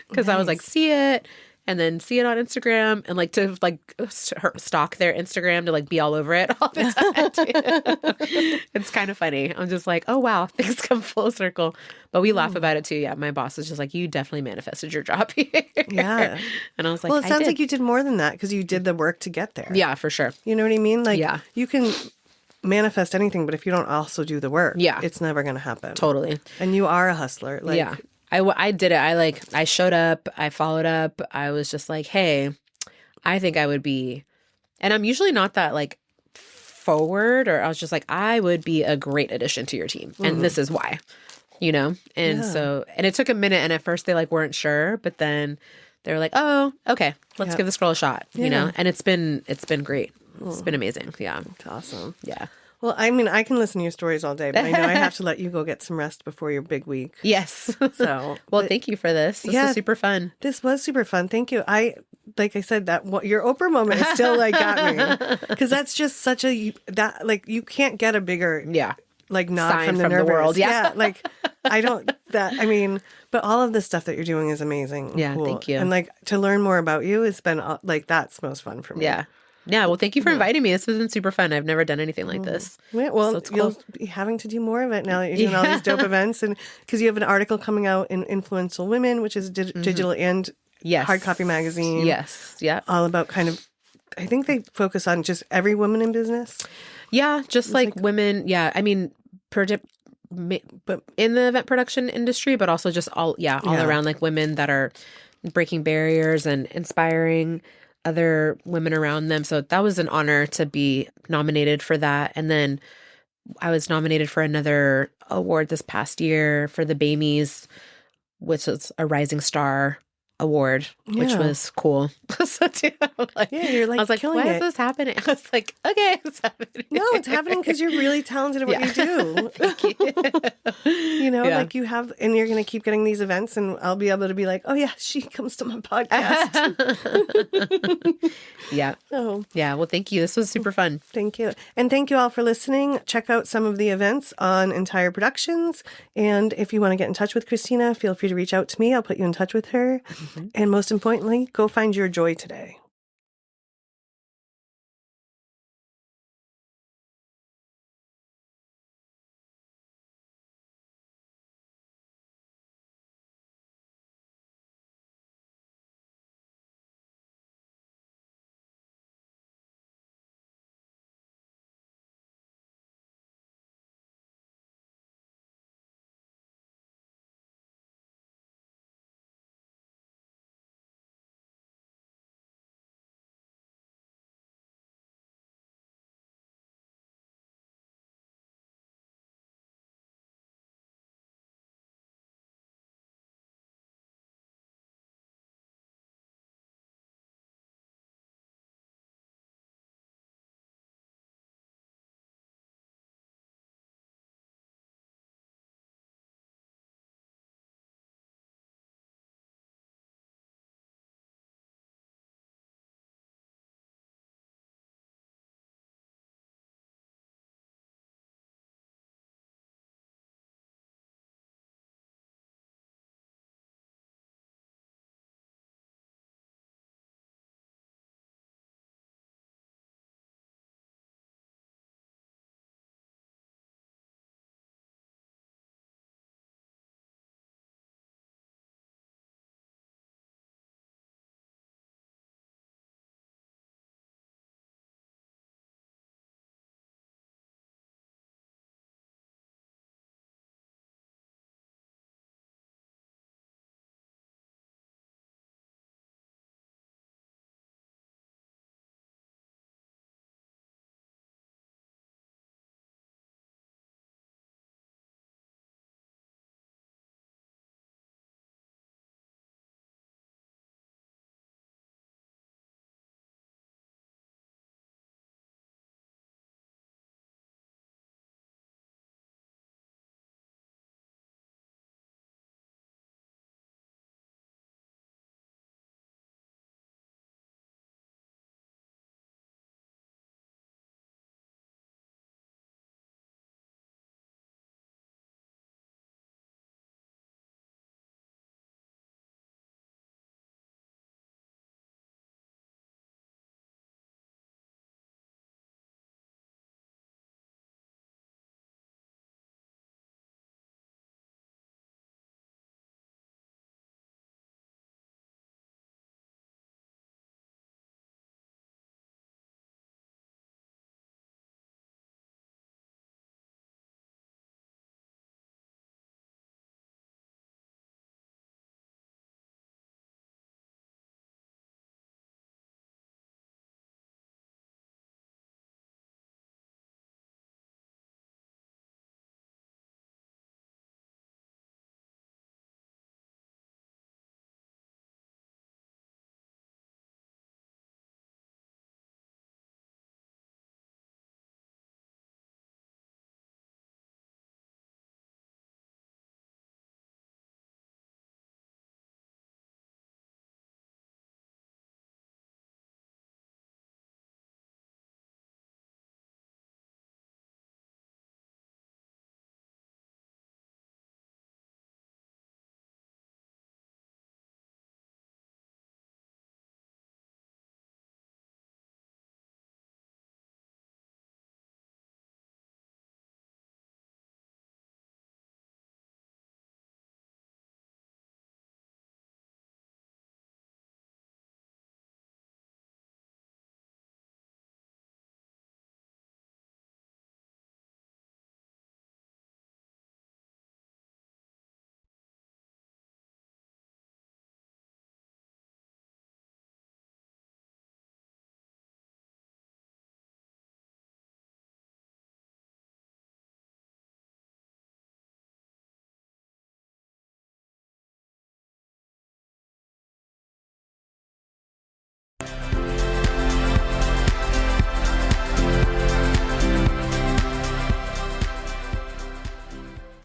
Because I was like, see it. And then see it on Instagram and like to like stalk their Instagram to like be all over it all the time. It's kind of funny. I'm just like, oh wow, things come full circle. But we laugh about it too. Yeah, my boss is just like, you definitely manifested your job here. Yeah. And I was like, well, it sounds like you did more than that because you did the work to get there. Yeah, for sure. You know what I mean? Like, Yeah. you can manifest anything, but if you don't also do the work, it's never going to happen. Totally. And you are a hustler. Like, yeah. I did it. I showed up, I followed up. I was just like, hey, I think I would be, and I'm usually not that like forward, or I was just like, I would be a great addition to your team. And this is why, you know? And so, and it took a minute, and at first they like weren't sure, but then they were like, oh, okay, let's give this girl a shot, you know? And it's been great. It's been amazing. Yeah. It's awesome. Yeah. Well, I mean, I can listen to your stories all day, but I know I have to let you go get some rest before your big week. Yes. So, well, thank you for this. This was super fun. This was super fun. Thank you. Like I said, your Oprah moment is still like got me because that's just such that like you can't get a bigger like nod sign from the the world. Yeah. Like I mean, but all of the stuff that you're doing is amazing. Yeah, cool. thank you. And like to learn more about you has been like that's most fun for me. Yeah. Yeah, well, thank you for inviting me. This has been super fun. I've never done anything like this. Yeah, well, So it's cool. you'll be having to do more of it now that you're doing all these dope events, and because you have an article coming out in Influential Women, which is digital and hard copy magazine. Yes, yeah, all about kind of. I think they focus on just every woman in business. Yeah, just like women. Yeah, I mean, but in the event production industry, but also just all around like women that are breaking barriers and inspiring other women around them. So that was an honor to be nominated for that. And then I was nominated for another award this past year for the BAMEs, which is a Rising Star Award, which was cool. So too, you're like, I was like, why is this happening? I was like, okay, it's happening. No, it's happening because you're really talented at what you do. Thank you. You know, like you have, and you're going to keep getting these events, and I'll be able to be like, oh yeah, she comes to my podcast. Yeah. Oh, yeah. Well, thank you. This was super fun. Thank you. And thank you all for listening. Check out some of the events on Entire Productions. And if you want to get in touch with Kristina, feel free to reach out to me. I'll put you in touch with her. And most importantly, go find your joy today.